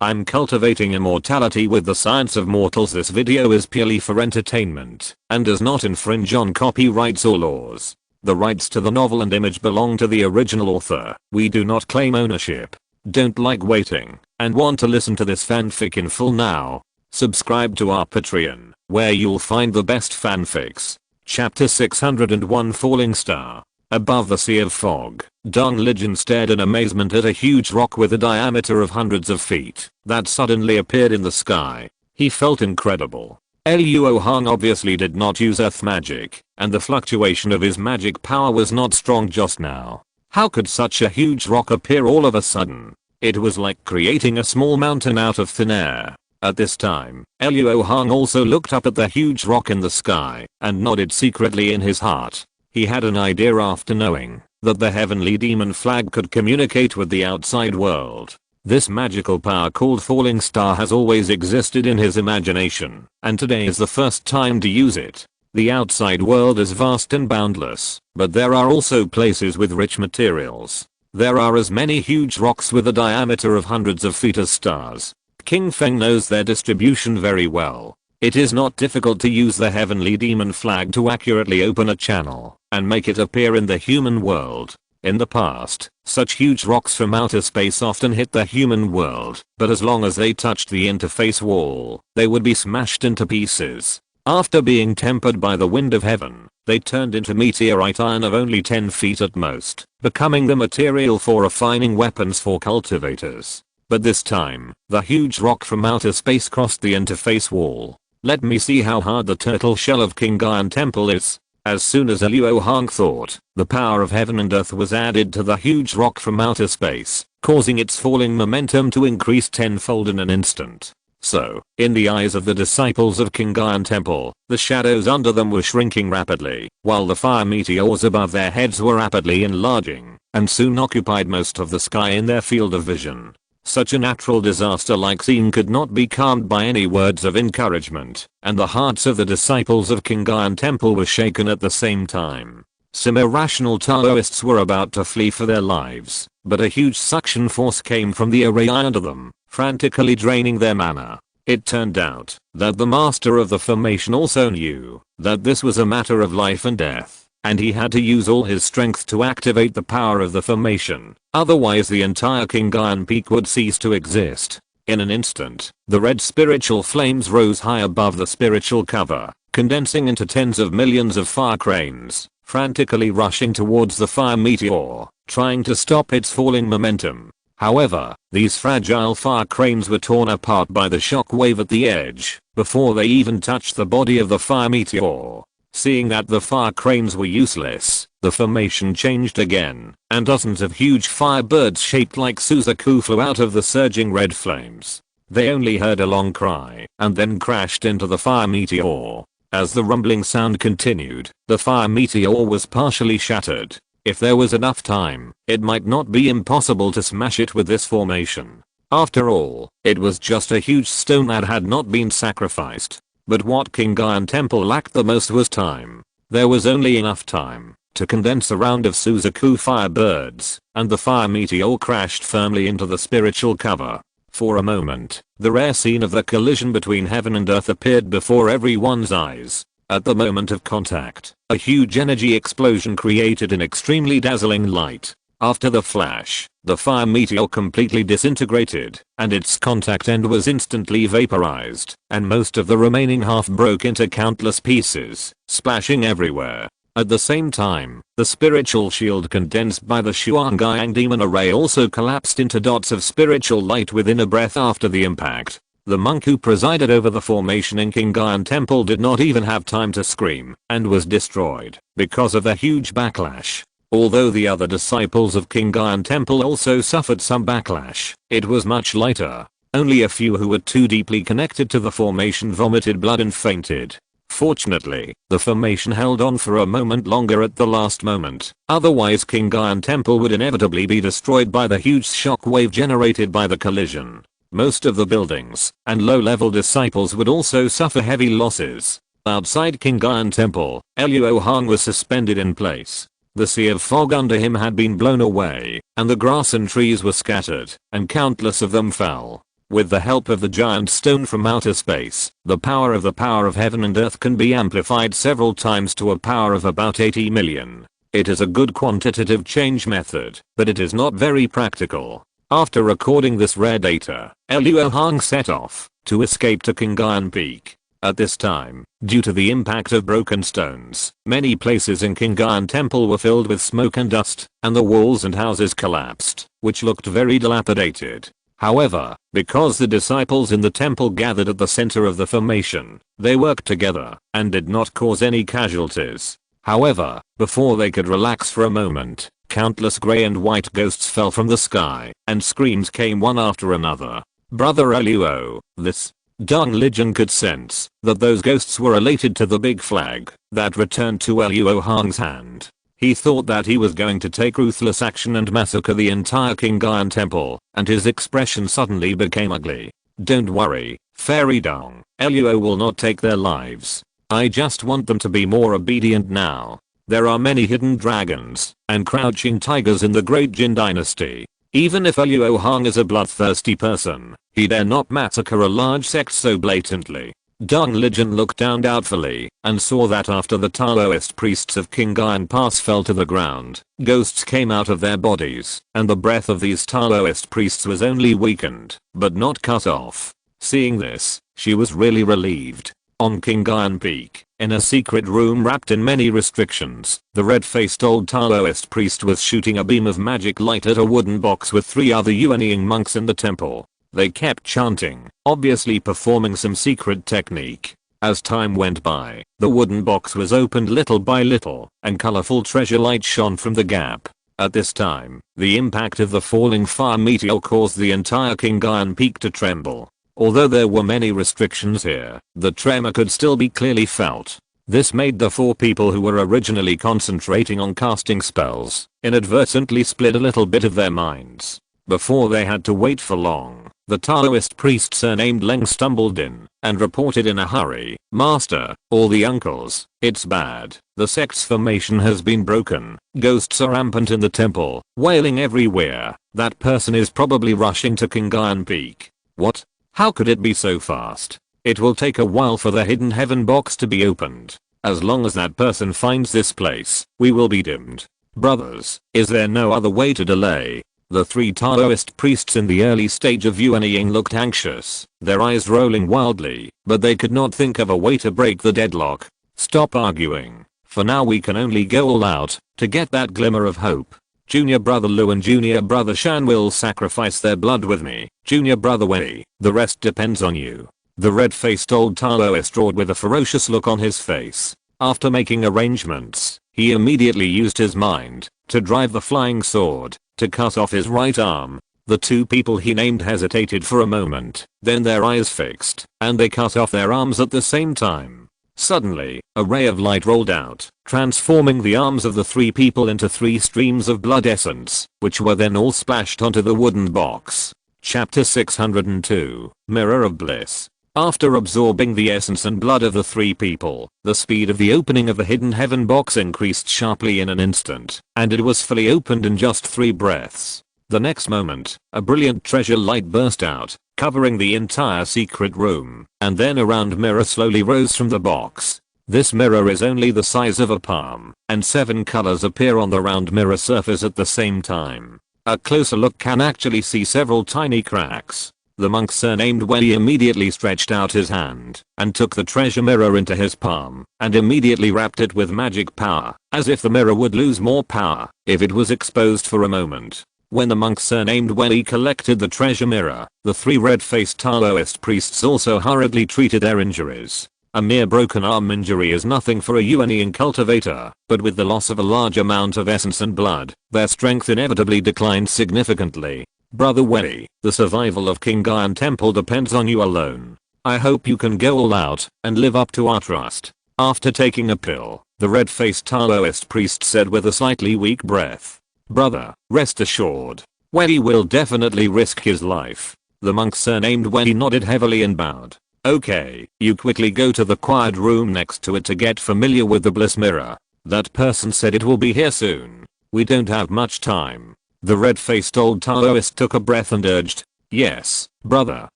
I'm cultivating immortality with the science of mortals. This video is purely for entertainment and does not infringe on copyrights or laws. The rights to the novel and image belong to the original author. We do not claim ownership. Don't like waiting and want to listen to this fanfic in full now? Subscribe to our Patreon, where you'll find the best fanfics. Chapter 601 Falling Star. Above the sea of fog, Dong Lijun stared in amazement at a huge rock with a diameter of hundreds of feet that suddenly appeared in the sky. He felt incredible. Luo Hong obviously did not use earth magic, and the fluctuation of his magic power was not strong just now. How could such a huge rock appear all of a sudden? It was like creating a small mountain out of thin air. At this time, Luo Hong also looked up at the huge rock in the sky and nodded secretly in his heart. He had an idea after knowing that the heavenly demon flag could communicate with the outside world. This magical power called Falling Star has always existed in his imagination, and today is the first time to use it. The outside world is vast and boundless, but there are also places with rich materials. There are as many huge rocks with a diameter of hundreds of feet as stars. King Feng knows their distribution very well. It is not difficult to use the heavenly demon flag to accurately open a channel and make it appear in the human world. In the past, such huge rocks from outer space often hit the human world, but as long as they touched the interface wall, they would be smashed into pieces. After being tempered by the wind of heaven, they turned into meteorite iron of only 10 feet at most, becoming the material for refining weapons for cultivators. But this time, the huge rock from outer space crossed the interface wall. Let me see how hard the turtle shell of King Gaian Temple is. As soon as Luo Hong thought, the power of heaven and earth was added to the huge rock from outer space, causing its falling momentum to increase tenfold in an instant. So, in the eyes of the disciples of King Gaian Temple, the shadows under them were shrinking rapidly, while the fire meteors above their heads were rapidly enlarging, and soon occupied most of the sky in their field of vision. Such a natural disaster-like scene could not be calmed by any words of encouragement, and the hearts of the disciples of King Gaian Temple were shaken at the same time. Some irrational Taoists were about to flee for their lives, but a huge suction force came from the area under them, frantically draining their mana. It turned out that the master of the formation also knew that this was a matter of life and death, and he had to use all his strength to activate the power of the formation, otherwise the entire King Gaian peak would cease to exist. In an instant, the red spiritual flames rose high above the spiritual cover, condensing into tens of millions of fire cranes, frantically rushing towards the fire meteor, trying to stop its falling momentum. However, these fragile fire cranes were torn apart by the shock wave at the edge, before they even touched the body of the fire meteor. Seeing that the fire cranes were useless, the formation changed again, and dozens of huge firebirds shaped like Suzaku flew out of the surging red flames. They only heard a long cry, and then crashed into the fire meteor. As the rumbling sound continued, the fire meteor was partially shattered. If there was enough time, it might not be impossible to smash it with this formation. After all, it was just a huge stone that had not been sacrificed. But what King Gaian Temple lacked the most was time. There was only enough time to condense a round of Suzaku firebirds, and the fire meteor crashed firmly into the spiritual cover. For a moment, the rare scene of the collision between heaven and earth appeared before everyone's eyes. At the moment of contact, a huge energy explosion created an extremely dazzling light. After the flash, the fire meteor completely disintegrated, and its contact end was instantly vaporized, and most of the remaining half broke into countless pieces, splashing everywhere. At the same time, the spiritual shield condensed by the Shuangyang demon array also collapsed into dots of spiritual light within a breath after the impact. The monk who presided over the formation in King Gaian Temple did not even have time to scream, and was destroyed because of the huge backlash. Although the other disciples of King Gaian Temple also suffered some backlash, it was much lighter. Only a few who were too deeply connected to the formation vomited blood and fainted. Fortunately, the formation held on for a moment longer at the last moment, otherwise King Gaian Temple would inevitably be destroyed by the huge shock wave generated by the collision. Most of the buildings and low-level disciples would also suffer heavy losses. Outside King Gaian Temple, Luo Hong was suspended in place. The sea of fog under him had been blown away, and the grass and trees were scattered, and countless of them fell. With the help of the giant stone from outer space, the power of heaven and earth can be amplified several times to a power of about 80 million. It is a good quantitative change method, but it is not very practical. After recording this rare data, Luo Hong set off to escape to Qinghai Peak. At this time, due to the impact of broken stones, many places in Qinghai Temple were filled with smoke and dust, and the walls and houses collapsed, which looked very dilapidated. However, because the disciples in the temple gathered at the center of the formation, they worked together and did not cause any casualties. However, before they could relax for a moment, countless grey and white ghosts fell from the sky, and screams came one after another. Brother Luo, this Dung Lijian could sense that those ghosts were related to the big flag that returned to Luo Hong's hand. He thought that he was going to take ruthless action and massacre the entire Qinghai Temple, and his expression suddenly became ugly. Don't worry, Fairy Dung, Luo will not take their lives. I just want them to be more obedient now. There are many hidden dragons and crouching tigers in the Great Jin dynasty. Even if Luo Hong is a bloodthirsty person, he dare not massacre a large sect so blatantly. Dung Lijian looked down doubtfully and saw that after the Taoist priests of Qinghai Pass fell to the ground, ghosts came out of their bodies, and the breath of these Taoist priests was only weakened, but not cut off. Seeing this, she was really relieved. On Qinghai Peak, in a secret room wrapped in many restrictions, the red-faced old Taoist priest was shooting a beam of magic light at a wooden box with 3 other Yuanying monks in the temple. They kept chanting, obviously performing some secret technique. As time went by, the wooden box was opened little by little, and colorful treasure light shone from the gap. At this time, the impact of the falling fire meteor caused the entire Qinghai Peak to tremble. Although there were many restrictions here, the tremor could still be clearly felt. This made the 4 people who were originally concentrating on casting spells inadvertently split a little bit of their minds. Before they had to wait for long, the Taoist priest surnamed Leng stumbled in and reported in a hurry, "Master, all the uncles, it's bad. The sect's formation has been broken. Ghosts are rampant in the temple, wailing everywhere. That person is probably rushing to Qinghai Peak." What? How could it be so fast? It will take a while for the hidden heaven box to be opened. As long as that person finds this place, we will be doomed. Brothers, is there no other way to delay? The 3 Taoist priests in the early stage of Yuanying looked anxious, their eyes rolling wildly, but they could not think of a way to break the deadlock. Stop arguing. For now we can only go all out to get that glimmer of hope. Junior brother Lu and junior brother Shan will sacrifice their blood with me. Junior brother Wei, the rest depends on you. The red-faced old Taoist roared with a ferocious look on his face. After making arrangements, he immediately used his mind to drive the flying sword to cut off his right arm. The 2 people he named hesitated for a moment, then their eyes fixed, and they cut off their arms at the same time. Suddenly, a ray of light rolled out, transforming the arms of the 3 people into 3 streams of blood essence, which were then all splashed onto the wooden box. Chapter 602, Mirror of Bliss. After absorbing the essence and blood of the 3 people, the speed of the opening of the hidden heaven box increased sharply in an instant, and it was fully opened in just 3 breaths. The next moment, a brilliant treasure light burst out, covering the entire secret room, and then a round mirror slowly rose from the box. This mirror is only the size of a palm, and 7 colors appear on the round mirror surface at the same time. A closer look can actually see several tiny cracks. The monk surnamed Wei immediately stretched out his hand and took the treasure mirror into his palm and immediately wrapped it with magic power, as if the mirror would lose more power if it was exposed for a moment. When the monk surnamed Wei collected the treasure mirror, the 3 red-faced Taoist priests also hurriedly treated their injuries. A mere broken arm injury is nothing for a Yuanying cultivator, but with the loss of a large amount of essence and blood, their strength inevitably declined significantly. Brother Wei, the survival of Qinghai Temple depends on you alone. I hope you can go all out and live up to our trust. After taking a pill, the red-faced Taoist priest said with a slightly weak breath. Brother, rest assured. Wei will definitely risk his life. The monk surnamed Wei nodded heavily and bowed. Okay, you quickly go to the quiet room next to it to get familiar with the bliss mirror. That person said it will be here soon. We don't have much time. The red-faced old Taoist took a breath and urged. Yes, brother,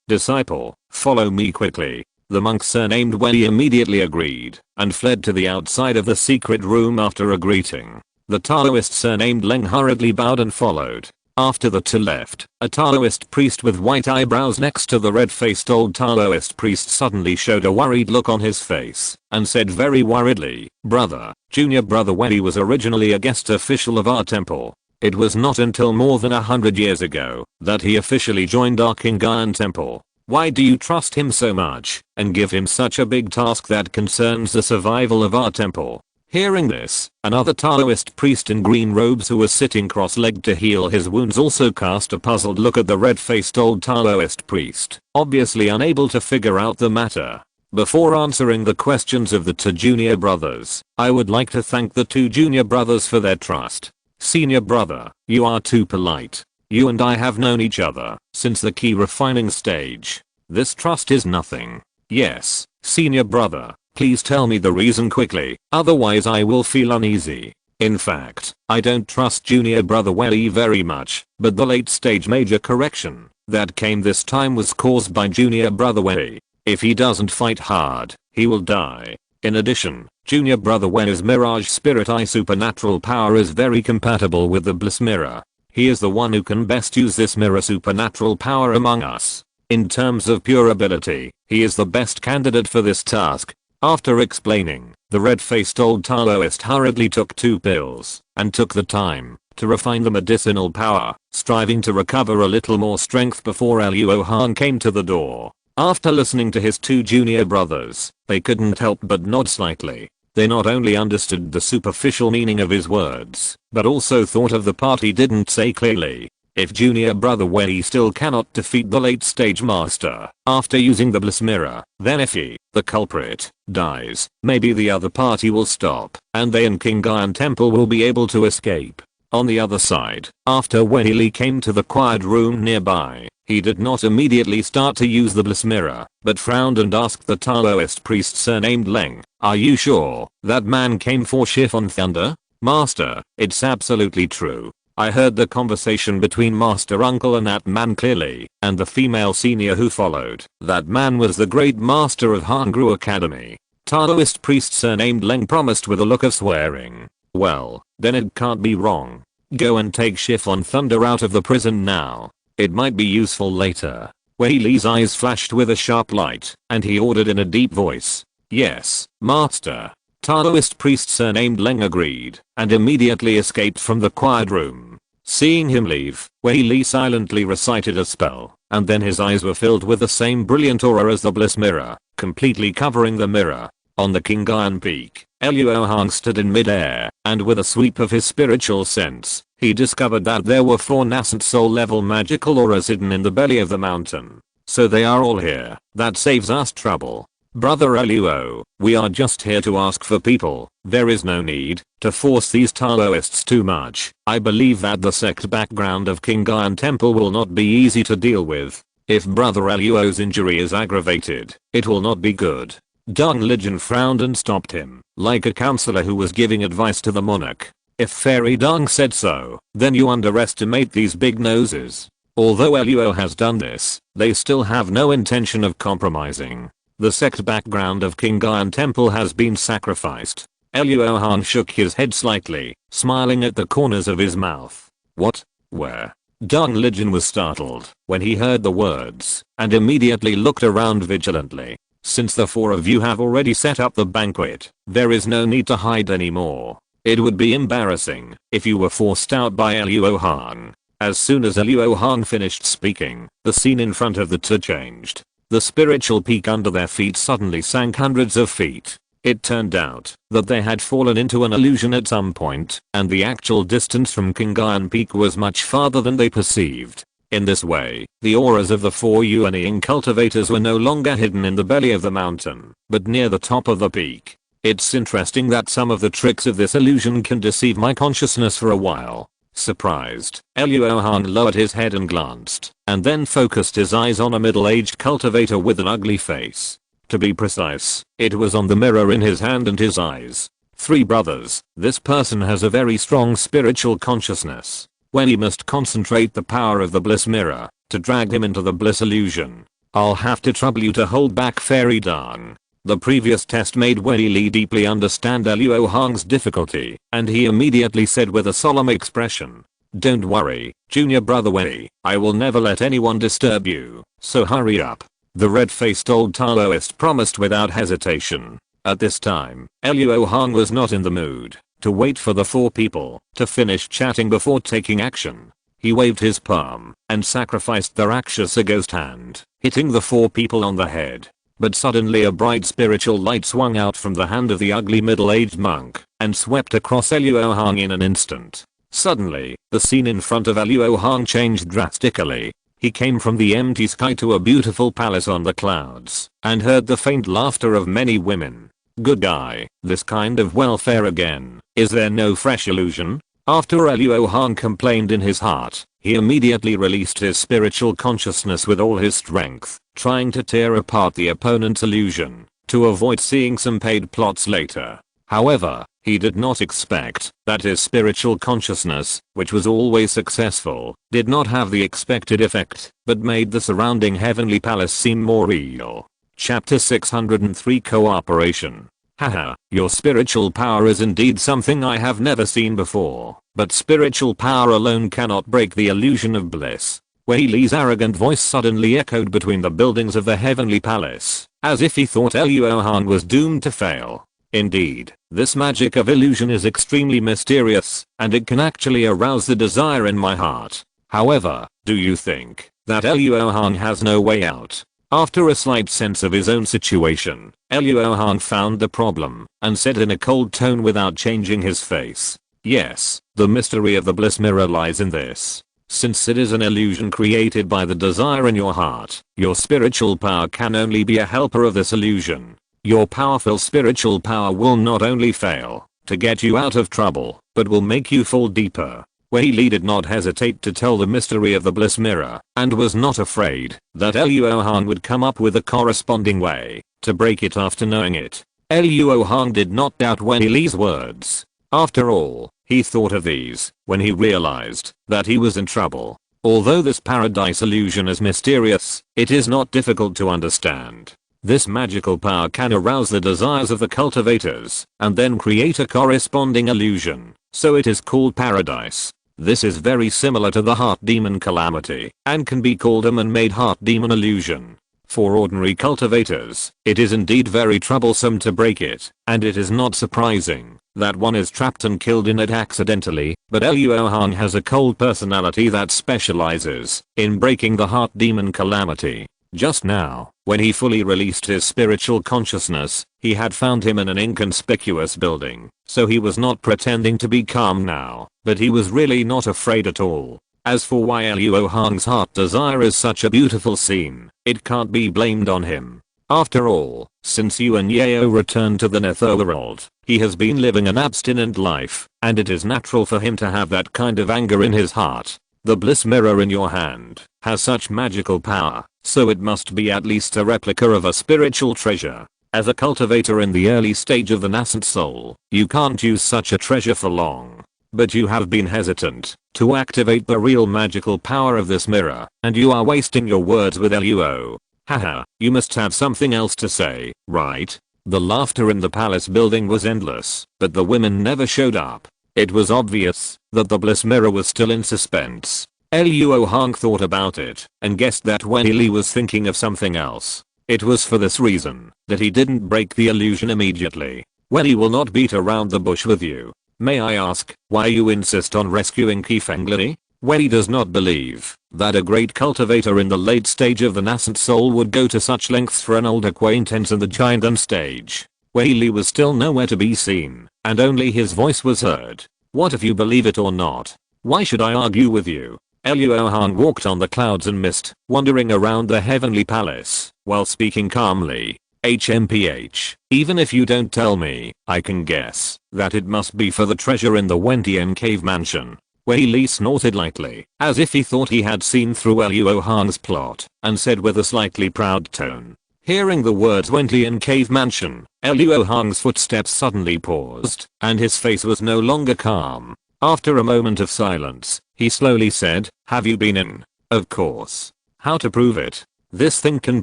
disciple, follow me quickly. The monk surnamed Wei immediately agreed and fled to the outside of the secret room after a greeting. The Taoist surnamed Leng hurriedly bowed and followed. After the two left, a Taoist priest with white eyebrows next to the red-faced old Taoist priest suddenly showed a worried look on his face and said very worriedly, "Brother, Junior Brother Wei was originally a guest official of our temple. It was not until more than 100 years ago that he officially joined our Qinggyan temple. Why do you trust him so much and give him such a big task that concerns the survival of our temple?" Hearing this, another Taoist priest in green robes who was sitting cross-legged to heal his wounds also cast a puzzled look at the red-faced old Taoist priest, obviously unable to figure out the matter. Before answering the questions of the two junior brothers, I would like to thank the two junior brothers for their trust. Senior brother, you are too polite. You and I have known each other since the key refining stage. This trust is nothing. Yes, senior brother, please tell me the reason quickly, otherwise I will feel uneasy. In fact, I don't trust junior brother Wei very much, but the late stage major correction that came this time was caused by junior brother Wei. If he doesn't fight hard, he will die. In addition, junior brother Wei's Mirage Spirit Eye supernatural power is very compatible with the Bliss Mirror. He is the one who can best use this mirror supernatural power among us. In terms of pure ability, he is the best candidate for this task. After explaining, the red-faced old Taoist hurriedly took 2 pills and took the time to refine the medicinal power, striving to recover a little more strength before Luo Hong came to the door. After listening to his 2 junior brothers, they couldn't help but nod slightly. They not only understood the superficial meaning of his words, but also thought of the part he didn't say clearly. If junior brother Wei still cannot defeat the late stage master after using the Bliss Mirror, then if he, the culprit, dies, maybe the other party will stop, and they and Qinggyan Temple will be able to escape. On the other side, after Wei Li came to the quiet room nearby, he did not immediately start to use the Bliss Mirror, but frowned and asked the Taoist priest surnamed Leng, "Are you sure that man came for Chiffon Thunder?" "Master, it's absolutely true. I heard the conversation between Master Uncle and that man clearly, and the female senior who followed. That man was the great master of Hangru Academy." Taoist priest surnamed Leng promised with a look of swearing. "Well, then it can't be wrong. Go and take Chiffon Thunder out of the prison now. It might be useful later." Wei Li's eyes flashed with a sharp light, and he ordered in a deep voice, "Yes, master." Taoist priest surnamed Leng agreed, and immediately escaped from the quiet room. Seeing him leave, Wei Li silently recited a spell, and then his eyes were filled with the same brilliant aura as the Bliss Mirror, completely covering the mirror. On the Qinggyan Peak, Luo Hong stood in midair, and with a sweep of his spiritual sense, he discovered that there were 4 nascent soul-level magical auras hidden in the belly of the mountain. So they are all here. That saves us trouble. Brother Luo, we are just here to ask for people. There is no need to force these Taoists too much. I believe that the sect background of Qinggyan Temple will not be easy to deal with. If Brother Luo's injury is aggravated, it will not be good. Deng Lijun frowned and stopped him, like a counselor who was giving advice to the monarch. If Fairy Deng said so, then you underestimate these big noses. Although Luo has done this, they still have no intention of compromising. The sect background of Qinggyan Temple has been sacrificed. Luo Hong shook his head slightly, smiling at the corners of his mouth. What? Where? Deng Lijun was startled when he heard the words, and immediately looked around vigilantly. Since the 4 of you have already set up the banquet, there is no need to hide anymore. It would be embarrassing if you were forced out by Luo Hong. As soon as Luo Hong finished speaking, the scene in front of the two changed. The spiritual peak under their feet suddenly sank hundreds of feet. It turned out that they had fallen into an illusion at some point, and the actual distance from Qinggyan Peak was much farther than they perceived. In this way, the auras of the 4 Yuanying cultivators were no longer hidden in the belly of the mountain, but near the top of the peak. It's interesting that some of the tricks of this illusion can deceive my consciousness for a while. Surprised, Luo Hong lowered his head and glanced, and then focused his eyes on a middle-aged cultivator with an ugly face. To be precise, it was on the mirror in his hand and his eyes. 3 brothers, this person has a very strong spiritual consciousness. When he must concentrate the power of the Bliss Mirror, to drag him into the bliss illusion. I'll have to trouble you to hold back fairy dung. The previous test made Wei Li deeply understand Luo Hong's difficulty, and he immediately said with a solemn expression, "Don't worry, junior brother Wei, I will never let anyone disturb you, so hurry up." The red-faced old Taoist promised without hesitation. At this time, Luo Hong was not in the mood to wait for the four people to finish chatting before taking action. He waved his palm and sacrificed the Rakshasa ghost hand, hitting the four people on the head. But suddenly a bright spiritual light swung out from the hand of the ugly middle-aged monk and swept across Luo Hong in an instant. Suddenly, the scene in front of Luo Hong changed drastically. He came from the empty sky to a beautiful palace on the clouds and heard the faint laughter of many women. Good guy, this kind of welfare again. Is there no fresh illusion? After Luo Hong complained in his heart, he immediately released his spiritual consciousness with all his strength, trying to tear apart the opponent's illusion to avoid seeing some paid plots later. However, he did not expect that his spiritual consciousness, which was always successful, did not have the expected effect, but made the surrounding heavenly palace seem more real. Chapter 603 Cooperation. Haha, your spiritual power is indeed something I have never seen before, but spiritual power alone cannot break the illusion of bliss. Wei Li's arrogant voice suddenly echoed between the buildings of the heavenly palace, as if he thought Luo Hong was doomed to fail. Indeed, this magic of illusion is extremely mysterious, and it can actually arouse the desire in my heart. However, do you think that Luo Hong has no way out? After a slight sense of his own situation, Luo Hong found the problem and said in a cold tone without changing his face, "Yes, the mystery of the bliss mirror lies in this. Since it is an illusion created by the desire in your heart, your spiritual power can only be a helper of this illusion. Your powerful spiritual power will not only fail to get you out of trouble, but will make you fall deeper." Wei Li did not hesitate to tell the mystery of the bliss mirror, and was not afraid that Luo Hong would come up with a corresponding way to break it after knowing it. Luo Hong did not doubt Wei Li's words. After all, he thought of these when he realized that he was in trouble. Although this paradise illusion is mysterious, it is not difficult to understand. This magical power can arouse the desires of the cultivators and then create a corresponding illusion, so it is called paradise. This is very similar to the heart demon calamity and can be called a man-made heart demon illusion. For ordinary cultivators, it is indeed very troublesome to break it, and it is not surprising that one is trapped and killed in it accidentally, but Luo Hong has a cold personality that specializes in breaking the heart demon calamity. Just now, when he fully released his spiritual consciousness, he had found him in an inconspicuous building, so he was not pretending to be calm now, but he was really not afraid at all. As for why Luo Hong's heart desire is such a beautiful scene, it can't be blamed on him. After all, since Yuan Yao returned to the netherworld, he has been living an abstinent life, and it is natural for him to have that kind of anger in his heart. The bliss mirror in your hand has such magical power, so it must be at least a replica of a spiritual treasure. As a cultivator in the early stage of the nascent soul, you can't use such a treasure for long. But you have been hesitant to activate the real magical power of this mirror, and you are wasting your words with Luo. Haha, you must have something else to say, right? The laughter in the palace building was endless, but the women never showed up. It was obvious that the bliss mirror was still in suspense. Luo Hong thought about it and guessed that Wei Li was thinking of something else. It was for this reason that he didn't break the illusion immediately. Wei Li will not beat around the bush with you. May I ask why you insist on rescuing Qifeng Li? Wei Li does not believe that a great cultivator in the late stage of the nascent soul would go to such lengths for an old acquaintance in the giant stage. Wei Li was still nowhere to be seen, and only his voice was heard. What if you believe it or not? Why should I argue with you? Luo Hong walked on the clouds and mist, wandering around the heavenly palace, while speaking calmly. HMPH, even if you don't tell me, I can guess that it must be for the treasure in the Wentian cave mansion. Wei Li snorted lightly, as if he thought he had seen through Luo Hong's plot, and said with a slightly proud tone. Hearing the words Wentian cave mansion, Luo Hong's footsteps suddenly paused, and his face was no longer calm. After a moment of silence, he slowly said, "Have you been in?" "Of course. How to prove it? This thing can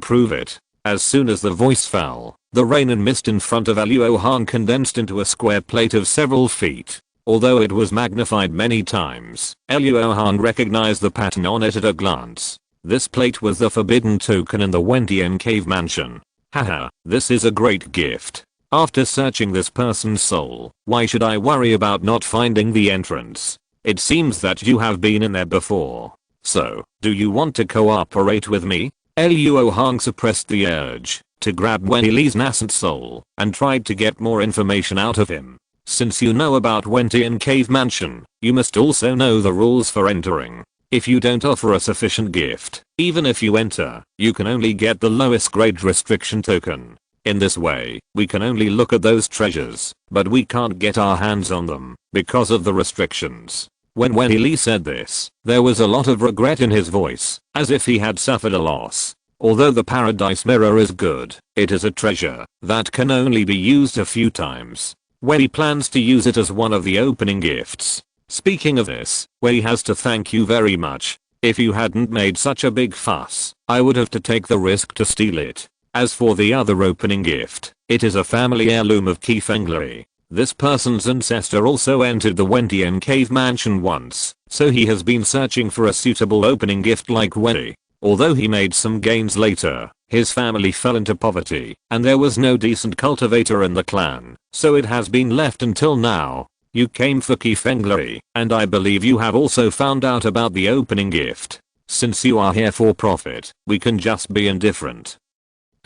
prove it. As soon as the voice fell, the rain and mist in front of Luo Hong condensed into a square plate of several feet. Although it was magnified many times, Luo Hong recognized the pattern on it at a glance. This plate was the forbidden token in the Wentian cave mansion. Haha, this is a great gift. After searching this person's soul, why should I worry about not finding the entrance? It seems that you have been in there before. So, do you want to cooperate with me? Luo Hong suppressed the urge to grab Wen Li's nascent soul and tried to get more information out of him. Since you know about Wentian Cave Mansion, you must also know the rules for entering. If you don't offer a sufficient gift, even if you enter, you can only get the lowest grade restriction token. In this way, we can only look at those treasures, but we can't get our hands on them because of the restrictions. When Wen Li said this, there was a lot of regret in his voice, as if he had suffered a loss. Although the Paradise Mirror is good, it is a treasure that can only be used a few times. Wei plans to use it as one of the opening gifts. Speaking of this, Wei has to thank you very much. If you hadn't made such a big fuss, I would have to take the risk to steal it. As for the other opening gift, it is a family heirloom of Qifengli. This person's ancestor also entered the Wentian Cave Mansion once, so he has been searching for a suitable opening gift like Wei. Although he made some gains later, his family fell into poverty, and there was no decent cultivator in the clan, so it has been left until now. You came for Qifengli, and I believe you have also found out about the opening gift. Since you are here for profit, we can just be indifferent.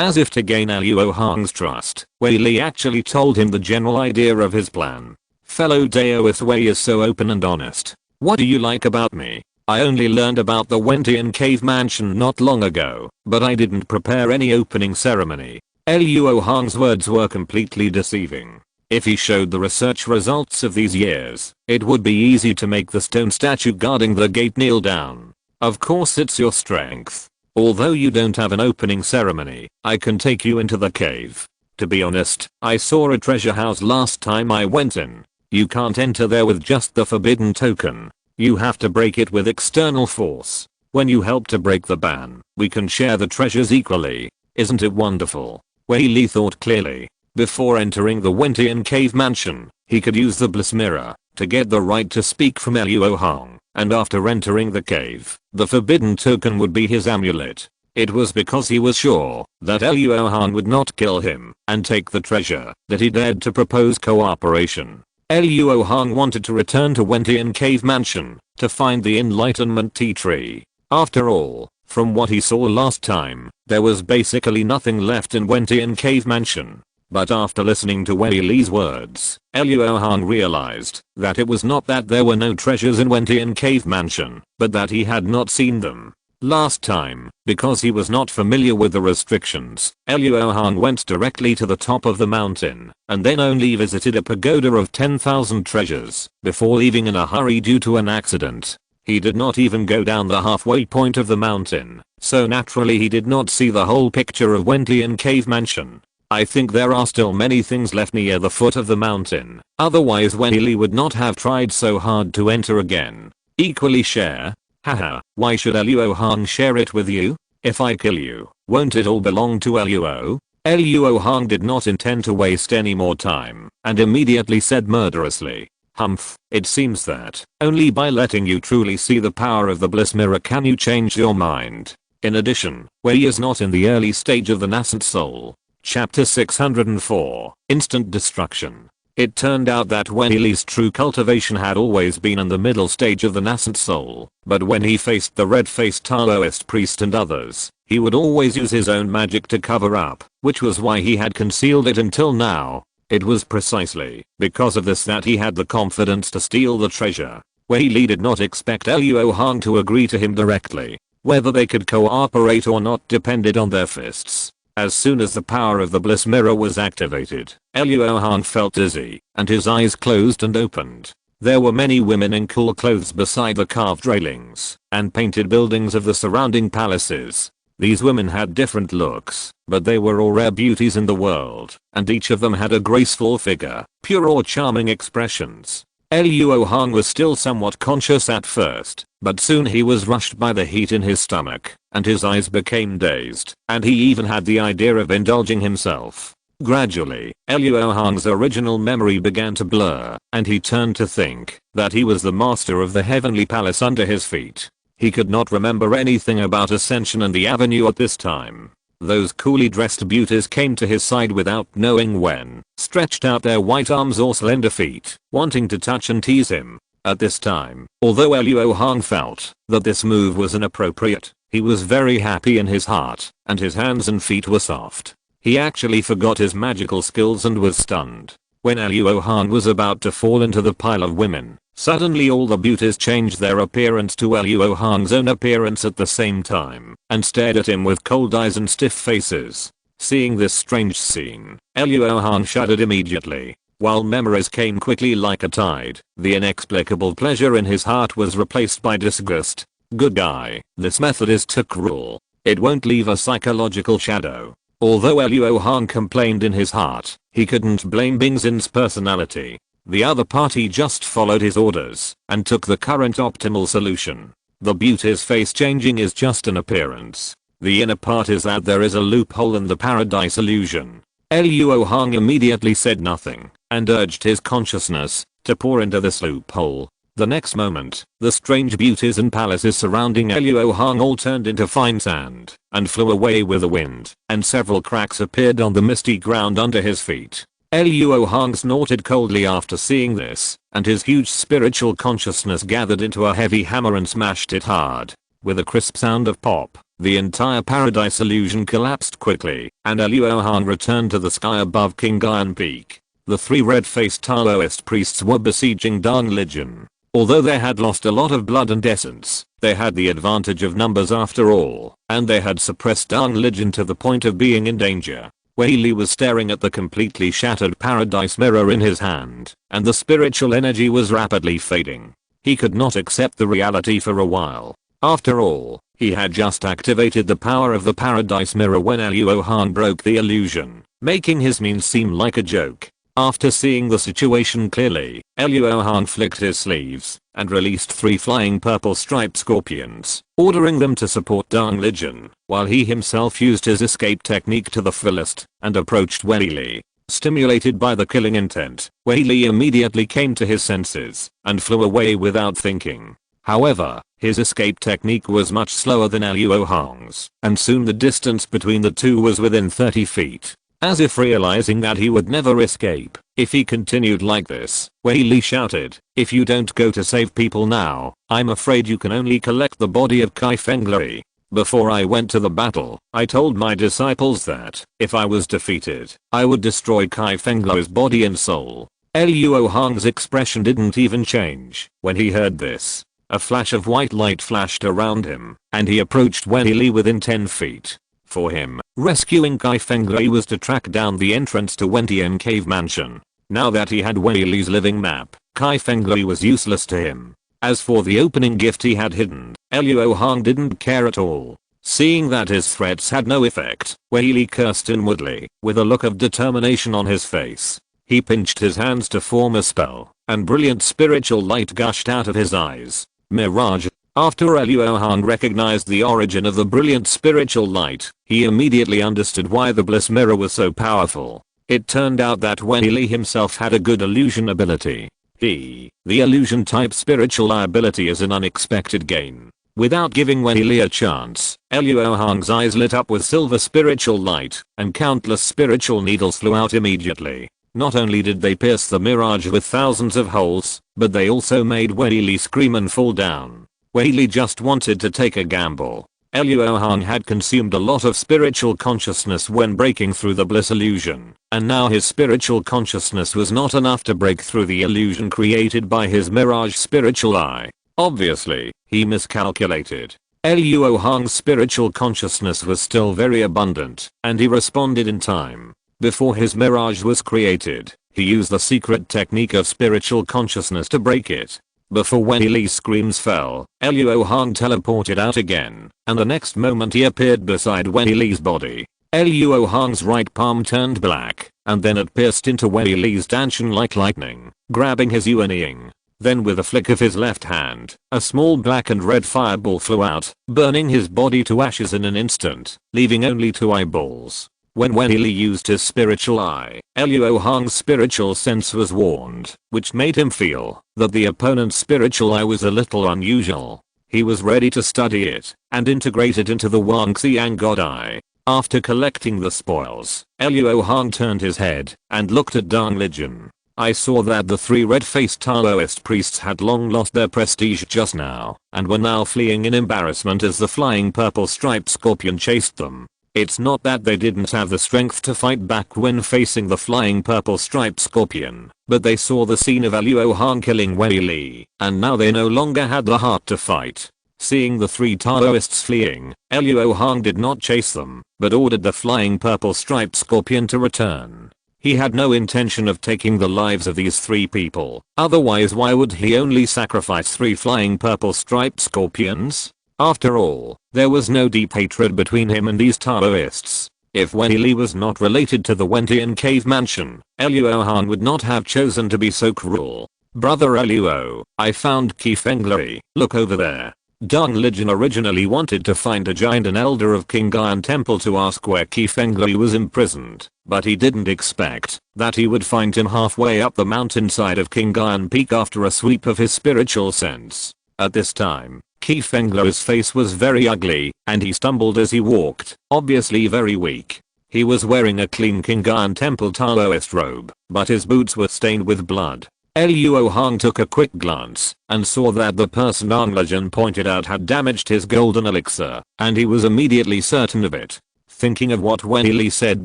As if to gain Luo Hong's trust, Wei Li actually told him the general idea of his plan. Fellow Daoist Wei is so open and honest. What do you like about me? I only learned about the Wentian Cave Mansion not long ago, but I didn't prepare any opening ceremony. Luo Hong's words were completely deceiving. If he showed the research results of these years, it would be easy to make the stone statue guarding the gate kneel down. Of course it's your strength. Although you don't have an opening ceremony, I can take you into the cave. To be honest, I saw a treasure house last time I went in. You can't enter there with just the forbidden token. You have to break it with external force. When you help to break the ban, we can share the treasures equally. Isn't it wonderful? Wei Li thought clearly. Before entering the Wentian Cave Mansion, he could use the Bliss Mirror to get the right to speak from Luo Hong, and after entering the cave, the forbidden token would be his amulet. It was because he was sure that Luo Hong would not kill him and take the treasure that he dared to propose cooperation. Luo Hong wanted to return to Wentian Cave Mansion to find the Enlightenment Tea Tree. After all, from what he saw last time, there was basically nothing left in Wentian Cave Mansion. But after listening to Wei Li's words, Luo Hong realized that it was not that there were no treasures in Wentian Cave Mansion, but that he had not seen them. Last time, because he was not familiar with the restrictions, Luo Hong went directly to the top of the mountain, and then only visited a pagoda of 10,000 treasures, before leaving in a hurry due to an accident. He did not even go down the halfway point of the mountain, so naturally he did not see the whole picture of Wentian Cave Mansion. I think there are still many things left near the foot of the mountain, otherwise Wen Li would not have tried so hard to enter again. Equally share? Haha, why should Luo Hong share it with you? If I kill you, won't it all belong to Luo? Luo Hong did not intend to waste any more time, and immediately said murderously, Humph, it seems that only by letting you truly see the power of the Bliss Mirror can you change your mind. In addition, Wei is not in the early stage of the nascent soul. Chapter 604, Instant Destruction. It turned out that Wen Li's true cultivation had always been in the middle stage of the nascent soul, but when he faced the red-faced Taoist priest and others, he would always use his own magic to cover up, which was why he had concealed it until now. It was precisely because of this that he had the confidence to steal the treasure. Wei Li did not expect Luo Hong to agree to him directly. Whether they could cooperate or not depended on their fists. As soon as the power of the Bliss Mirror was activated, Luo Hong felt dizzy, and his eyes closed and opened. There were many women in cool clothes beside the carved railings and painted buildings of the surrounding palaces. These women had different looks, but they were all rare beauties in the world, and each of them had a graceful figure, pure or charming expressions. Luo Hong was still somewhat conscious at first, but soon he was rushed by the heat in his stomach, and his eyes became dazed, and he even had the idea of indulging himself. Gradually, Luo Hong's original memory began to blur, and he turned to think that he was the master of the heavenly palace under his feet. He could not remember anything about Ascension and the Avenue at this time. Those coolly dressed beauties came to his side without knowing when, stretched out their white arms or slender feet, wanting to touch and tease him. At this time, although Luo Hong felt that this move was inappropriate, he was very happy in his heart, and his hands and feet were soft. He actually forgot his magical skills and was stunned. When Luo Hong was about to fall into the pile of women, suddenly all the beauties changed their appearance to Luo Hong's own appearance at the same time, and stared at him with cold eyes and stiff faces. Seeing this strange scene, Luo Hong shuddered immediately. While memories came quickly like a tide, the inexplicable pleasure in his heart was replaced by disgust. Good guy, this method is too cruel. It won't leave a psychological shadow. Although Luo Hong complained in his heart, he couldn't blame Bing Zin's personality. The other party just followed his orders and took the current optimal solution. The beauty's face changing is just an appearance. The inner part is that there is a loophole in the paradise illusion. Luo Hong immediately said nothing and urged his consciousness to pour into this loophole. The next moment, the strange beauties and palaces surrounding Luo Hong all turned into fine sand and flew away with the wind, and several cracks appeared on the misty ground under his feet. Luo Hong snorted coldly after seeing this, and his huge spiritual consciousness gathered into a heavy hammer and smashed it hard. With a crisp sound of pop, the entire paradise illusion collapsed quickly, and Luo Hong returned to the sky above King Iron Peak. The three red-faced Taoist priests were besieging Dang Lijian. Although they had lost a lot of blood and essence, they had the advantage of numbers after all, and they had suppressed Dang Lijian to the point of being in danger. Wei Li was staring at the completely shattered paradise mirror in his hand, and the spiritual energy was rapidly fading. He could not accept the reality for a while. After all, he had just activated the power of the paradise mirror when Luo Hong broke the illusion, making his means seem like a joke. After seeing the situation clearly, Luo Hong flicked his sleeves and released 3 flying purple striped scorpions, ordering them to support Dang Lijian, while he himself used his escape technique to the fullest and approached Wei Li. Stimulated by the killing intent, Wei Li immediately came to his senses and flew away without thinking. However, his escape technique was much slower than Luo Hong's, and soon the distance between the two was within 30 feet. As if realizing that he would never escape if he continued like this, Wei Li shouted, "If you don't go to save people now, I'm afraid you can only collect the body of Kai Fenglai. Before I went to the battle, I told my disciples that, if I was defeated, I would destroy Kai Fenglai's body and soul." Luo Hong's expression didn't even change when he heard this. A flash of white light flashed around him, and he approached Wei Li within 10 feet. For him, rescuing Kai Fenglai was to track down the entrance to Wentian Cave Mansion. Now that he had Wei Li's living map, Kai Fenglai was useless to him. As for the opening gift he had hidden, Luo Hong didn't care at all. Seeing that his threats had no effect, Wei Li cursed inwardly, with a look of determination on his face. He pinched his hands to form a spell, and brilliant spiritual light gushed out of his eyes. Mirage. After Luo Hong recognized the origin of the brilliant spiritual light, he immediately understood why the bliss mirror was so powerful. It turned out that Wei Li himself had a good illusion ability. The illusion type spiritual ability is an unexpected gain. Without giving Wei Li a chance, Luo Hong's eyes lit up with silver spiritual light, and countless spiritual needles flew out immediately. Not only did they pierce the mirage with thousands of holes, but they also made Wei Li scream and fall down. Wei Li just wanted to take a gamble. Luo Hong had consumed a lot of spiritual consciousness when breaking through the bliss illusion, and now his spiritual consciousness was not enough to break through the illusion created by his mirage spiritual eye. Obviously, he miscalculated. Luo Hong's spiritual consciousness was still very abundant, and he responded in time. Before his mirage was created, he used the secret technique of spiritual consciousness to break it. Before Wei Li's screams fell, Luo Hong teleported out again, and the next moment he appeared beside Wei Li's body. Luo Hong's right palm turned black, and then it pierced into Wei Li's dantian like lightning, grabbing his Yuanying. Then with a flick of his left hand, a small black and red fireball flew out, burning his body to ashes in an instant, leaving only 2 eyeballs. When Weili used his spiritual eye, Luo Hong's spiritual sense was warned, which made him feel that the opponent's spiritual eye was a little unusual. He was ready to study it and integrate it into the Wangxiang God Eye. After collecting the spoils, Luo Hong turned his head and looked at Dong Lijun. I saw that the 3 red-faced Taoist priests had long lost their prestige just now and were now fleeing in embarrassment as the flying purple striped scorpion chased them. It's not that they didn't have the strength to fight back when facing the flying purple striped scorpion, but they saw the scene of Luo Hong killing Wei Li, and now they no longer had the heart to fight. Seeing the 3 Taoists fleeing, Luo Hong did not chase them, but ordered the flying purple striped scorpion to return. He had no intention of taking the lives of these 3 people, otherwise why would he only sacrifice 3 flying purple striped scorpions? After all, there was no deep hatred between him and these Taoists. If Wei Li was not related to the Wentian cave mansion, Luo Hong would not have chosen to be so cruel. Brother Luo, I found Qifengli, look over there. Dong Lijun originally wanted to find a giant and elder of Qinggyan Temple to ask where Qifengli was imprisoned, but he didn't expect that he would find him halfway up the mountainside of Qinggyan Peak after a sweep of his spiritual sense. At this time, Qifengli's face was very ugly, and he stumbled as he walked, obviously very weak. He was wearing a clean Qinggyan Temple Taoist robe, but his boots were stained with blood. Luo Hong took a quick glance and saw that the person Dong Lijun pointed out had damaged his golden elixir, and he was immediately certain of it. Thinking of what Wei Li said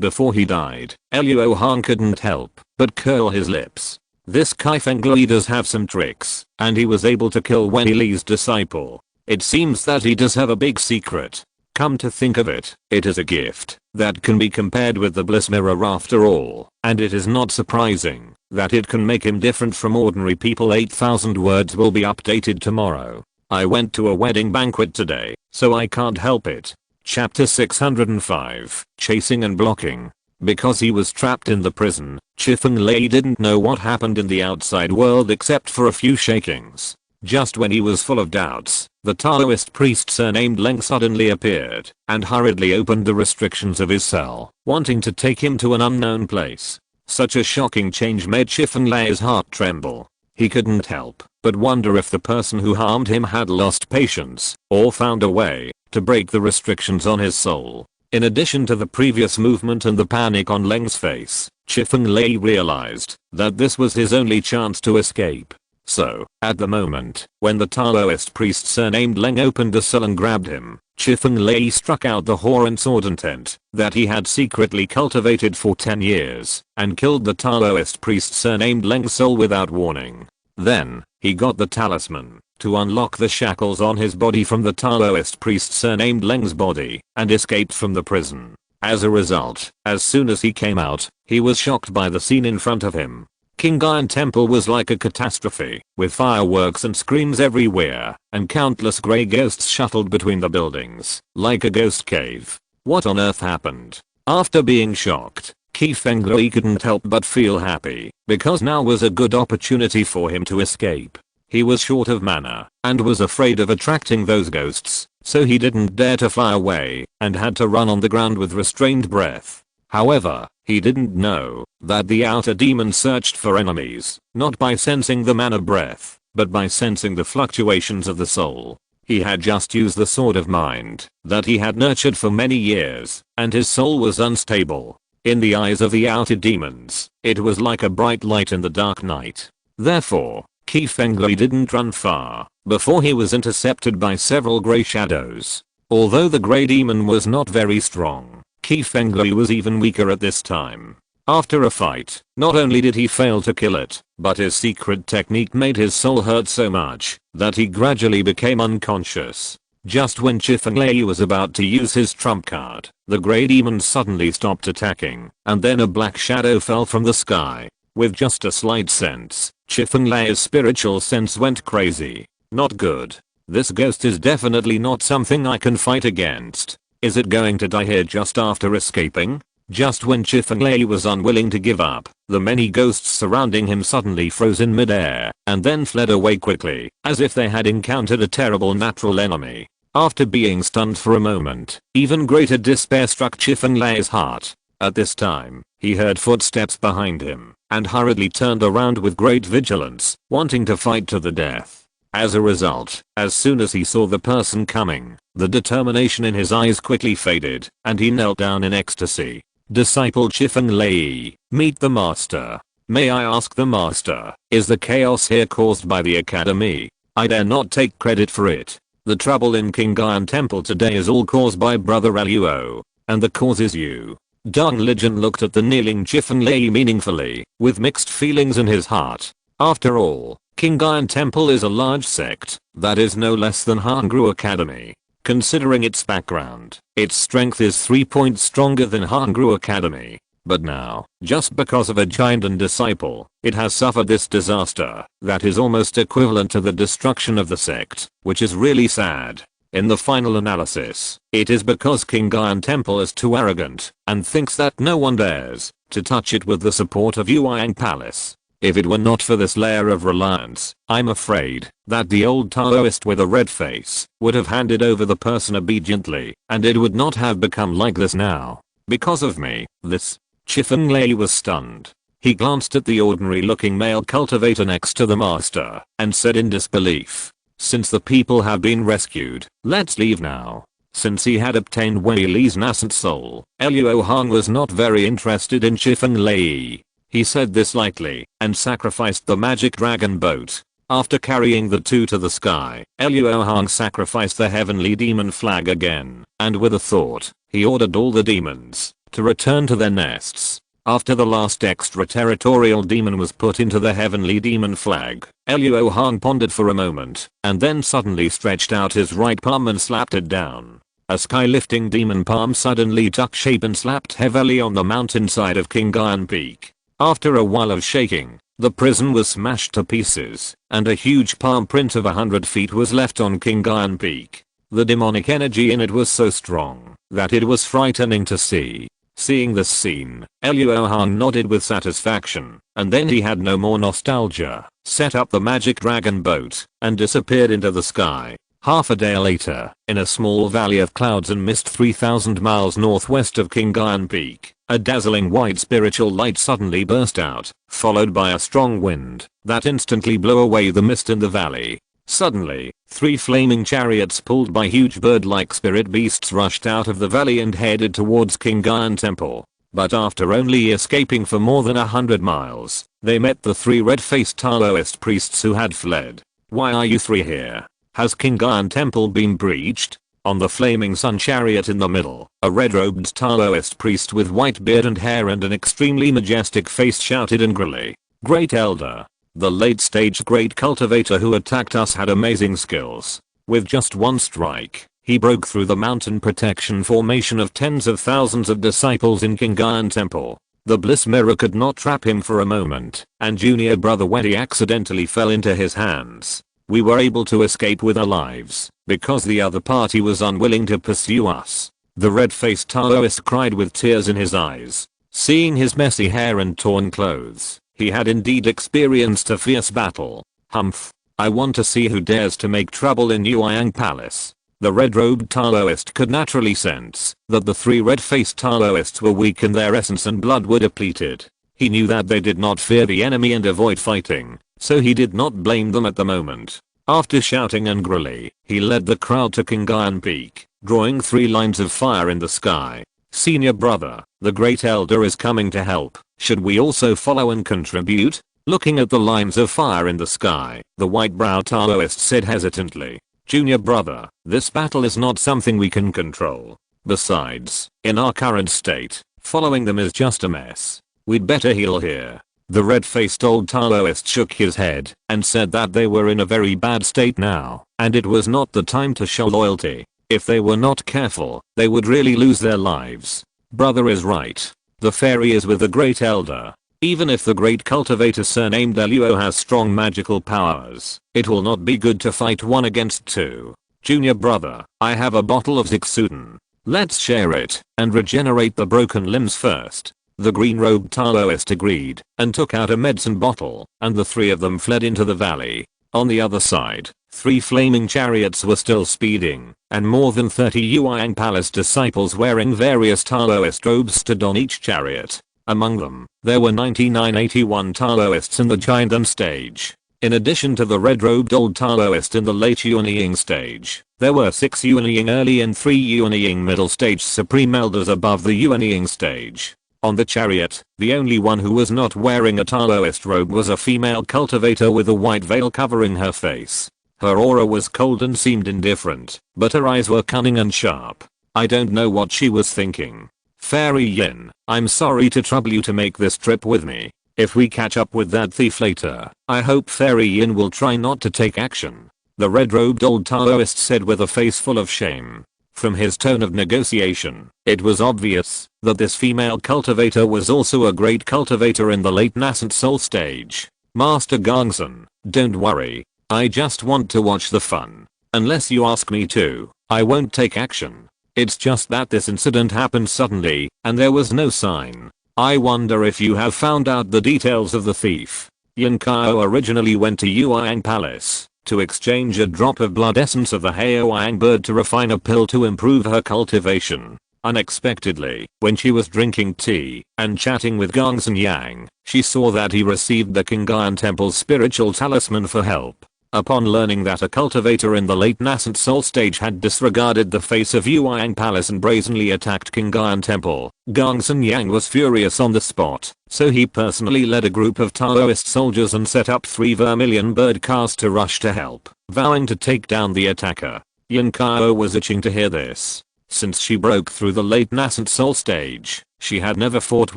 before he died, Luo Hong couldn't help but curl his lips. This Qifengli does have some tricks, and he was able to kill Wei Li's disciple. It seems that he does have a big secret. Come to think of it, it is a gift that can be compared with the bliss mirror after all, and it is not surprising that it can make him different from ordinary people. 8,000 words will be updated tomorrow. I went to a wedding banquet today, so I can't help it. Chapter 605, Chasing and Blocking. Because he was trapped in the prison, Qifengli didn't know what happened in the outside world except for a few shakings. Just when he was full of doubts, the Taoist priest surnamed Leng suddenly appeared and hurriedly opened the restrictions of his cell, wanting to take him to an unknown place. Such a shocking change made Qifengli's heart tremble. He couldn't help but wonder if the person who harmed him had lost patience or found a way to break the restrictions on his soul. In addition to the previous movement and the panic on Leng's face, Qifengli realized that this was his only chance to escape. So, at the moment, when the Taoist priest surnamed Leng opened the cell and grabbed him, Qifengli struck out the horn sword intent that he had secretly cultivated for 10 years and killed the Taoist priest surnamed Leng's soul without warning. Then, he got the talisman to unlock the shackles on his body from the Taoist priest surnamed Leng's body and escaped from the prison. As a result, as soon as he came out, he was shocked by the scene in front of him. Qinggyan Temple was like a catastrophe, with fireworks and screams everywhere, and countless grey ghosts shuttled between the buildings, like a ghost cave. What on earth happened? After being shocked, Qifengli couldn't help but feel happy, because now was a good opportunity for him to escape. He was short of mana, and was afraid of attracting those ghosts, so he didn't dare to fly away, and had to run on the ground with restrained breath. However, he didn't know that the outer demon searched for enemies, not by sensing the mana breath, but by sensing the fluctuations of the soul. He had just used the sword of mind that he had nurtured for many years, and his soul was unstable. In the eyes of the outer demons, it was like a bright light in the dark night. Therefore, Qifengli didn't run far before he was intercepted by several grey shadows. Although the grey demon was not very strong, Qifengli was even weaker at this time. After a fight, not only did he fail to kill it, but his secret technique made his soul hurt so much that he gradually became unconscious. Just when Qifengli was about to use his trump card, the grey demon suddenly stopped attacking, and then a black shadow fell from the sky. With just a slight sense, Qifengli's spiritual sense went crazy. Not good. This ghost is definitely not something I can fight against. Is it going to die here just after escaping? Just when Chifeng was unwilling to give up, the many ghosts surrounding him suddenly froze in midair and then fled away quickly, as if they had encountered a terrible natural enemy. After being stunned for a moment, even greater despair struck Chifeng heart. At this time, he heard footsteps behind him and hurriedly turned around with great vigilance, wanting to fight to the death. As a result, as soon as he saw the person coming, the determination in his eyes quickly faded, and he knelt down in ecstasy. Disciple Chifeng, meet the master. May I ask the master, is the chaos here caused by the academy? I dare not take credit for it. The trouble in Qinggyan Temple today is all caused by Brother Luo, and the cause is you. Deng Lijun looked at the kneeling Chifeng meaningfully, with mixed feelings in his heart. After all, Qinggyan Temple is a large sect that is no less than Hangru Academy. Considering its background, its strength is 3 points stronger than Hangru Academy. But now, just because of a giant and disciple, it has suffered this disaster that is almost equivalent to the destruction of the sect, which is really sad. In the final analysis, it is because Qinggyan Temple is too arrogant and thinks that no one dares to touch it with the support of Yueyang Palace. If it were not for this layer of reliance, I'm afraid that the old Taoist with a red face would have handed over the person obediently, and it would not have become like this now. Because of me, this Chifeng was stunned. He glanced at the ordinary looking male cultivator next to the master and said in disbelief, "Since the people have been rescued, let's leave now." Since he had obtained Wei Li's nascent soul, Luo Hong was not very interested in Chifeng. He said this lightly and sacrificed the magic dragon boat. After carrying the two to the sky, Luo Hong sacrificed the heavenly demon flag again, and with a thought, he ordered all the demons to return to their nests. After the last extraterritorial demon was put into the heavenly demon flag, Luo Hong pondered for a moment, and then suddenly stretched out his right palm and slapped it down. A sky-lifting demon palm suddenly took shape and slapped heavily on the mountainside of Qinggyan Peak. After a while of shaking, the prison was smashed to pieces, and a huge palm print of 100 feet was left on Qinggyan Peak. The demonic energy in it was so strong that it was frightening to see. Seeing this scene, Luo Hong nodded with satisfaction, and then he had no more nostalgia, set up the magic dragon boat, and disappeared into the sky. Half a day later, in a small valley of clouds and mist 3,000 miles northwest of Qinggyan Peak, a dazzling white spiritual light suddenly burst out, followed by a strong wind that instantly blew away the mist in the valley. Suddenly, 3 flaming chariots pulled by huge bird-like spirit beasts rushed out of the valley and headed towards Qinggyan Temple. But after only escaping for more than 100 miles, they met the 3 red-faced Taoist priests who had fled. "Why are you 3 here? Has Qinggyan Temple been breached?" On the flaming sun chariot in the middle, a red-robed Taoist priest with white beard and hair and an extremely majestic face shouted angrily, "Great Elder! The late-stage great cultivator who attacked us had amazing skills. With just one strike, he broke through the mountain protection formation of tens of thousands of disciples in Qinggyan Temple. The bliss mirror could not trap him for a moment, and junior brother Wedi accidentally fell into his hands. We were able to escape with our lives, because the other party was unwilling to pursue us." The red-faced Taoist cried with tears in his eyes. Seeing his messy hair and torn clothes, he had indeed experienced a fierce battle. "Humph. I want to see who dares to make trouble in Yueyang Palace." The red-robed Taoist could naturally sense that the 3 red-faced Taoists were weak in their essence and blood were depleted. He knew that they did not fear the enemy and avoid fighting, so he did not blame them at the moment. After shouting angrily, he led the crowd to Qinggyan Peak, drawing 3 lines of fire in the sky. "Senior brother, the great elder is coming to help. Should we also follow and contribute?" Looking at the lines of fire in the sky, the white-browed Taoist said hesitantly, "Junior brother, this battle is not something we can control. Besides, in our current state, following them is just a mess. We'd better heal here." The red-faced old Taoist shook his head and said that they were in a very bad state now, and it was not the time to show loyalty. If they were not careful, they would really lose their lives. "Brother is right. The fairy is with the great elder. Even if the great cultivator surnamed Luo has strong magical powers, it will not be good to fight 1 against 2. Junior brother, I have a bottle of Zixuden. Let's share it and regenerate the broken limbs first. The green-robed Taoist agreed and took out a medicine bottle, and the three of them fled into the valley. On the other side, 3 flaming chariots were still speeding, and more than 30 Yueyang Palace disciples wearing various Taoist robes stood on each chariot. Among them, there were 9981 Taoists in the Jiandan stage. In addition to the red-robed old Taoist in the late Yuanying stage, there were 6 Yuanying early and 3 Yuanying middle stage supreme elders above the Yuanying stage. On the chariot, the only one who was not wearing a Taoist robe was a female cultivator with a white veil covering her face. Her aura was cold and seemed indifferent, but her eyes were cunning and sharp. I don't know what she was thinking. Fairy Yin, I'm sorry to trouble you to make this trip with me. If we catch up with that thief later, I hope Fairy Yin will try not to take action. The red-robed old Taoist said with a face full of shame. From his tone of negotiation, it was obvious that this female cultivator was also a great cultivator in the late nascent soul stage. Master Gongsun, don't worry. I just want to watch the fun. Unless you ask me to, I won't take action. It's just that this incident happened suddenly, and there was no sign. I wonder if you have found out the details of the thief. Yin Kao originally went to Yueyang Palace to exchange a drop of blood essence of the Haoyang bird to refine a pill to improve her cultivation. Unexpectedly, when she was drinking tea and chatting with Gongsun Yang, she saw that he received the Qingyan Temple's spiritual talisman for help. Upon learning that a cultivator in the late nascent soul stage had disregarded the face of Yueyang Palace and brazenly attacked Qingyan Temple, Gongsun Yang was furious on the spot, so he personally led a group of Taoist soldiers and set up 3 vermilion bird cars to rush to help, vowing to take down the attacker. Yin Kao was itching to hear this. Since she broke through the late nascent soul stage, she had never fought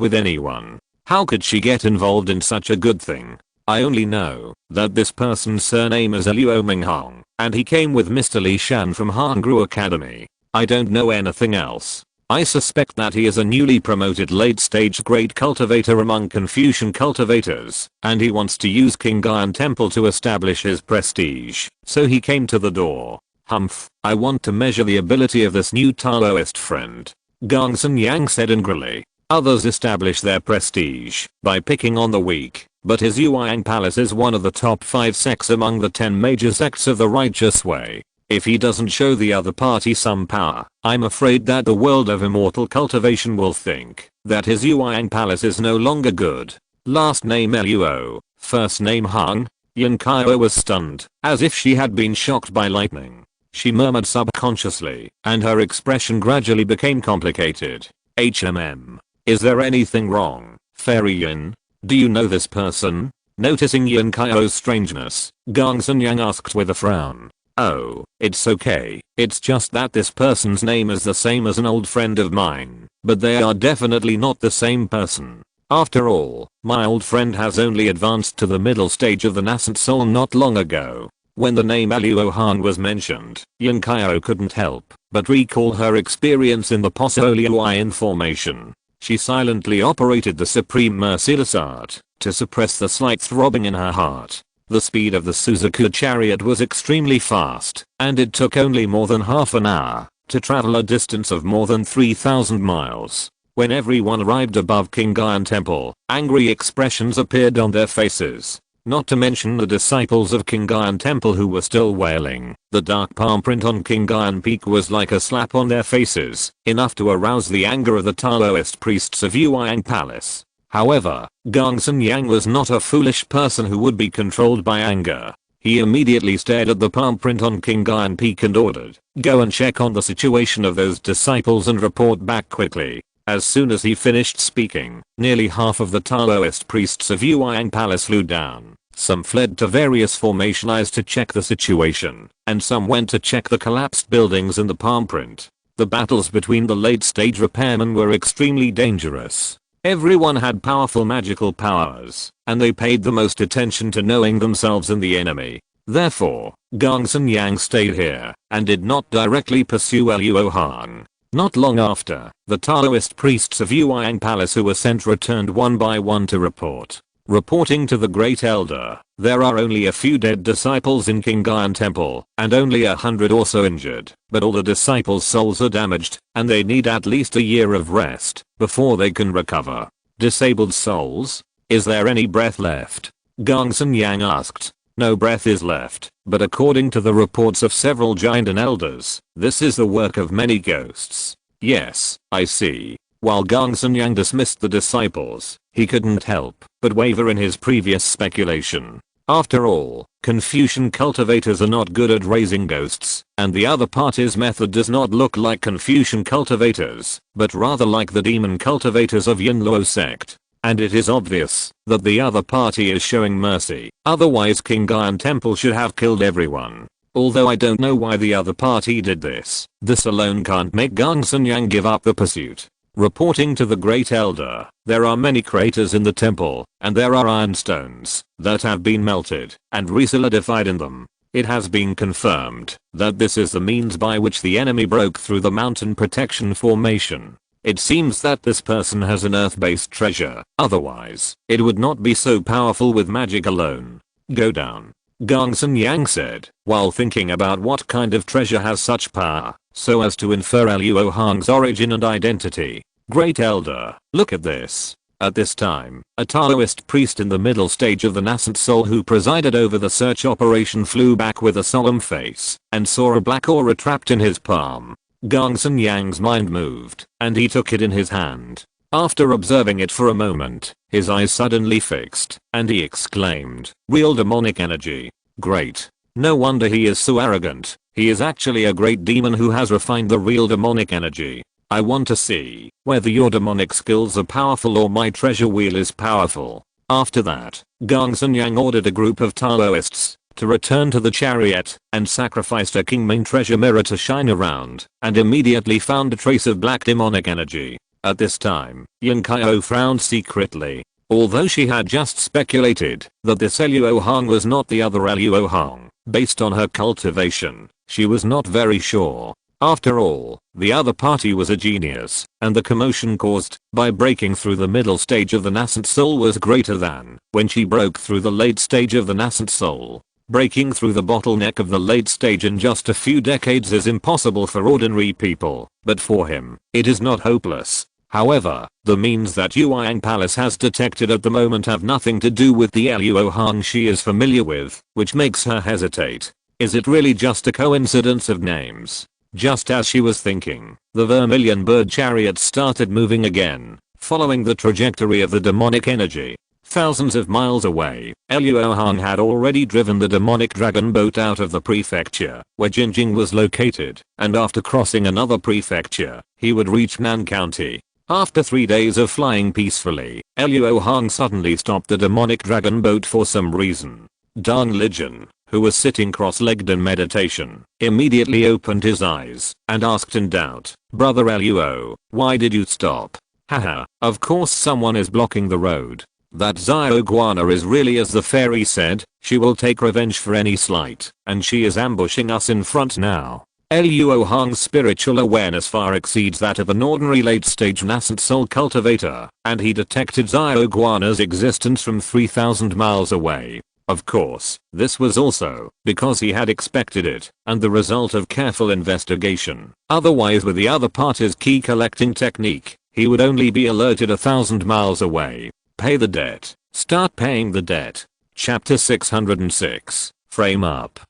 with anyone. How could she get involved in such a good thing? I only know that this person's surname is Luo Hong, and he came with Mr. Li Shan from Hangru Academy. I don't know anything else. I suspect that he is a newly promoted late-stage great cultivator among Confucian cultivators, and he wants to use Qingyan Temple to establish his prestige, so he came to the door. Humph, I want to measure the ability of this new Taoist friend. Gongsun Yang said angrily. Others establish their prestige by picking on the weak, but his Yueyang Palace is one of the top 5 sects among the 10 major sects of the righteous way. If he doesn't show the other party some power, I'm afraid that the world of immortal cultivation will think that his Yueyang Palace is no longer good. Last name Luo, first name Hong. Yin Kao was stunned, as if she had been shocked by lightning. She murmured subconsciously, and her expression gradually became complicated. Is there anything wrong, Fairy Yin? Do you know this person? Noticing Yin Kao's strangeness, Gongsun Yang asked with a frown. Oh, it's okay. It's just that this person's name is the same as an old friend of mine, but they are definitely not the same person. After all, my old friend has only advanced to the middle stage of the nascent soul not long ago. When the name Luo Hong was mentioned, Yin Kao couldn't help but recall her experience in the Posoliuian formation. She silently operated the supreme merciless art to suppress the slight throbbing in her heart. The speed of the Suzaku chariot was extremely fast, and it took only more than half an hour to travel a distance of more than 3,000 miles. When everyone arrived above Qingyan Temple, angry expressions appeared on their faces. Not to mention the disciples of Qingyan Temple who were still wailing. The dark palm print on Qingyan Peak was like a slap on their faces, enough to arouse the anger of the Taoist priests of Yueyang Palace. However, Gongsun Yang was not a foolish person who would be controlled by anger. He immediately stared at the palm print on Qingyan Peak and ordered, "Go and check on the situation of those disciples and report back quickly." As soon as he finished speaking, nearly half of the Taoist priests of Yueyang Palace flew down. Some fled to various formations to check the situation, and some went to check the collapsed buildings in the palm print. The battles between the late-stage repairmen were extremely dangerous. Everyone had powerful magical powers, and they paid the most attention to knowing themselves and the enemy. Therefore, Gongsun Yang stayed here, and did not directly pursue Luo Hong. Not long after, the Taoist priests of Yueyang Palace who were sent returned one by one to report. Reporting to the Great Elder, there are only a few dead disciples in Kingayan Temple, and only 100 or so injured, but all the disciples' souls are damaged, and they need at least a year of rest before they can recover. Disabled souls? Is there any breath left? Gongsun Yang asked. No breath is left, but according to the reports of several giant and elders, this is the work of many ghosts. Yes, I see. While Gongsun Yang dismissed the disciples, he couldn't help but waver in his previous speculation. After all, Confucian cultivators are not good at raising ghosts, and the other party's method does not look like Confucian cultivators, but rather like the demon cultivators of Yin Luo sect. And it is obvious that the other party is showing mercy, otherwise Kingayan Temple should have killed everyone. Although I don't know why the other party did this alone can't make Gongsun Yang give up the pursuit. Reporting to the Great Elder, there are many craters in the temple, and there are ironstones that have been melted and resolidified in them. It has been confirmed that this is the means by which the enemy broke through the mountain protection formation. It seems that this person has an earth-based treasure, otherwise, it would not be so powerful with magic alone. Go down. Gongsun Yang said, while thinking about what kind of treasure has such power, so as to infer Luo Hong's origin and identity. Great Elder, look at this. At this time, a Taoist priest in the middle stage of the nascent soul who presided over the search operation flew back with a solemn face and saw a black aura trapped in his palm. Gongsun Yang's mind moved, and he took it in his hand. After observing it for a moment, his eyes suddenly fixed, and he exclaimed, "Real demonic energy. Great. No wonder he is so arrogant. He is actually a great demon who has refined the real demonic energy. I want to see whether your demonic skills are powerful or my treasure wheel is powerful." After that, Gongsun Yang ordered a group of Taoists to return to the chariot and sacrificed a Kingming treasure mirror to shine around, and immediately found a trace of black demonic energy. At this time, Yin Kaio frowned secretly. Although she had just speculated that this Luo Hong was not the other Luo Hong, based on her cultivation, she was not very sure. After all, the other party was a genius, and the commotion caused by breaking through the middle stage of the nascent soul was greater than when she broke through the late stage of the nascent soul. Breaking through the bottleneck of the late stage in just a few decades is impossible for ordinary people, but for him, it is not hopeless. However, the means that Yueyang Palace has detected at the moment have nothing to do with the Luo Hong she is familiar with, which makes her hesitate. Is it really just a coincidence of names? Just as she was thinking, the vermilion bird chariot started moving again, following the trajectory of the demonic energy. Thousands of miles away, Luo Hong had already driven the demonic dragon boat out of the prefecture where Jinjing was located, and after crossing another prefecture, he would reach Nan County. After 3 days of flying peacefully, Luo Hong suddenly stopped the demonic dragon boat for some reason. Dong Lijun, who was sitting cross-legged in meditation, immediately opened his eyes and asked in doubt, "Brother Luo, why did you stop?" Haha, of course someone is blocking the road. That Xiaoguana is really as the fairy said, she will take revenge for any slight, and she is ambushing us in front now. Luo Hong's spiritual awareness far exceeds that of an ordinary late-stage nascent soul cultivator, and he detected Xiaoguana's existence from 3,000 miles away. Of course, this was also because he had expected it, and the result of careful investigation. Otherwise, with the other party's key collecting technique, he would only be alerted 1,000 miles away. Pay the debt. Start paying the debt. Chapter 606. Frame up.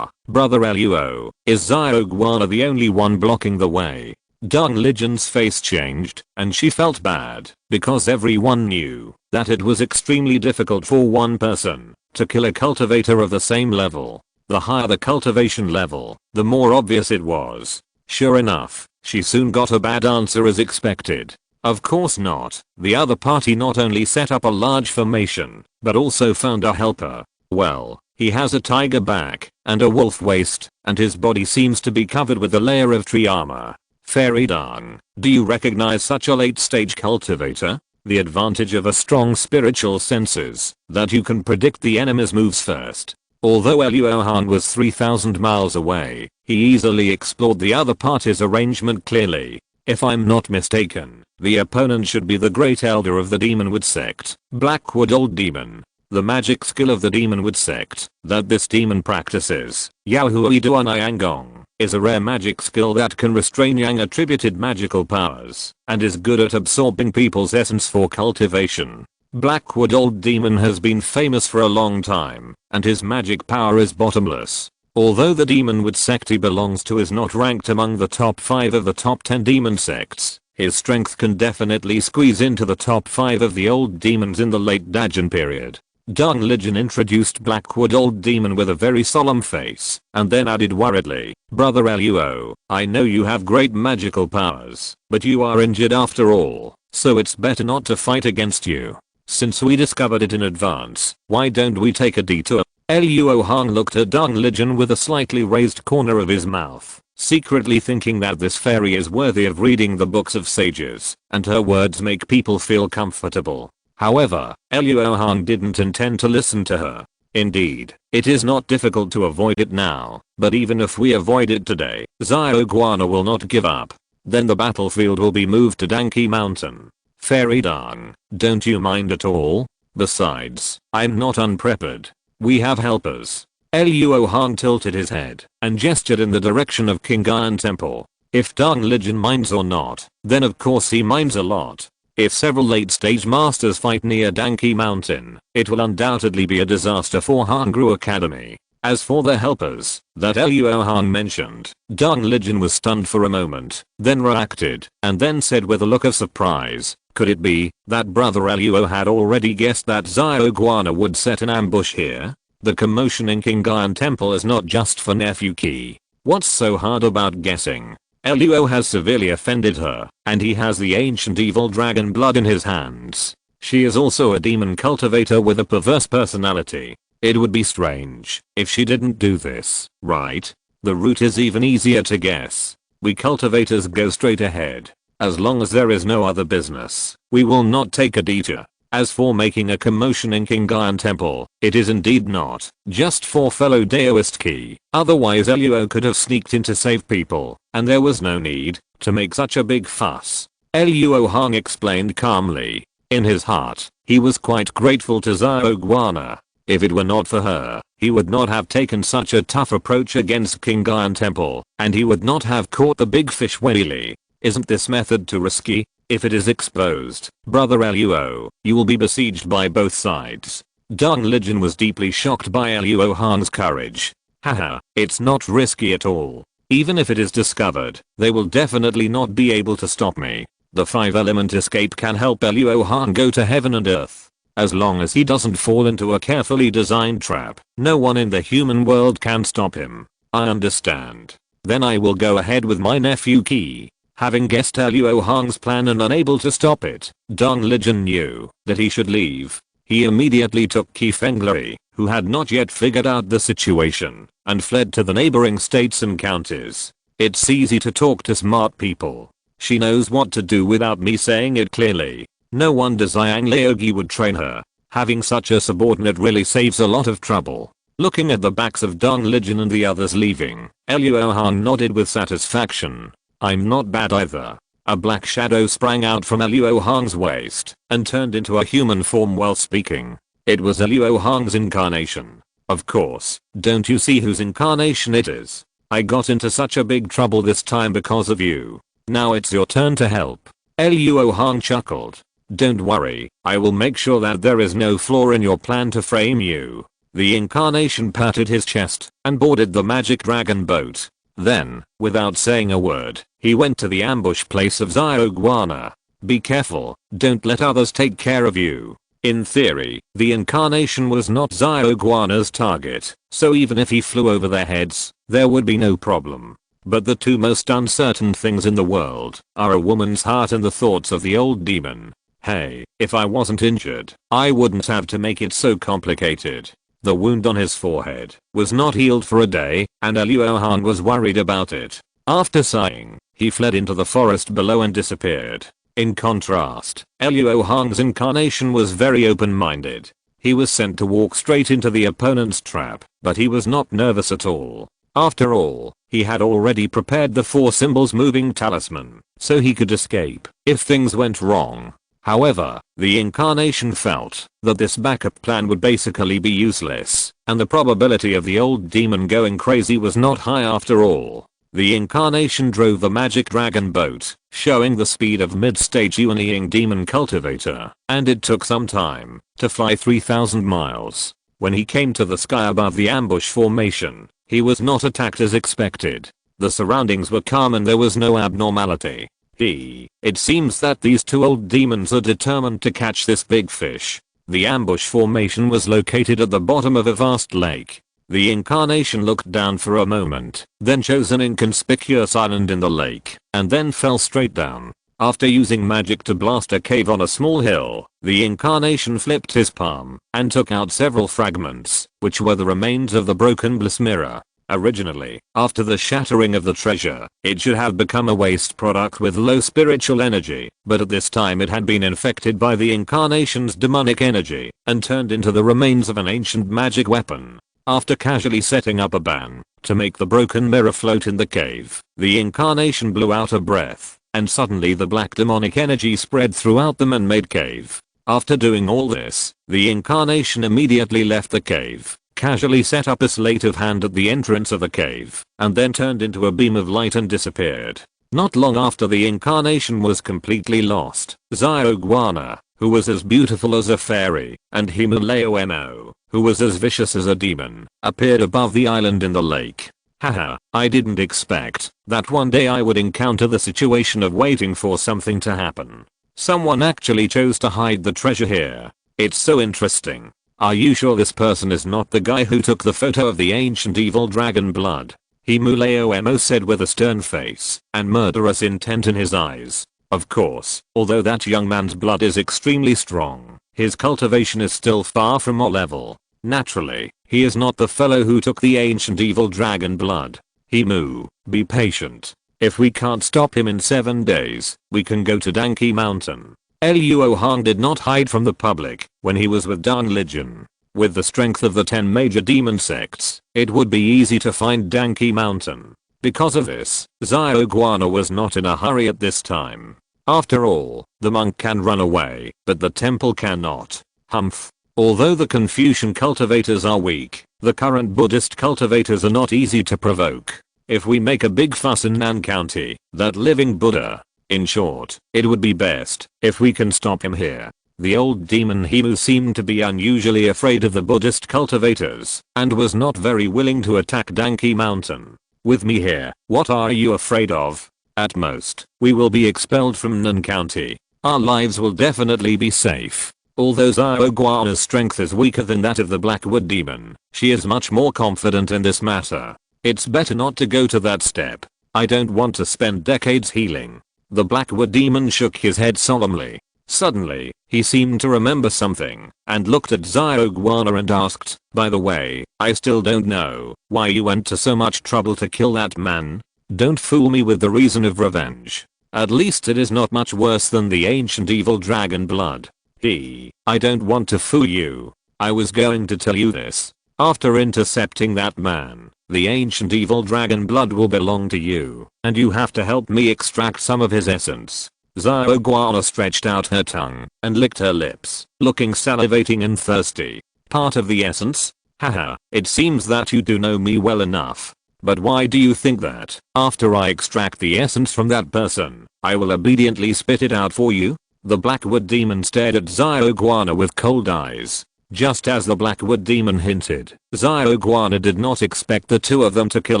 Brother Luo, is Xiaoguana the only one blocking the way? Dong Lijun's face changed, and she felt bad, because everyone knew that it was extremely difficult for one person to kill a cultivator of the same level. The higher the cultivation level, the more obvious it was. Sure enough, she soon got a bad answer as expected. Of course not. The other party not only set up a large formation, but also found a helper. Well, he has a tiger back and a wolf waist, and his body seems to be covered with a layer of tree armor. Fairy Dong, do you recognize such a late stage cultivator? The advantage of a strong spiritual sense is that you can predict the enemy's moves first. Although Luo Hong was 3,000 miles away, he easily explored the other party's arrangement clearly. If I'm not mistaken, the opponent should be the great elder of the Demonwood sect, Blackwood Old Demon. The magic skill of the Demonwood sect that this demon practices, Yahui Duanayangong, is a rare magic skill that can restrain Yang attributed magical powers and is good at absorbing people's essence for cultivation. Blackwood Old Demon has been famous for a long time, and his magic power is bottomless. Although the Demonwood sect he belongs to is not ranked among the top 5 of the top 10 demon sects, his strength can definitely squeeze into the top 5 of the old demons in the late Dajan period. Dung Lijian introduced Blackwood Old Demon with a very solemn face, and then added worriedly, "Brother Luo, I know you have great magical powers, but you are injured after all, so it's better not to fight against you. Since we discovered it in advance, why don't we take a detour?" Luo Hong looked at Dung Lijian with a slightly raised corner of his mouth, secretly thinking that this fairy is worthy of reading the books of sages, and her words make people feel comfortable. However, Luo Hong didn't intend to listen to her. Indeed, it is not difficult to avoid it now, but even if we avoid it today, Xiaoguana will not give up. Then the battlefield will be moved to Danqi Mountain. Fairy Dang, don't you mind at all? Besides, I'm not unprepared. We have helpers. Luo Hong tilted his head and gestured in the direction of Qingyan Temple. If Dung Lijian minds or not, then of course he minds a lot. If several late-stage masters fight near Danqi Mountain, it will undoubtedly be a disaster for Hangru Academy. As for the helpers that Luo Hong mentioned, Dung Lijian was stunned for a moment, then reacted, and then said with a look of surprise, could it be that Brother Luo had already guessed that Xiaoguana would set an ambush here? The commotion in Qingyan Temple is not just for Nephew Qi. What's so hard about guessing? Luo has severely offended her, and he has the ancient evil dragon blood in his hands. She is also a demon cultivator with a perverse personality. It would be strange if she didn't do this, right? The route is even easier to guess. We cultivators go straight ahead. As long as there is no other business, we will not take a detour. As for making a commotion in Qingyan Temple, it is indeed not just for fellow Daoist Qi. Otherwise Luo could have sneaked in to save people, and there was no need to make such a big fuss. Luo Hong explained calmly. In his heart, he was quite grateful to Xiaoguana. If it were not for her, he would not have taken such a tough approach against Qingyan Temple, and he would not have caught the big fish Weili. Isn't this method too risky? If it is exposed, Brother Luo, you will be besieged by both sides. Dung Lijian was deeply shocked by Luo Hong's courage. Haha, it's not risky at all. Even if it is discovered, they will definitely not be able to stop me. The 5-element escape can help Luo Hong go to heaven and earth. As long as he doesn't fall into a carefully designed trap, no one in the human world can stop him. I understand. Then I will go ahead with my nephew Qi. Having guessed Luo Hong's plan and unable to stop it, Dung Lijian knew that he should leave. He immediately took Qi Fenglai, who had not yet figured out the situation, and fled to the neighboring states and counties. It's easy to talk to smart people. She knows what to do without me saying it clearly. No wonder Xiang Leogi would train her. Having such a subordinate really saves a lot of trouble. Looking at the backs of Dung Lijian and the others leaving, Luo Hong nodded with satisfaction. I'm not bad either. A black shadow sprang out from Luo Hong's waist and turned into a human form while speaking. It was Luo Hong's incarnation. Of course, don't you see whose incarnation it is? I got into such a big trouble this time because of you. Now it's your turn to help. Luo Hong chuckled. Don't worry, I will make sure that there is no flaw in your plan to frame you. The incarnation patted his chest and boarded the magic dragon boat. Then, without saying a word, he went to the ambush place of Xiaoguana. Be careful, don't let others take care of you. In theory, the incarnation was not Xiaoguana's target, so even if he flew over their heads, there would be no problem. But the two most uncertain things in the world are a woman's heart and the thoughts of the old demon. Hey, if I wasn't injured, I wouldn't have to make it so complicated. The wound on his forehead was not healed for a day, and Luo Hong was worried about it. After sighing, he fled into the forest below and disappeared. In contrast, Luo Hong's incarnation was very open-minded. He was sent to walk straight into the opponent's trap, but he was not nervous at all. After all, He had already prepared the 4 symbols moving talisman, so he could escape if things went wrong. However, the incarnation felt that this backup plan would basically be useless, and the probability of the old demon going crazy was not high after all. The incarnation drove the magic dragon boat, showing the speed of mid-stage Yuanying demon cultivator, and it took some time to fly 3,000 miles. When he came to the sky above the ambush formation, he was not attacked as expected. The surroundings were calm and there was no abnormality. It seems that these 2 old demons are determined to catch this big fish. The ambush formation was located at the bottom of a vast lake. The incarnation looked down for a moment, then chose an inconspicuous island in the lake, and then fell straight down. After using magic to blast a cave on a small hill, the incarnation flipped his palm and took out several fragments, which were the remains of the broken bliss mirror. Originally, after the shattering of the treasure, it should have become a waste product with low spiritual energy, but at this time it had been infected by the incarnation's demonic energy and turned into the remains of an ancient magic weapon. After casually setting up a ban to make the broken mirror float in the cave, the incarnation blew out a breath, and suddenly the black demonic energy spread throughout the man-made cave. After doing all this, the incarnation immediately left the cave, casually set up a sleight of hand at the entrance of the cave, and then turned into a beam of light and disappeared. Not long after the incarnation was completely lost, Xiaoguana, who was as beautiful as a fairy, and Himuleo, who was as vicious as a demon, appeared above the island in the lake. Haha, I didn't expect that one day I would encounter the situation of waiting for something to happen. Someone actually chose to hide the treasure here. It's so interesting. Are you sure this person is not the guy who took the photo of the ancient evil dragon blood? Himuleo said with a stern face and murderous intent in his eyes. Of course, although that young man's blood is extremely strong, his cultivation is still far from our level. Naturally, he is not the fellow who took the ancient evil dragon blood. Himu, be patient. If we can't stop him in 7 days, we can go to Danke Mountain. Luo Hong did not hide from the public when he was with Dan Lijian. With the strength of the 10 major demon sects, it would be easy to find Danke Mountain. Because of this, Xiaoguana was not in a hurry at this time. After all, the monk can run away, but the temple cannot. Humph. Although the Confucian cultivators are weak, the current Buddhist cultivators are not easy to provoke. If we make a big fuss in Nan County, that living Buddha. In short, it would be best if we can stop him here. The old demon Himu seemed to be unusually afraid of the Buddhist cultivators and was not very willing to attack Danke Mountain. With me here, what are you afraid of? At most, we will be expelled from Nan County. Our lives will definitely be safe. Although Xiaoguana's strength is weaker than that of the Blackwood demon, she is much more confident in this matter. It's better not to go to that step. I don't want to spend decades healing. The Blackwood demon shook his head solemnly. Suddenly, he seemed to remember something and looked at Xiaoguana and asked, by the way, I still don't know why you went to so much trouble to kill that man. Don't fool me with the reason of revenge. At least it is not much worse than the ancient evil dragon blood. I don't want to fool you. I was going to tell you this. After intercepting that man, the ancient evil dragon blood will belong to you, and you have to help me extract some of his essence. Xiaoguana stretched out her tongue and licked her lips, looking salivating and thirsty. Part of the essence? Haha, it seems that you do know me well enough. But why do you think that, after I extract the essence from that person, I will obediently spit it out for you? The Blackwood demon stared at Xiaoguana with cold eyes. Just as the Blackwood demon hinted, Xiaoguana did not expect the two of them to kill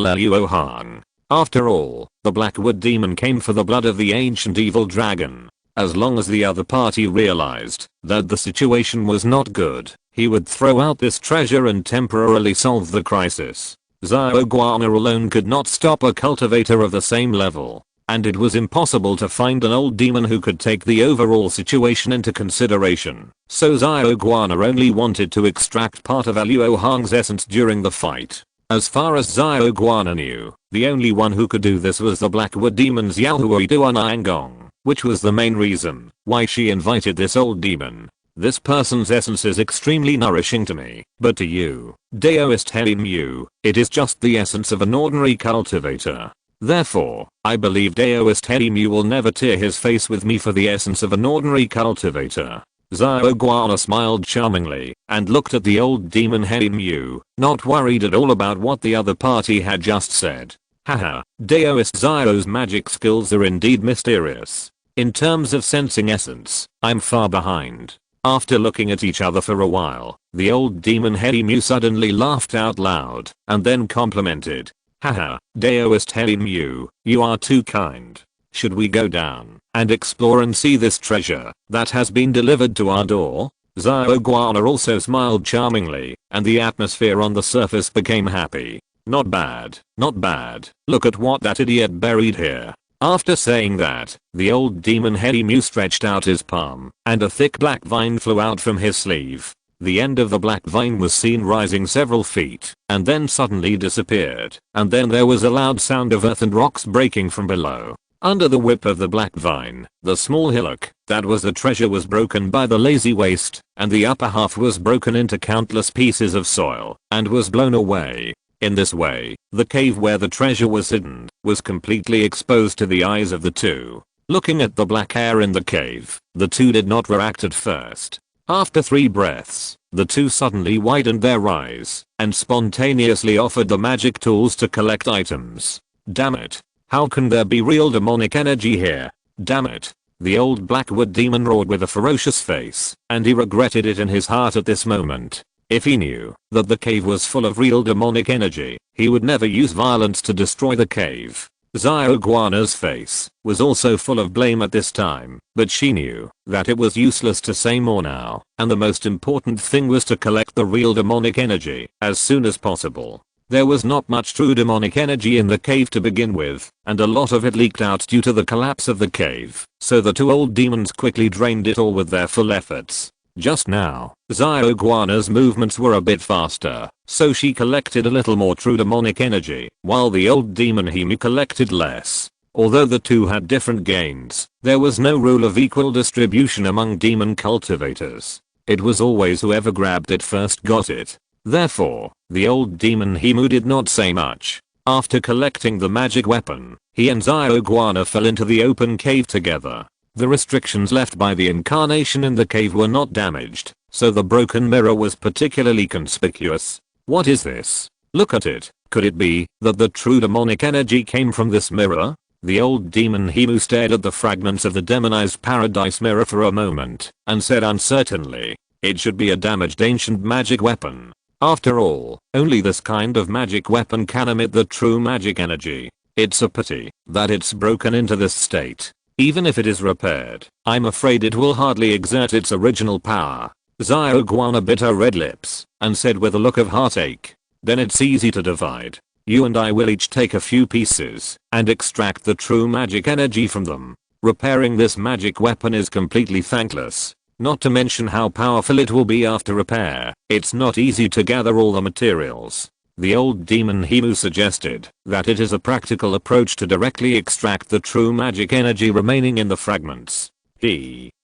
Luo Hong. After all, the Blackwood demon came for the blood of the ancient evil dragon. As long as the other party realized that the situation was not good, he would throw out this treasure and temporarily solve the crisis. Xiaoguana alone could not stop a cultivator of the same level, and it was impossible to find an old demon who could take the overall situation into consideration. So Xiaoguana only wanted to extract part of Luo Hong's essence during the fight. As far as Xiaoguana knew, the only one who could do this was the Blackwood demon's Yaohui Duanangong, which was the main reason why she invited this old demon. This person's essence is extremely nourishing to me, but to you, Daoist Helimu, it is just the essence of an ordinary cultivator. Therefore, I believe Daoist Helimu will never tear his face with me for the essence of an ordinary cultivator. Xiaoguana smiled charmingly and looked at the old demon Helimu, not worried at all about what the other party had just said. Haha, Daoist Xiao's magic skills are indeed mysterious. In terms of sensing essence, I'm far behind. After looking at each other for a while, the old demon Helimu suddenly laughed out loud and then complimented. Haha, Daoist Helimu, you are too kind. Should we go down and explore and see this treasure that has been delivered to our door? Xiaoguana also smiled charmingly, and the atmosphere on the surface became happy. Not bad, not bad. Look at what that idiot buried here. After saying that, the old demon Helimu stretched out his palm, and a thick black vine flew out from his sleeve. The end of the black vine was seen rising several feet, and then suddenly disappeared, and then there was a loud sound of earth and rocks breaking from below. Under the whip of the black vine, the small hillock that was the treasure was broken by the lazy waste, and the upper half was broken into countless pieces of soil, and was blown away. In this way, the cave where the treasure was hidden was completely exposed to the eyes of the two. Looking at the black air in the cave, the two did not react at first. After 3 breaths, the two suddenly widened their eyes and spontaneously offered the magic tools to collect items. Damn it. How can there be real demonic energy here? Damn it. The old Blackwood demon roared with a ferocious face, and he regretted it in his heart at this moment. If he knew that the cave was full of real demonic energy, he would never use violence to destroy the cave. Xiaoguana's face was also full of blame at this time, but she knew that it was useless to say more now, and the most important thing was to collect the real demonic energy as soon as possible. There was not much true demonic energy in the cave to begin with, and a lot of it leaked out due to the collapse of the cave, so the two old demons quickly drained it all with their full efforts. Just now, Xiaoguana's movements were a bit faster, so she collected a little more true demonic energy, while the old demon Hemu collected less. Although the two had different gains, there was no rule of equal distribution among demon cultivators. It was always whoever grabbed it first got it. Therefore, the old demon Hemu did not say much. After collecting the magic weapon, he and Xiaoguana fell into the open cave together. The restrictions left by the incarnation in the cave were not damaged, so the broken mirror was particularly conspicuous. What is this? Look at it. Could it be that the true demonic energy came from this mirror? The old demon Hemu stared at the fragments of the demonized paradise mirror for a moment, and said uncertainly, "It should be a damaged ancient magic weapon. After all, only this kind of magic weapon can emit the true magic energy. It's a pity that it's broken into this state. Even if it is repaired, I'm afraid it will hardly exert its original power." Xiaoguana bit her red lips and said with a look of heartache, "Then it's easy to divide. You and I will each take a few pieces and extract the true magic energy from them. Repairing this magic weapon is completely thankless. Not to mention how powerful it will be after repair. It's not easy to gather all the materials." The old demon Hemu suggested that it is a practical approach to directly extract the true magic energy remaining in the fragments.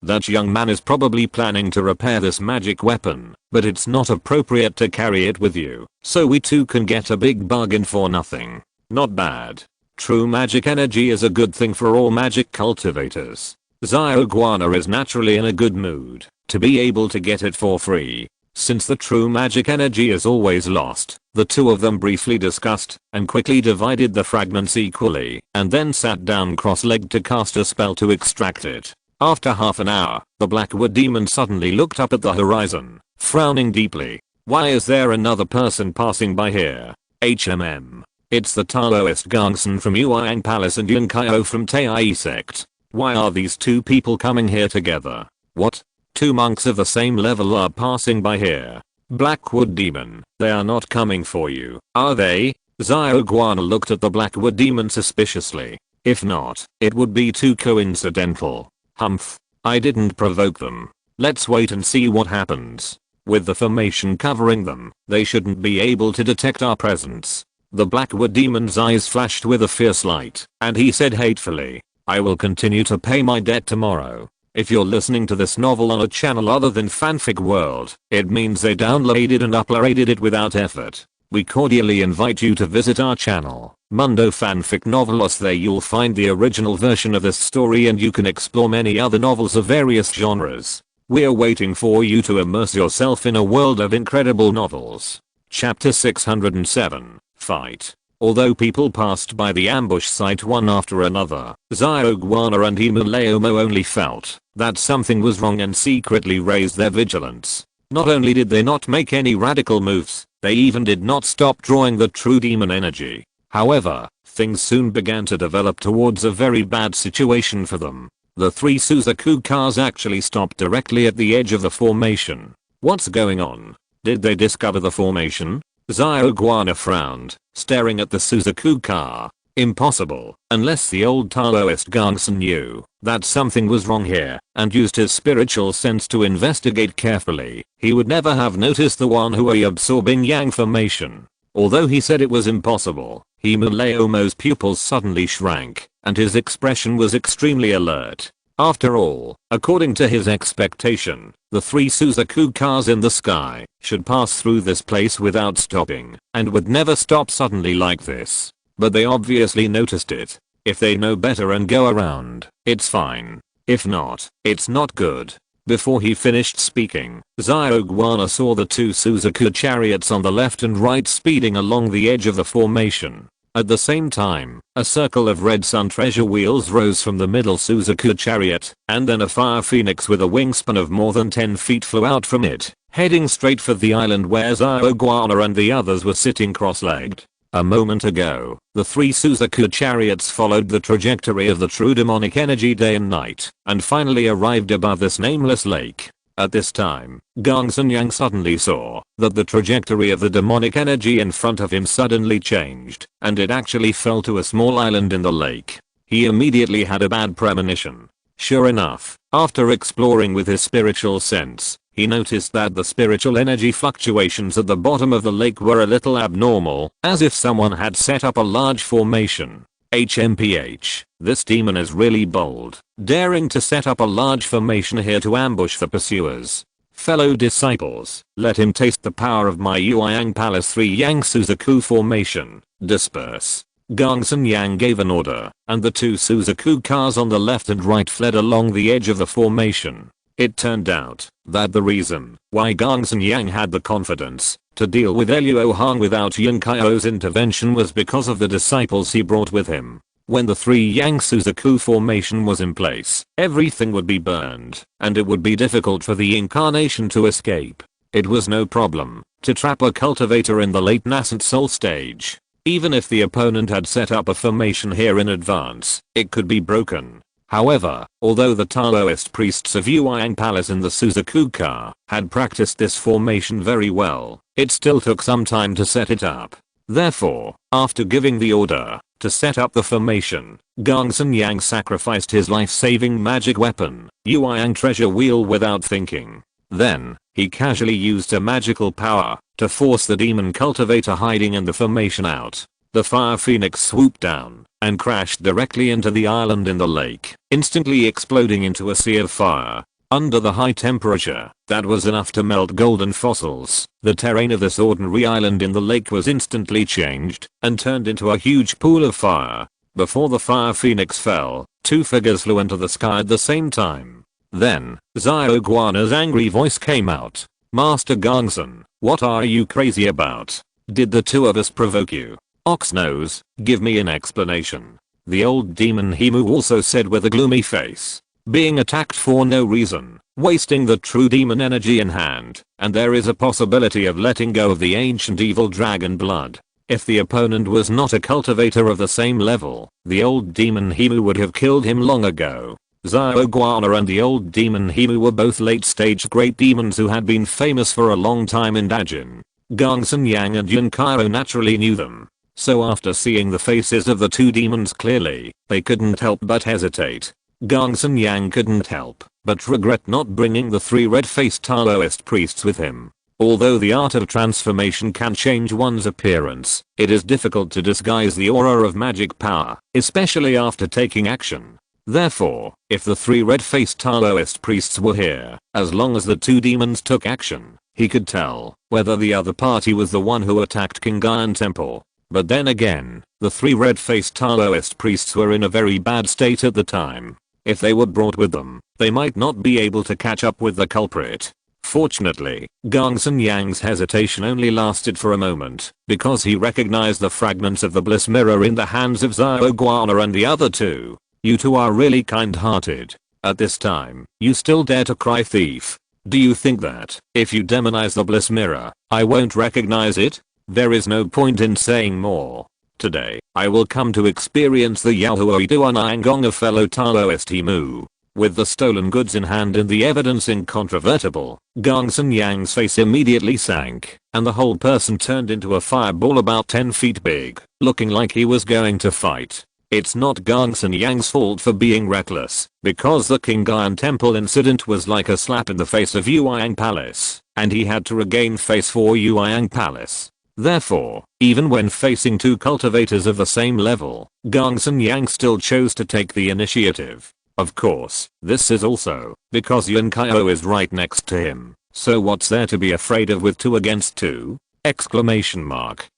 That young man is probably planning to repair this magic weapon, but it's not appropriate to carry it with you, so we two can get a big bargain for nothing. Not bad. True magic energy is a good thing for all magic cultivators. Xiaoguana is naturally in a good mood to be able to get it for free. Since the true magic energy is always lost, the two of them briefly discussed and quickly divided the fragments equally and then sat down cross-legged to cast a spell to extract it. After half an hour, the Blackwood demon suddenly looked up at the horizon, frowning deeply. "Why is there another person passing by here? It's the Taoist Gangsan from Yuan Palace and Yunkaio from Tai sect. Why are these two people coming here together? What? 2 monks of the same level are passing by here. Blackwood demon, they are not coming for you, are they?" Xiaoguana looked at the Blackwood demon suspiciously. "If not, it would be too coincidental. Humph. I didn't provoke them. Let's wait and see what happens. With the formation covering them, they shouldn't be able to detect our presence." The Blackwood demon's eyes flashed with a fierce light, and he said hatefully, "I will continue to pay my debt tomorrow. If you're listening to this novel on a channel other than Fanfic World, it means they downloaded and uploaded it without effort. We cordially invite you to visit our channel, Mundo Fanfic Novelos. There you'll find the original version of this story and you can explore many other novels of various genres. We're waiting for you to immerse yourself in a world of incredible novels. Chapter 607, Fight. Although people passed by the ambush site one after another, Xiaoguana and Himulayomo only felt that something was wrong and secretly raised their vigilance. Not only did they not make any radical moves, they even did not stop drawing the true demon energy. However, things soon began to develop towards a very bad situation for them. The 3 Suzaku cars actually stopped directly at the edge of the formation. What's going on? Did they discover the formation? Xiaoguana frowned, staring at the Suzaku car. Impossible, unless the old Taoist Gongsun knew that something was wrong here and used his spiritual sense to investigate carefully. He would never have noticed the one Hui absorbing Yang formation. Although he said it was impossible, Himulayomo's pupils suddenly shrank and his expression was extremely alert. After all, according to his expectation, the 3 Suzaku cars in the sky should pass through this place without stopping and would never stop suddenly like this. But they obviously noticed it. If they know better and go around, it's fine. If not, it's not good. Before he finished speaking, Xiaoguana saw the 2 Suzaku chariots on the left and right speeding along the edge of the formation. At the same time, a circle of red sun treasure wheels rose from the middle Suzaku chariot, and then a fire phoenix with a wingspan of more than 10 feet flew out from it, heading straight for the island where Xiaoguana and the others were sitting cross-legged. A moment ago, the 3 Suzaku chariots followed the trajectory of the true demonic energy day and night, and finally arrived above this nameless lake. At this time, Gongsun Yang suddenly saw that the trajectory of the demonic energy in front of him suddenly changed, and it actually fell to a small island in the lake. He immediately had a bad premonition. Sure enough, after exploring with his spiritual sense, he noticed that the spiritual energy fluctuations at the bottom of the lake were a little abnormal, as if someone had set up a large formation. HMPH, this demon is really bold, daring to set up a large formation here to ambush the pursuers. Fellow disciples, let him taste the power of my Yueyang Palace 3 Yang Suzaku formation. Disperse. Gongsun Yang gave an order, and the 2 Suzaku cars on the left and right fled along the edge of the formation. It turned out that the reason why Gongsun Yang had the confidence to deal with Luo Hong without Yunkaio's intervention was because of the disciples he brought with him. When the 3 Yang Suzaku formation was in place, everything would be burned, and it would be difficult for the incarnation to escape. It was no problem to trap a cultivator in the late nascent soul stage. Even if the opponent had set up a formation here in advance, it could be broken. However, although the Taoist priests of Yueyang Palace in the Suzaku car had practiced this formation very well, it still took some time to set it up. Therefore, after giving the order to set up the formation, Gongsun Yang sacrificed his life-saving magic weapon, Yueyang treasure wheel, without thinking. Then, he casually used a magical power to force the demon cultivator hiding in the formation out. The fire phoenix swooped down and crashed directly into the island in the lake, instantly exploding into a sea of fire. Under the high temperature that was enough to melt golden fossils, the terrain of this ordinary island in the lake was instantly changed and turned into a huge pool of fire. Before the fire phoenix fell, 2 figures flew into the sky at the same time. Then, Xiaoguana's angry voice came out. Master Gongsun, what are you crazy about? Did the 2 of us provoke you? Oxnose, give me an explanation. The old demon Himu also said with a gloomy face. Being attacked for no reason, wasting the true demon energy in hand, and there is a possibility of letting go of the ancient evil dragon blood. If the opponent was not a cultivator of the same level, the old demon Himu would have killed him long ago. Xiaoguana and the old demon Himu were both late-stage great demons who had been famous for a long time in Dajin. Gongsun Yang and Yunkaio naturally knew them. So after seeing the faces of the 2 demons clearly, they couldn't help but hesitate. Gongsun Yang couldn't help but regret not bringing the 3 red-faced Taoist priests with him. Although the art of transformation can change one's appearance, it is difficult to disguise the aura of magic power, especially after taking action. Therefore, if the three red-faced Taoist priests were here, as long as the two demons took action, he could tell whether the other party was the one who attacked Kingayan Temple. But then again, the three red-faced Taoist priests were in a very bad state at the time. If they were brought with them, they might not be able to catch up with the culprit. Fortunately, Gongsun Yang's hesitation only lasted for a moment, because he recognized the fragments of the bliss mirror in the hands of Xiao Guana and the other two. You two are really kind-hearted. At this time, you still dare to cry thief. Do you think that, if you demonize the bliss mirror, I won't recognize it? There is no point in saying more. Today, I will come to experience the Yahuoi Duanangong of fellow Taoist Himu. With the stolen goods in hand and the evidence incontrovertible, Gongsun Yang's face immediately sank, and the whole person turned into a fireball about 10 feet big, looking like he was going to fight. It's not Gongsun Yang's fault for being reckless, because the Kingayan Temple incident was like a slap in the face of Yueyang Palace, and he had to regain face for Yueyang Palace. Therefore, even when facing two cultivators of the same level, Gongsun Yang still chose to take the initiative. Of course, this is also because Yun Kaio is right next to him, so what's there to be afraid of with 2 against 2? Exclamation mark.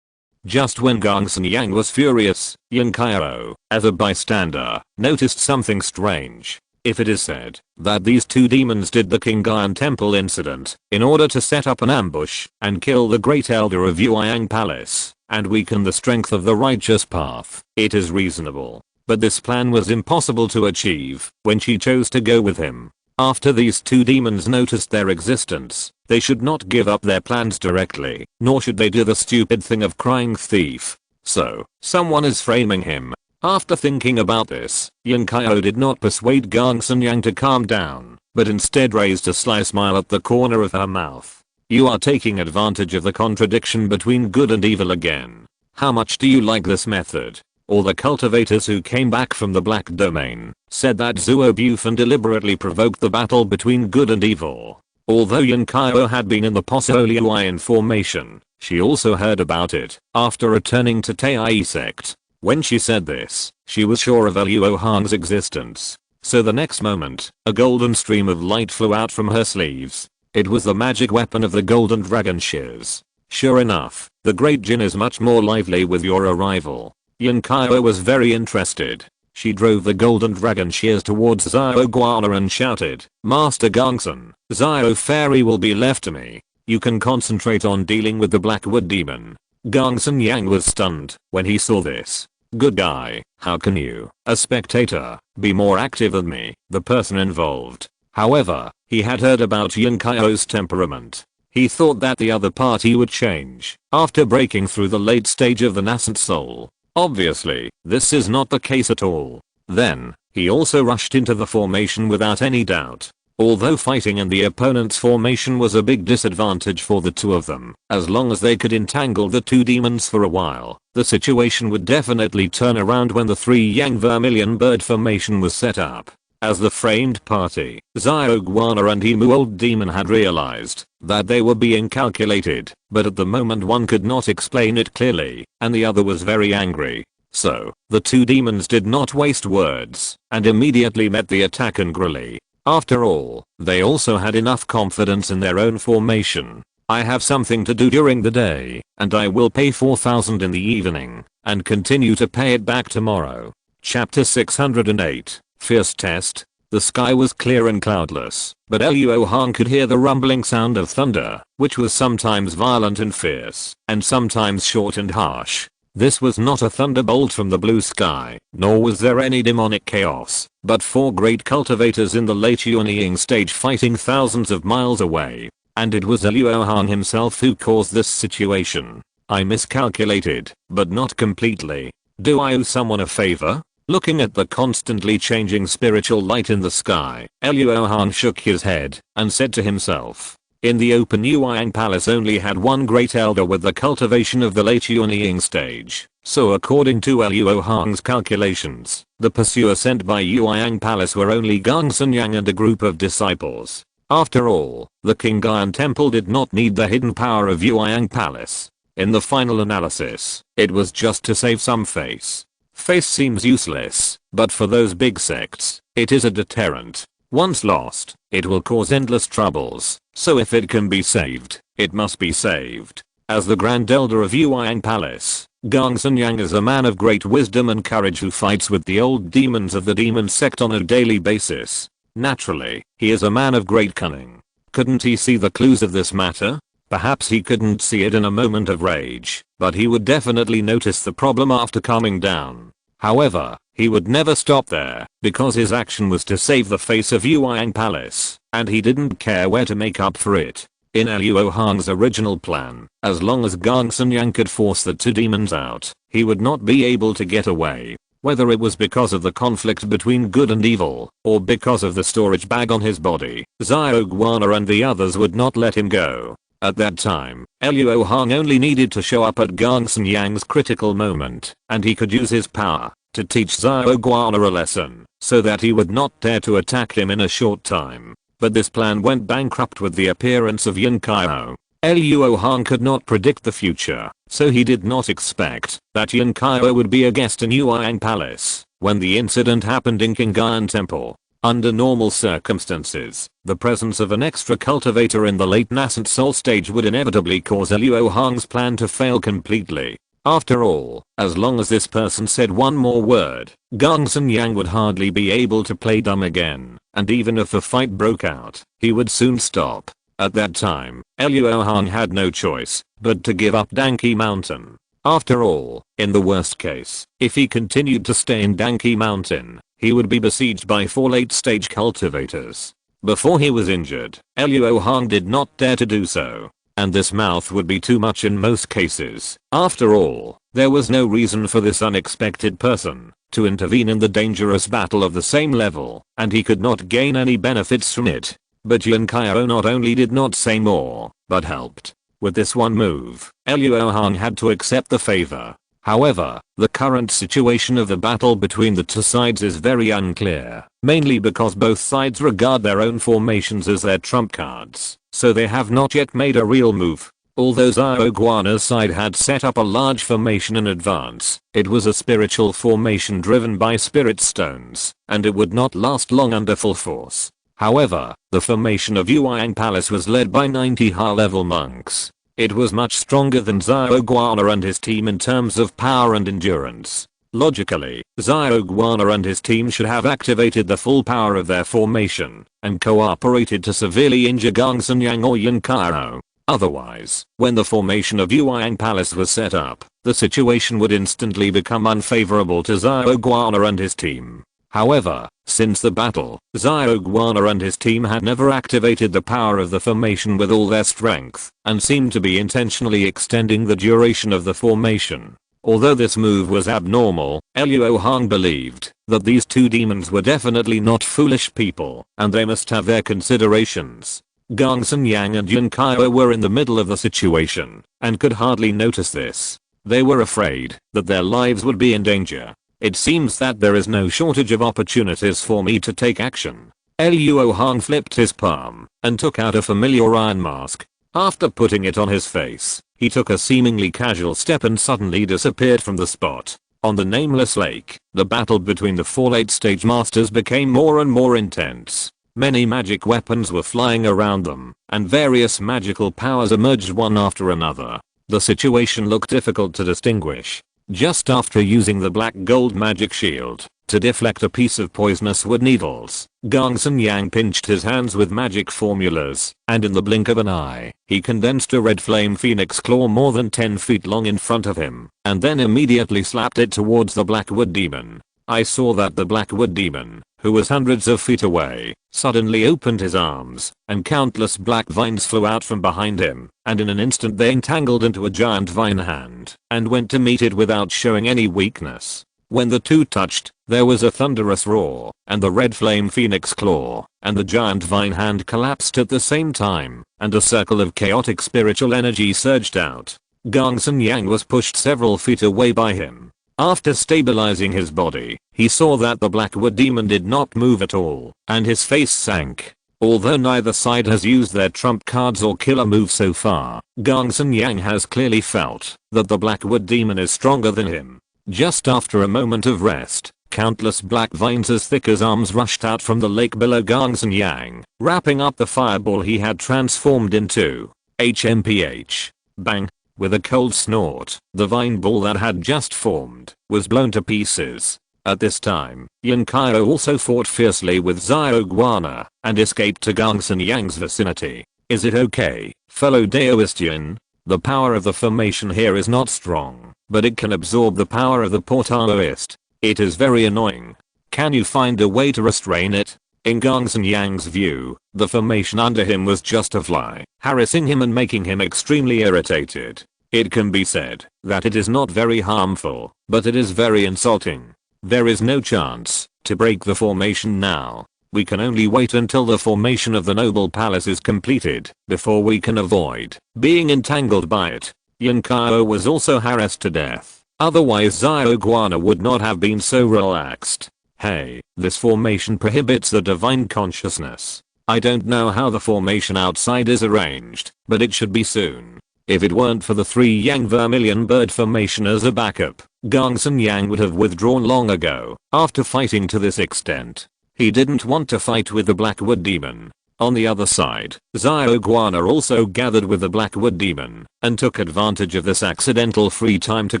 Just when Gongsun Yang was furious, Yun Kaio, as a bystander, noticed something strange. If it is said that these two demons did the Kingayan Temple incident in order to set up an ambush and kill the great elder of Yueyang Palace and weaken the strength of the righteous path, it is reasonable. But this plan was impossible to achieve when she chose to go with him. After these two demons noticed their existence, they should not give up their plans directly, nor should they do the stupid thing of crying thief. So, someone is framing him. After thinking about this, Yun Kaio did not persuade Gongsun Yang to calm down, but instead raised a sly smile at the corner of her mouth. You are taking advantage of the contradiction between good and evil again. How much do you like this method? All the cultivators who came back from the Black Domain said that Zuo Bufan deliberately provoked the battle between good and evil. Although Yun Kaio had been in the Posoliuian formation, she also heard about it after returning to Tei sect. When she said this, she was sure of Luo Hong's existence. So the next moment, a golden stream of light flew out from her sleeves. It was the magic weapon of the golden dragon shears. Sure enough, the Great Jin is much more lively with your arrival. Yun Kaio was very interested. She drove the golden dragon shears towards Xiao Guana and shouted, Master Gongsun, Xiao Fairy will be left to me. You can concentrate on dealing with the Blackwood demon. Gongsun Yang was stunned when he saw this. Good guy, how can you, a spectator, be more active than me, the person involved? However, he had heard about Yun Kaio's temperament. He thought that the other party would change after breaking through the late stage of the nascent soul. Obviously, this is not the case at all. Then, he also rushed into the formation without any doubt. Although fighting in the opponent's formation was a big disadvantage for the two of them, as long as they could entangle the two demons for a while, the situation would definitely turn around when the 3 Yang Vermilion Bird formation was set up. As the framed party, Xiao Guana and Himu Old Demon had realized that they were being calculated, but at the moment one could not explain it clearly, and the other was very angry. So, the two demons did not waste words, and immediately met the attack angrily. After all, they also had enough confidence in their own formation. I have something to do during the day, and I will pay 4,000 in the evening, and continue to pay it back tomorrow. Chapter 608, Fierce Test. The sky was clear and cloudless, but Luo Hong could hear the rumbling sound of thunder, which was sometimes violent and fierce, and sometimes short and harsh. This was not a thunderbolt from the blue sky, nor was there any demonic chaos, but 4 great cultivators in the late Yuanying stage fighting thousands of miles away. And it was Luo Hong himself who caused this situation. I miscalculated, but not completely. Do I owe someone a favor? Looking at the constantly changing spiritual light in the sky, Luo Hong shook his head and said to himself. In the open Yueyang Palace only had one great elder with the cultivation of the late Yuanying stage, so according to Luo Hong's calculations, the pursuer sent by Yueyang Palace were only Gongsun Yang and a group of disciples. After all, the Kingayan Temple did not need the hidden power of Yueyang Palace. In the final analysis, it was just to save some face. face seems useless, but for those big sects, it is a deterrent. Once lost, it will cause endless troubles, so if it can be saved, it must be saved. As the Grand Elder of Yueyang Palace, Gongsun Yang is a man of great wisdom and courage who fights with the old demons of the demon sect on a daily basis. Naturally, he is a man of great cunning. Couldn't he see the clues of this matter? Perhaps he couldn't see it in a moment of rage, but he would definitely notice the problem after calming down. However, he would never stop there, because his action was to save the face of Yueyang Palace, and he didn't care where to make up for it. In Luo Hong's original plan, as long as Gongsun Yang could force the two demons out, he would not be able to get away. Whether it was because of the conflict between good and evil, or because of the storage bag on his body, Xiao Guana and the others would not let him go. At that time, Luo Hong only needed to show up at Gongsun Yang's critical moment, and he could use his power to teach Xiao Guana a lesson, so that he would not dare to attack him in a short time. But this plan went bankrupt with the appearance of Yin Kaio. Luo Hong could not predict the future, so he did not expect that Yin Kaio would be a guest in Yueyang Palace when the incident happened in Qingyan Temple. Under normal circumstances, the presence of an extra cultivator in the late nascent soul stage would inevitably cause Luo Hong's plan to fail completely. After all, as long as this person said one more word, Gongsun Yang would hardly be able to play dumb again, and even if a fight broke out, he would soon stop. At that time, Luo Hong had no choice but to give up Danqi Mountain. After all, in the worst case, if he continued to stay in Danqi Mountain, he would be besieged by 4 late-stage cultivators. Before he was injured, Luo Hong did not dare to do so. And this mouth would be too much in most cases. After all, there was no reason for this unexpected person to intervene in the dangerous battle of the same level, and he could not gain any benefits from it. But Yin Kaio not only did not say more, but helped. With this one move, Luo Hong had to accept the favor. However, the current situation of the battle between the two sides is very unclear, mainly because both sides regard their own formations as their trump cards, so they have not yet made a real move. Although Xiao Guana's side had set up a large formation in advance, it was a spiritual formation driven by spirit stones, and it would not last long under full force. However, the formation of Yueyang Palace was led by 90 high-level monks. It was much stronger than Xiao Guana and his team in terms of power and endurance. Logically, Xiao Guana and his team should have activated the full power of their formation and cooperated to severely injure Gongsun Yang or Yin Kaio. Otherwise, when the formation of Yueyang Palace was set up, the situation would instantly become unfavorable to Xiao Guana and his team. However, since the battle, Xiao Guana and his team had never activated the power of the formation with all their strength, and seemed to be intentionally extending the duration of the formation. Although this move was abnormal, Luo Hong believed that these two demons were definitely not foolish people, and they must have their considerations. Gongsun Yang and Yin Kaio were in the middle of the situation, and could hardly notice this. They were afraid that their lives would be in danger. It seems that there is no shortage of opportunities for me to take action. Luo Hong flipped his palm and took out a familiar iron mask. After putting it on his face, he took a seemingly casual step and suddenly disappeared from the spot. On the nameless lake, the battle between the 4 late-stage masters became more and more intense. Many magic weapons were flying around them, and various magical powers emerged one after another. The situation looked difficult to distinguish. Just after using the black gold magic shield to deflect a piece of poisonous wood needles, Gongsun Yang pinched his hands with magic formulas, and in the blink of an eye, he condensed a red flame phoenix claw more than 10 feet long in front of him, and then immediately slapped it towards the black wood demon. I saw that the black wood demon, who was hundreds of feet away, suddenly opened his arms, and countless black vines flew out from behind him, and in an instant they entangled into a giant vine hand, and went to meet it without showing any weakness. When the two touched, there was a thunderous roar, and the red flame phoenix claw, and the giant vine hand collapsed at the same time, and a circle of chaotic spiritual energy surged out. Gongsun Yang was pushed several feet away by him. After stabilizing his body, he saw that the Blackwood demon did not move at all, and his face sank. Although neither side has used their trump cards or killer move so far, Gongsun Yang has clearly felt that the Blackwood demon is stronger than him. Just after a moment of rest, countless black vines as thick as arms rushed out from the lake below Gongsun Yang, wrapping up the fireball he had transformed into. HMPH. Bang. With a cold snort, the vine ball that had just formed was blown to pieces. At this time, Yin Kaio also fought fiercely with Xiao Guana and escaped to Gongsun Yang's vicinity. Is it okay, fellow Daoist Yin? The power of the formation here is not strong, but it can absorb the power of the portaloist. It is very annoying. Can you find a way to restrain it? In Gongsun Yang's view, the formation under him was just a fly, harassing him and making him extremely irritated. It can be said that it is not very harmful, but it is very insulting. There is no chance to break the formation now. We can only wait until the formation of the noble palace is completed before we can avoid being entangled by it. Yin Kaio was also harassed to death. Otherwise Xiao Guana would not have been so relaxed. Hey, this formation prohibits the divine consciousness. I don't know how the formation outside is arranged, but it should be soon. If it weren't for the 3 Yang Vermilion Bird formation as a backup, Gongsun Yang would have withdrawn long ago after fighting to this extent. He didn't want to fight with the Blackwood Demon. On the other side, Xiao Guana also gathered with the Blackwood Demon and took advantage of this accidental free time to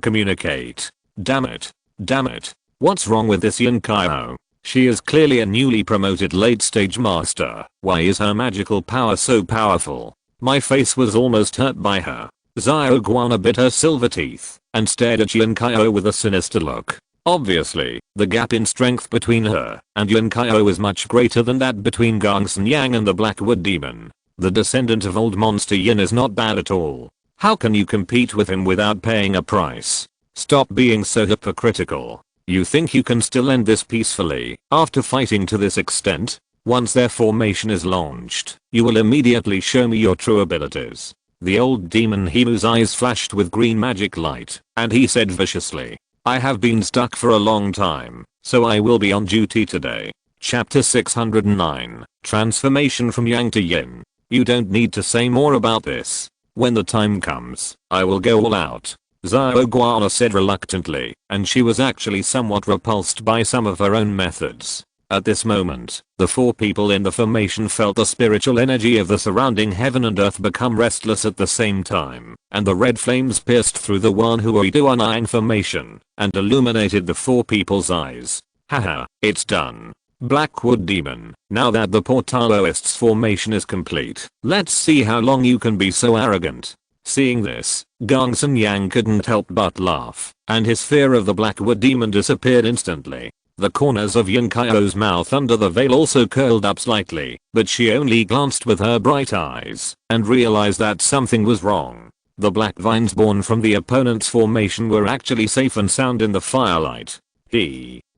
communicate. Damn it. Damn it. What's wrong with this Yin Kaio? She is clearly a newly promoted late-stage master. Why is her magical power so powerful? My face was almost hurt by her. Xiao Guana bit her silver teeth and stared at Yin Kaio with a sinister look. Obviously, the gap in strength between her and Yin Kaio is much greater than that between Gongsun Yang and the Blackwood Demon. The descendant of old monster Yin is not bad at all. How can you compete with him without paying a price? Stop being so hypocritical. You think you can still end this peacefully after fighting to this extent? Once their formation is launched, you will immediately show me your true abilities. The old demon Himu's eyes flashed with green magic light, and he said viciously, I have been stuck for a long time, so I will be on duty today. Chapter 609, Transformation from Yang to Yin. You don't need to say more about this. When the time comes, I will go all out. Xiao Guana said reluctantly, and she was actually somewhat repulsed by some of her own methods. At this moment, the 4 people in the formation felt the spiritual energy of the surrounding heaven and earth become restless at the same time, and the red flames pierced through the Wanhui Duanang formation and illuminated the 4 people's eyes. Haha, it's done. Blackwood Demon, now that the Portaloist's formation is complete, let's see how long you can be so arrogant. Seeing this, Gongsun Yang couldn't help but laugh, and his fear of the Blackwood Demon disappeared instantly. The corners of Yin Kaio's mouth under the veil also curled up slightly, but she only glanced with her bright eyes and realized that something was wrong. The black vines born from the opponent's formation were actually safe and sound in the firelight.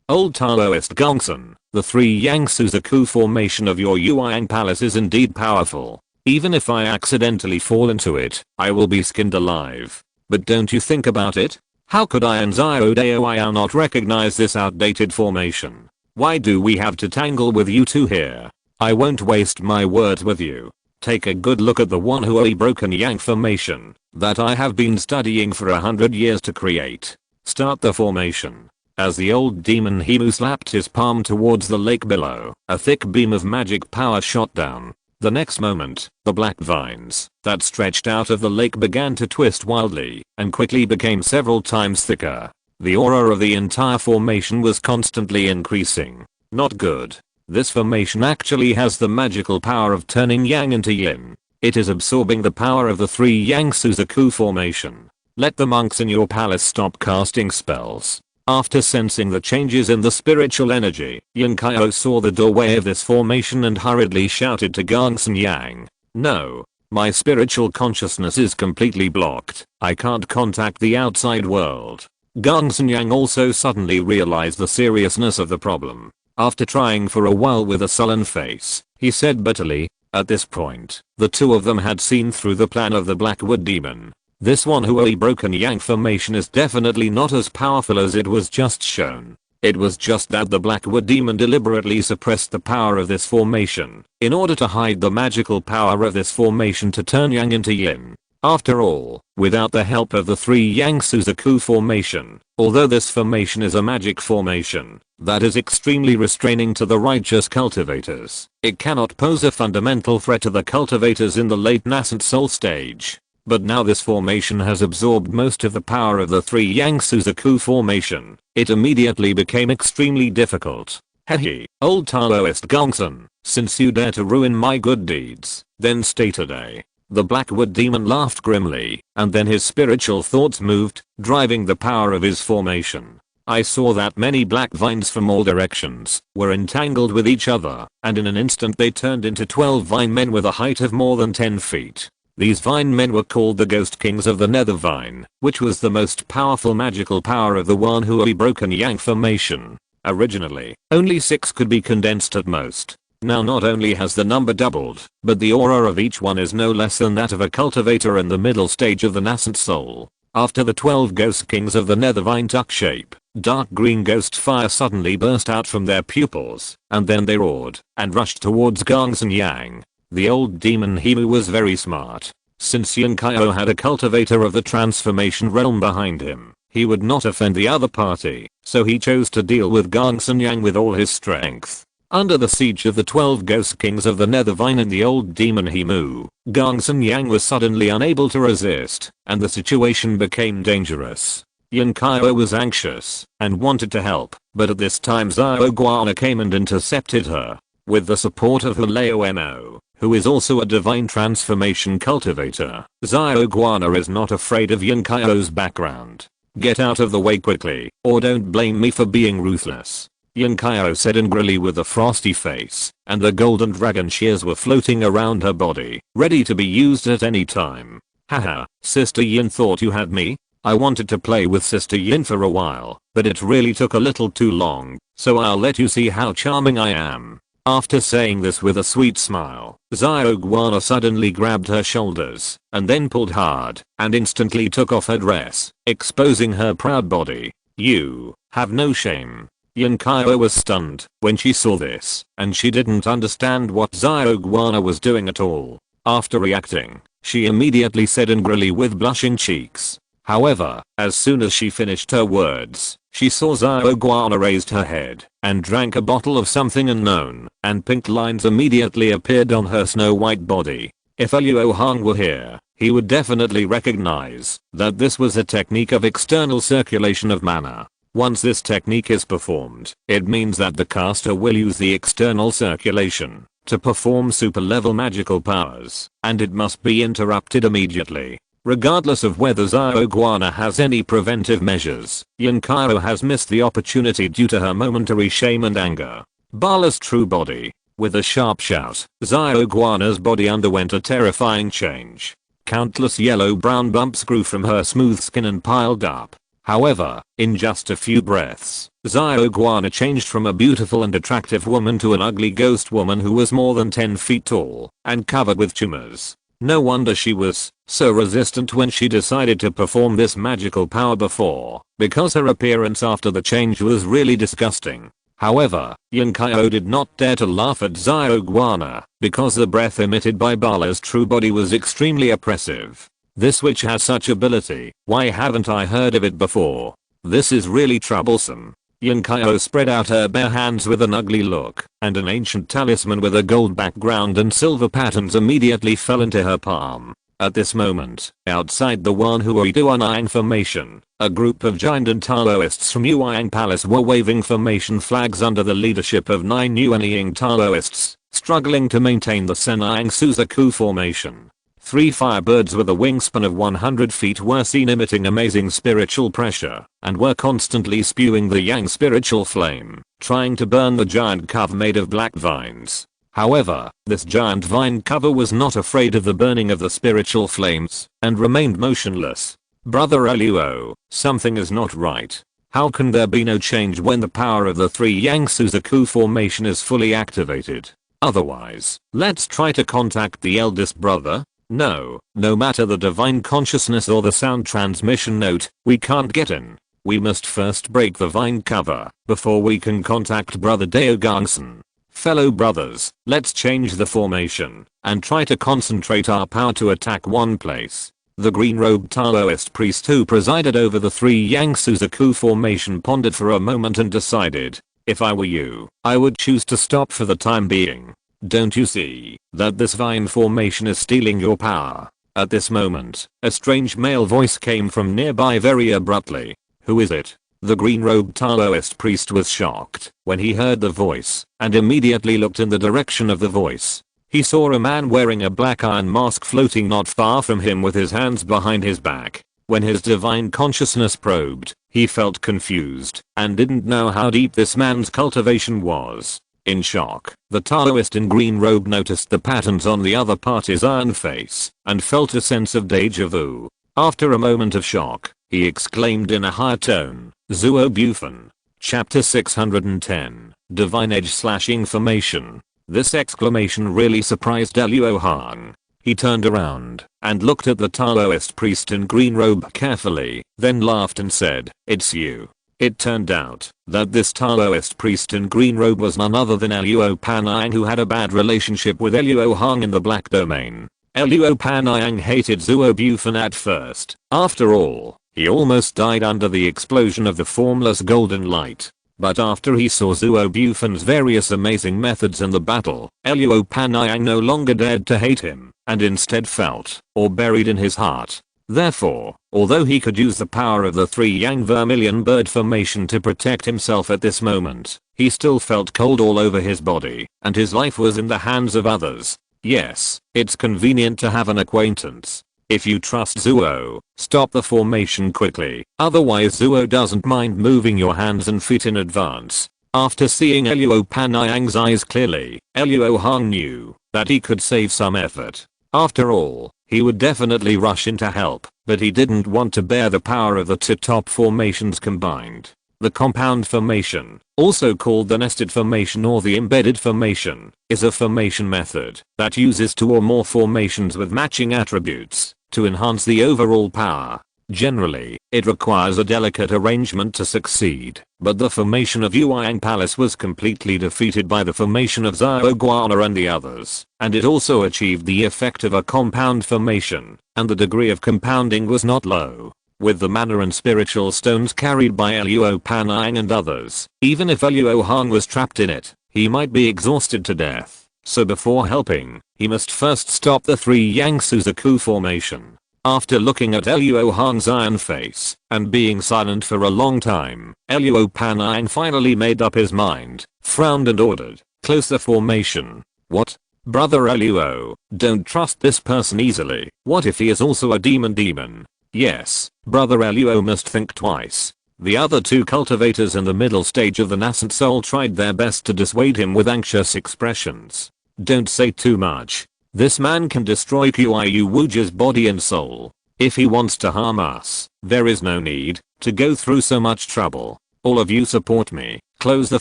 Old Taoist Gongsun, the 3 Yang Suzaku formation of your Yueyang Palace is indeed powerful. Even if I accidentally fall into it, I will be skinned alive. But don't you think about it? How could I and Xiao Daoyao not recognize this outdated formation? Why do we have to tangle with you two here? I won't waste my words with you. Take a good look at the Wanhui Broken Yang formation that I have been studying for 100 years to create. Start the formation. As the old demon Himu slapped his palm towards the lake below, a thick beam of magic power shot down. The next moment, the black vines that stretched out of the lake began to twist wildly and quickly became several times thicker. The aura of the entire formation was constantly increasing. Not good. This formation actually has the magical power of turning Yang into Yin. It is absorbing the power of the 3 Yang Suzaku formation. Let the monks in your palace stop casting spells. After sensing the changes in the spiritual energy, Yin Kaio saw the doorway of this formation and hurriedly shouted to Gongsun Yang. No. My spiritual consciousness is completely blocked. I can't contact the outside world. Gongsun Yang also suddenly realized the seriousness of the problem. After trying for a while with a sullen face, he said bitterly, at this point, the 2 of them had seen through the plan of the Blackwood Demon. This Wanhui Broken Yang formation is definitely not as powerful as it was just shown. It was just that the Blackwood Demon deliberately suppressed the power of this formation in order to hide the magical power of this formation to turn Yang into Yin. After all, without the help of the 3 Yang Suzaku formation, although this formation is a magic formation that is extremely restraining to the righteous cultivators, it cannot pose a fundamental threat to the cultivators in the late nascent soul stage. But now this formation has absorbed most of the power of the 3 Yang Suzaku formation, it immediately became extremely difficult. Hehe, old Taoist Gongsun, since you dare to ruin my good deeds, then stay today. The Blackwood demon laughed grimly, and then his spiritual thoughts moved, driving the power of his formation. I saw that many black vines from all directions were entangled with each other, and in an instant they turned into 12 vine men with a height of more than 10 feet. These vine men were called the Ghost Kings of the Nether Vine, which was the most powerful magical power of the Wan Hui Broken Yang formation. Originally, only 6 could be condensed at most. Now not only has the number doubled, but the aura of each one is no less than that of a cultivator in the middle stage of the nascent soul. After the 12 Ghost Kings of the Nethervine took shape, dark green ghost fire suddenly burst out from their pupils, and then they roared and rushed towards Gongsun Yang. The old demon Himu was very smart. Since Yunkaio had a cultivator of the transformation realm behind him, he would not offend the other party, so he chose to deal with Gongsun Yang with all his strength. Under the siege of the 12 Ghost Kings of the Nethervine and the old demon Himu, Gongsun Yang was suddenly unable to resist, and the situation became dangerous. Yunkaio was anxious and wanted to help, but at this time Xiao Guana came and intercepted her. With the support of Luo Mo, who is also a divine transformation cultivator, Xiao Guana is not afraid of Yunkaio's background. Get out of the way quickly, or don't blame me for being ruthless, Yunkaio said angrily with a frosty face, and the golden dragon shears were floating around her body, ready to be used at any time. Haha, Sister Yin thought you had me? I wanted to play with Sister Yin for a while, but it really took a little too long, so I'll let you see how charming I am. After saying this with a sweet smile, Xiao Guana suddenly grabbed her shoulders, and then pulled hard, and instantly took off her dress, exposing her proud body. You have no shame. Yunkaio was stunned when she saw this, and she didn't understand what Xiao Guana was doing at all. After reacting, she immediately said angrily with blushing cheeks. However, as soon as she finished her words, she saw Xiao Guana raised her head and drank a bottle of something unknown, and pink lines immediately appeared on her snow-white body. If Luo Hong were here, he would definitely recognize that this was a technique of external circulation of mana. Once this technique is performed, it means that the caster will use the external circulation to perform super level magical powers, and it must be interrupted immediately. Regardless of whether Xiao Guana has any preventive measures, Yunkaio has missed the opportunity due to her momentary shame and anger. Bala's true body. With a sharp shout, Xiao Guana's body underwent a terrifying change. Countless yellow-brown bumps grew from her smooth skin and piled up. However, in just a few breaths, Xiao Guana changed from a beautiful and attractive woman to an ugly ghost woman who was more than 10 feet tall and covered with tumors. No wonder she was so resistant when she decided to perform this magical power before, because her appearance after the change was really disgusting. However, Yunkaio did not dare to laugh at Xiao Guana, because the breath emitted by Bala's true body was extremely oppressive. This witch has such ability, why haven't I heard of it before? This is really troublesome. Yunkaio spread out her bare hands with an ugly look, and an ancient talisman with a gold background and silver patterns immediately fell into her palm. At this moment, outside the Wan Hui Duanyang formation, a group of giant and Taoists from Yuanyang Palace were waving formation flags under the leadership of 9 Yuanyang Taoists, struggling to maintain the Senang Suzaku formation. 3 firebirds with a wingspan of 100 feet were seen emitting amazing spiritual pressure, and were constantly spewing the yang spiritual flame, trying to burn the giant cover made of black vines. However, this giant vine cover was not afraid of the burning of the spiritual flames, and remained motionless. Brother Luo, something is not right. How can there be no change when the power of the 3 Yang Suzaku formation is fully activated? Otherwise, let's try to contact the eldest brother. No matter the divine consciousness or the sound transmission note, we can't get in. We must first break the vine cover before we can contact brother Dao Gongsun. Fellow brothers, let's change the formation and try to concentrate our power to attack one place. The green-robed Taoist priest who presided over the three Yang Suzaku formation pondered for a moment and decided, if I were you, I would choose to stop for the time being. Don't you see that this vine formation is stealing your power? At this moment, a strange male voice came from nearby very abruptly. Who is it? The green-robed Taoist priest was shocked when he heard the voice and immediately looked in the direction of the voice. He saw a man wearing a black iron mask floating not far from him with his hands behind his back. When his divine consciousness probed, he felt confused and didn't know how deep this man's cultivation was. In shock, the Taoist in green robe noticed the patterns on the other party's iron face and felt a sense of deja vu. After a moment of shock, he exclaimed in a higher tone, Zuo Bufan. Chapter 610, Divine Edge/Information. This exclamation really surprised Luo Hong. He turned around and looked at the Taoist priest in green robe carefully, then laughed and said, it's you. It turned out that this Taoist priest in green robe was none other than Luo Panayang, who had a bad relationship with Luo Hong in the Black Domain. Luo Panayang hated Zuo Bufan at first. After all, he almost died under the explosion of the formless golden light. But after he saw Zuo Bufan's various amazing methods in the battle, Luo Panayang no longer dared to hate him, and instead felt, or buried in his heart. Therefore, although he could use the power of the three Yang Vermilion bird formation to protect himself at this moment, he still felt cold all over his body, and his life was in the hands of others. Yes, it's convenient to have an acquaintance. If you trust Zuo, stop the formation quickly, otherwise Zuo doesn't mind moving your hands and feet in advance. After seeing Luo Panayang's eyes clearly, Luo Hong knew that he could save some effort. After all, he would definitely rush in to help, but he didn't want to bear the power of the two top formations combined. The compound formation, also called the nested formation or the embedded formation, is a formation method that uses two or more formations with matching attributes to enhance the overall power. Generally, it requires a delicate arrangement to succeed, but the formation of Yueyang Palace was completely defeated by the formation of Zhao Guana and the others, and it also achieved the effect of a compound formation, and the degree of compounding was not low. With the mana and spiritual stones carried by Luo Panayang and others, even if Luo Hong was trapped in it, he might be exhausted to death. So before helping, he must first stop the three Yang Suzaku formation. After looking at Luo Hong's iron face and being silent for a long time, Luo Panayang finally made up his mind, frowned and ordered, close the formation. What? Brother Luo, don't trust this person easily. What if he is also a demon? Yes, Brother Luo must think twice. The other two cultivators in the middle stage of the nascent soul tried their best to dissuade him with anxious expressions. Don't say too much. This man can destroy Qiyu Wuji's body and soul. If he wants to harm us, there is no need to go through so much trouble. All of you support me. Close the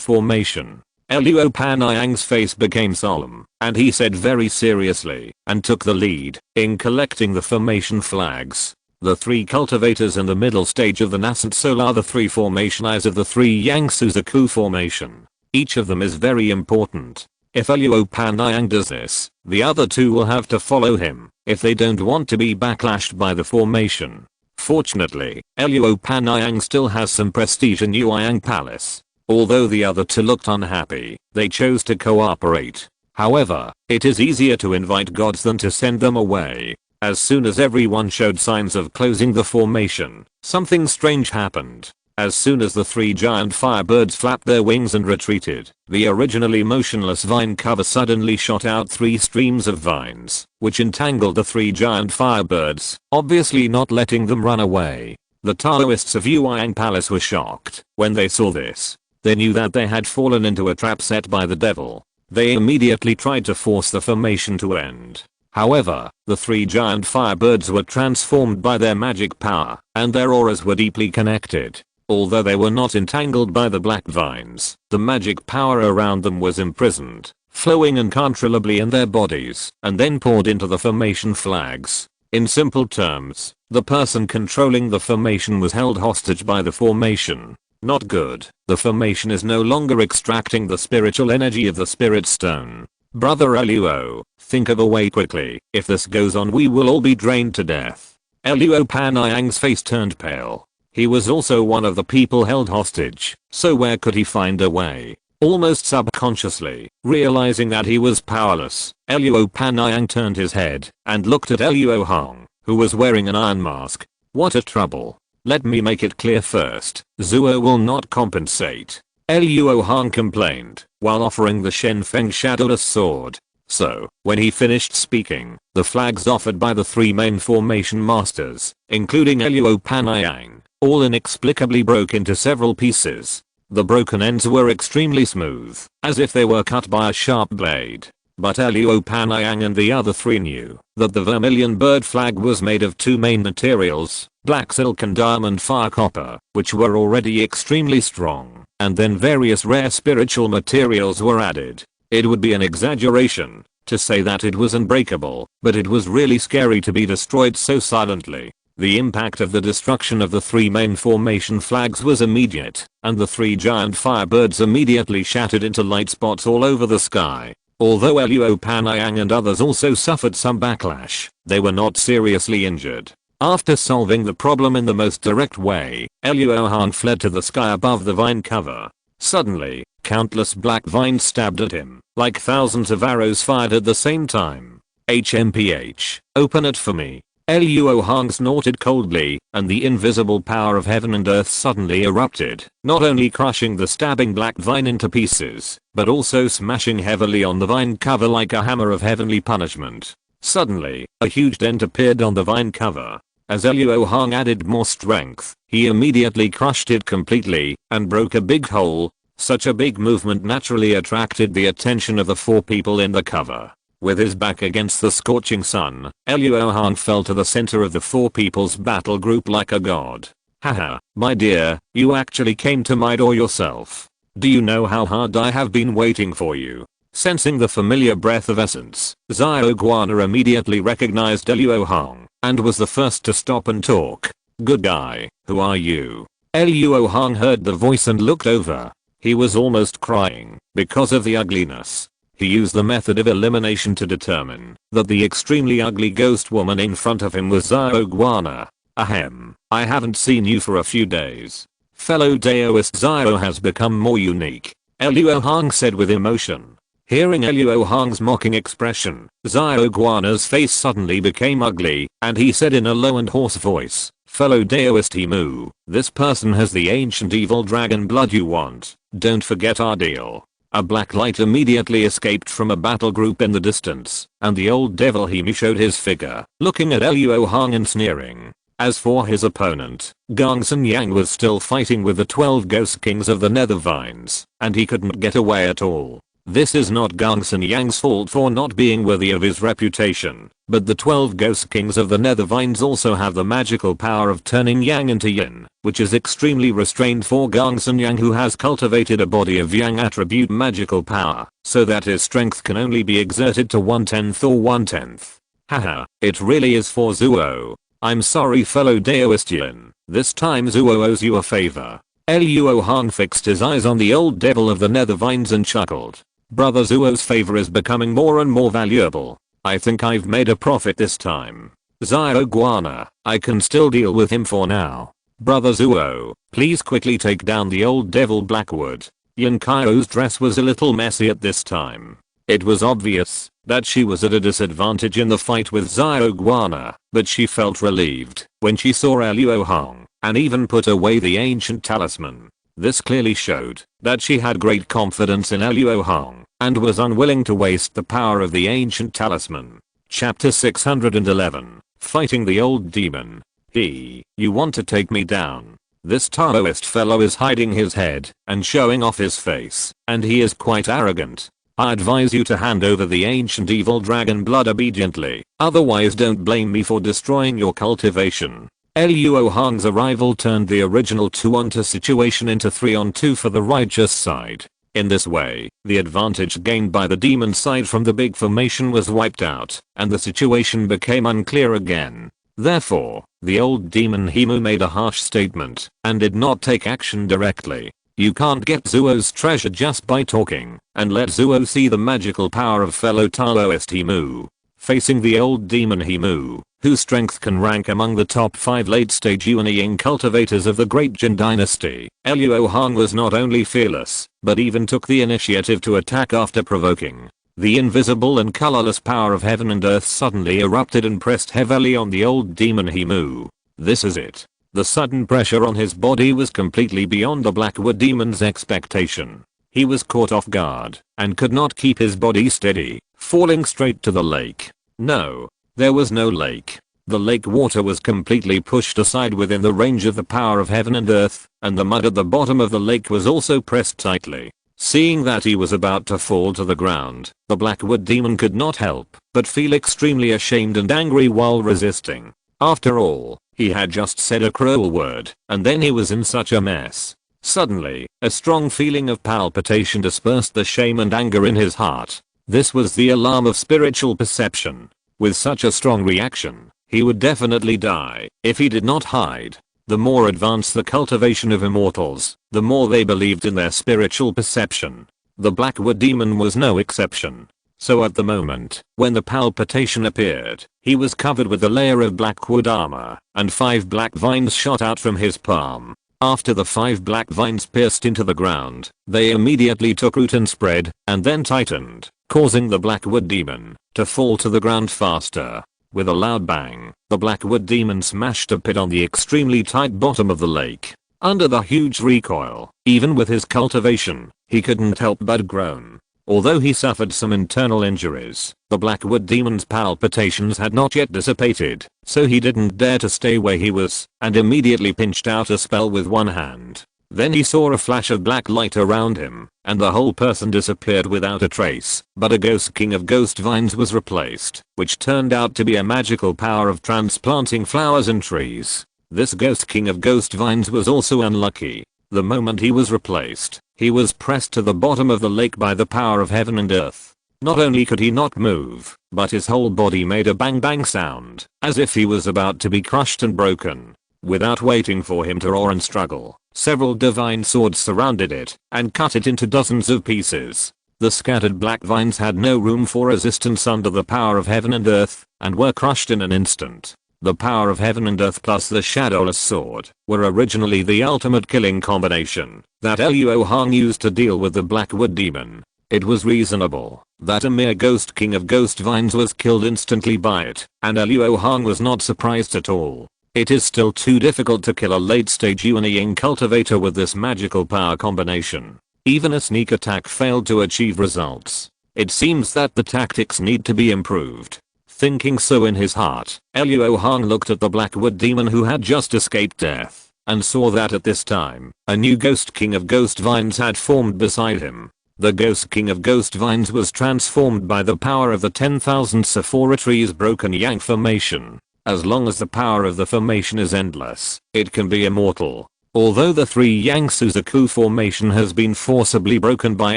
formation. Luo Panayang's face became solemn, and he said very seriously, and took the lead in collecting the formation flags. The three cultivators in the middle stage of the nascent soul are the three formation eyes of the three Yang Suzaku formation. Each of them is very important. If Luo Panayang does this, the other two will have to follow him if they don't want to be backlashed by the formation. Fortunately, Luo Panayang still has some prestige in Yueyang Palace. Although the other two looked unhappy, they chose to cooperate. However, it is easier to invite gods than to send them away. As soon as everyone showed signs of closing the formation, something strange happened. As soon as the three giant firebirds flapped their wings and retreated, the originally motionless vine cover suddenly shot out three streams of vines, which entangled the three giant firebirds, obviously not letting them run away. The Taoists of Yueyang Palace were shocked when they saw this. They knew that they had fallen into a trap set by the devil. They immediately tried to force the formation to end. However, the three giant firebirds were transformed by their magic power, and their auras were deeply connected. Although they were not entangled by the black vines, the magic power around them was imprisoned, flowing uncontrollably in their bodies, and then poured into the formation flags. In simple terms, the person controlling the formation was held hostage by the formation. Not good. The formation is no longer extracting the spiritual energy of the spirit stone. Brother Luo, think of a way quickly. If this goes on, we will all be drained to death. Luo Panayang's face turned pale. He was also one of the people held hostage, so where could he find a way? Almost subconsciously, realizing that he was powerless, Luo Panayang turned his head and looked at Luo Hong, who was wearing an iron mask. What a trouble. Let me make it clear first, Zuo will not compensate. Luo Hong complained, while offering the Shenfeng Shadowless Sword. So, when he finished speaking, the flags offered by the three main formation masters, including Luo Panayang, all inexplicably broke into several pieces. The broken ends were extremely smooth, as if they were cut by a sharp blade. But Luo Panayang and the other three knew that the vermilion bird flag was made of two main materials, black silk and diamond fire copper, which were already extremely strong, and then various rare spiritual materials were added. It would be an exaggeration to say that it was unbreakable, but it was really scary to be destroyed so silently. The impact of the destruction of the three main formation flags was immediate, and the three giant firebirds immediately shattered into light spots all over the sky. Although Luo Panayang and others also suffered some backlash, they were not seriously injured. After solving the problem in the most direct way, Luo Hong fled to the sky above the vine cover. Suddenly, countless black vines stabbed at him, like thousands of arrows fired at the same time. HMPH, open it for me. Luo Hong snorted coldly, and the invisible power of heaven and earth suddenly erupted, not only crushing the stabbing black vine into pieces, but also smashing heavily on the vine cover like a hammer of heavenly punishment. Suddenly, a huge dent appeared on the vine cover. As Luo Hong added more strength, he immediately crushed it completely, and broke a big hole. Such a big movement naturally attracted the attention of the four people in the cover. With his back against the scorching sun, Luo Hong fell to the center of the four people's battle group like a god. Haha, my dear, you actually came to my door yourself. Do you know how hard I have been waiting for you? Sensing the familiar breath of essence, Xiao Guana immediately recognized Luo Hong, and was the first to stop and talk. Good guy, who are you? Luo Hong heard the voice and looked over. He was almost crying, because of the ugliness. He used the method of elimination to determine that the extremely ugly ghost woman in front of him was Xiao Guana. Ahem, I haven't seen you for a few days. Fellow Daoist Xiao has become more unique, Luo Hong said with emotion. Hearing Luo Hong's mocking expression, Xiao Guana's face suddenly became ugly, and he said in a low and hoarse voice, fellow Daoist Himu, this person has the ancient evil dragon blood you want. Don't forget our deal. A black light immediately escaped from a battle group in the distance, and the old devil Himu showed his figure, looking at Luo Hong and sneering. As for his opponent, Gongsun Yang was still fighting with the 12 ghost kings of the nether vines, and he couldn't get away at all. This is not Gongsun Yang's fault for not being worthy of his reputation, but the 12 ghost kings of the nether vines also have the magical power of turning yang into yin, which is extremely restrained for Gongsun Yang, who has cultivated a body of yang attribute magical power, so that his strength can only be exerted to 1/10 or 1/10. Haha, it really is for Zuo. I'm sorry fellow Daoist Yin, this time Zuo owes you a favor. Luo Hong fixed his eyes on the old devil of the nether vines and chuckled. Brother Zuo's favor is becoming more and more valuable. I think I've made a profit this time. Xiao Guana, I can still deal with him for now. Brother Zuo, please quickly take down the old devil Blackwood. Yin Kaio's dress was a little messy at this time. It was obvious that she was at a disadvantage in the fight with Xiao Guana, but she felt relieved when she saw Luo Hong, and even put away the ancient talisman. This clearly showed that she had great confidence in Luo Hong, and was unwilling to waste the power of the ancient talisman. Chapter 611, Fighting the Old Demon. You want to take me down? This Taoist fellow is hiding his head and showing off his face, and he is quite arrogant. I advise you to hand over the ancient evil dragon blood obediently, otherwise don't blame me for destroying your cultivation. Luo Hong's arrival turned the original 2-on-2 situation into 3-on-2 for the righteous side. In this way, the advantage gained by the demon side from the big formation was wiped out, and the situation became unclear again. Therefore, the old demon Himu made a harsh statement, and did not take action directly. You can't get Zuo's treasure just by talking, and let Zuo see the magical power of fellow Taoist Himu. facing the old demon Himu, whose strength can rank among the top 5 late-stage Yuan cultivators of the Great Jin dynasty. Luo Hong was not only fearless, but even took the initiative to attack after provoking. The invisible and colorless power of heaven and earth suddenly erupted and pressed heavily on the old demon Himu. This is it. The sudden pressure on his body was completely beyond the Blackwood demon's expectation. He was caught off guard and could not keep his body steady, falling straight to the lake. No, there was no lake. The lake water was completely pushed aside within the range of the power of heaven and earth, and the mud at the bottom of the lake was also pressed tightly. Seeing that he was about to fall to the ground, the Blackwood demon could not help but feel extremely ashamed and angry while resisting. After all, he had just said a cruel word, and then he was in such a mess. Suddenly, a strong feeling of palpitation dispersed the shame and anger in his heart. This was the alarm of spiritual perception. With such a strong reaction, he would definitely die if he did not hide. The more advanced the cultivation of immortals, the more they believed in their spiritual perception. The Blackwood demon was no exception. So at the moment, when the palpitation appeared, he was covered with a layer of Blackwood armor, and 5 black vines shot out from his palm. After the 5 black vines pierced into the ground, they immediately took root and spread, and then tightened, causing the Blackwood demon to fall to the ground faster. With a loud bang, the Blackwood demon smashed a pit on the extremely tight bottom of the lake. Under the huge recoil, even with his cultivation, he couldn't help but groan. Although he suffered some internal injuries, the Blackwood demon's palpitations had not yet dissipated, so he didn't dare to stay where he was, and immediately pinched out a spell with one hand. Then he saw a flash of black light around him, and the whole person disappeared without a trace, but a ghost king of ghost vines was replaced, which turned out to be a magical power of transplanting flowers and trees. This ghost king of ghost vines was also unlucky. The moment he was replaced, he was pressed to the bottom of the lake by the power of heaven and earth. Not only could he not move, but his whole body made a bang bang sound, as if he was about to be crushed and broken. Without waiting for him to roar and struggle, several divine swords surrounded it and cut it into dozens of pieces. The scattered black vines had no room for resistance under the power of heaven and earth, and were crushed in an instant. The power of heaven and earth plus the shadowless sword were originally the ultimate killing combination that Luo Hong used to deal with the Blackwood demon. It was reasonable that a mere ghost king of ghost vines was killed instantly by it, and Luo Hong was not surprised at all. It is still too difficult to kill a late stage Yuan cultivator with this magical power combination. Even a sneak attack failed to achieve results. It seems that the tactics need to be improved. Thinking so in his heart, Luo Hong looked at the Blackwood demon who had just escaped death, and saw that at this time, a new ghost king of ghost vines had formed beside him. The ghost king of ghost vines was transformed by the power of the 10,000 Sephora trees broken yang formation. As long as the power of the formation is endless, it can be immortal. Although the 3 Yang Suzaku formation has been forcibly broken by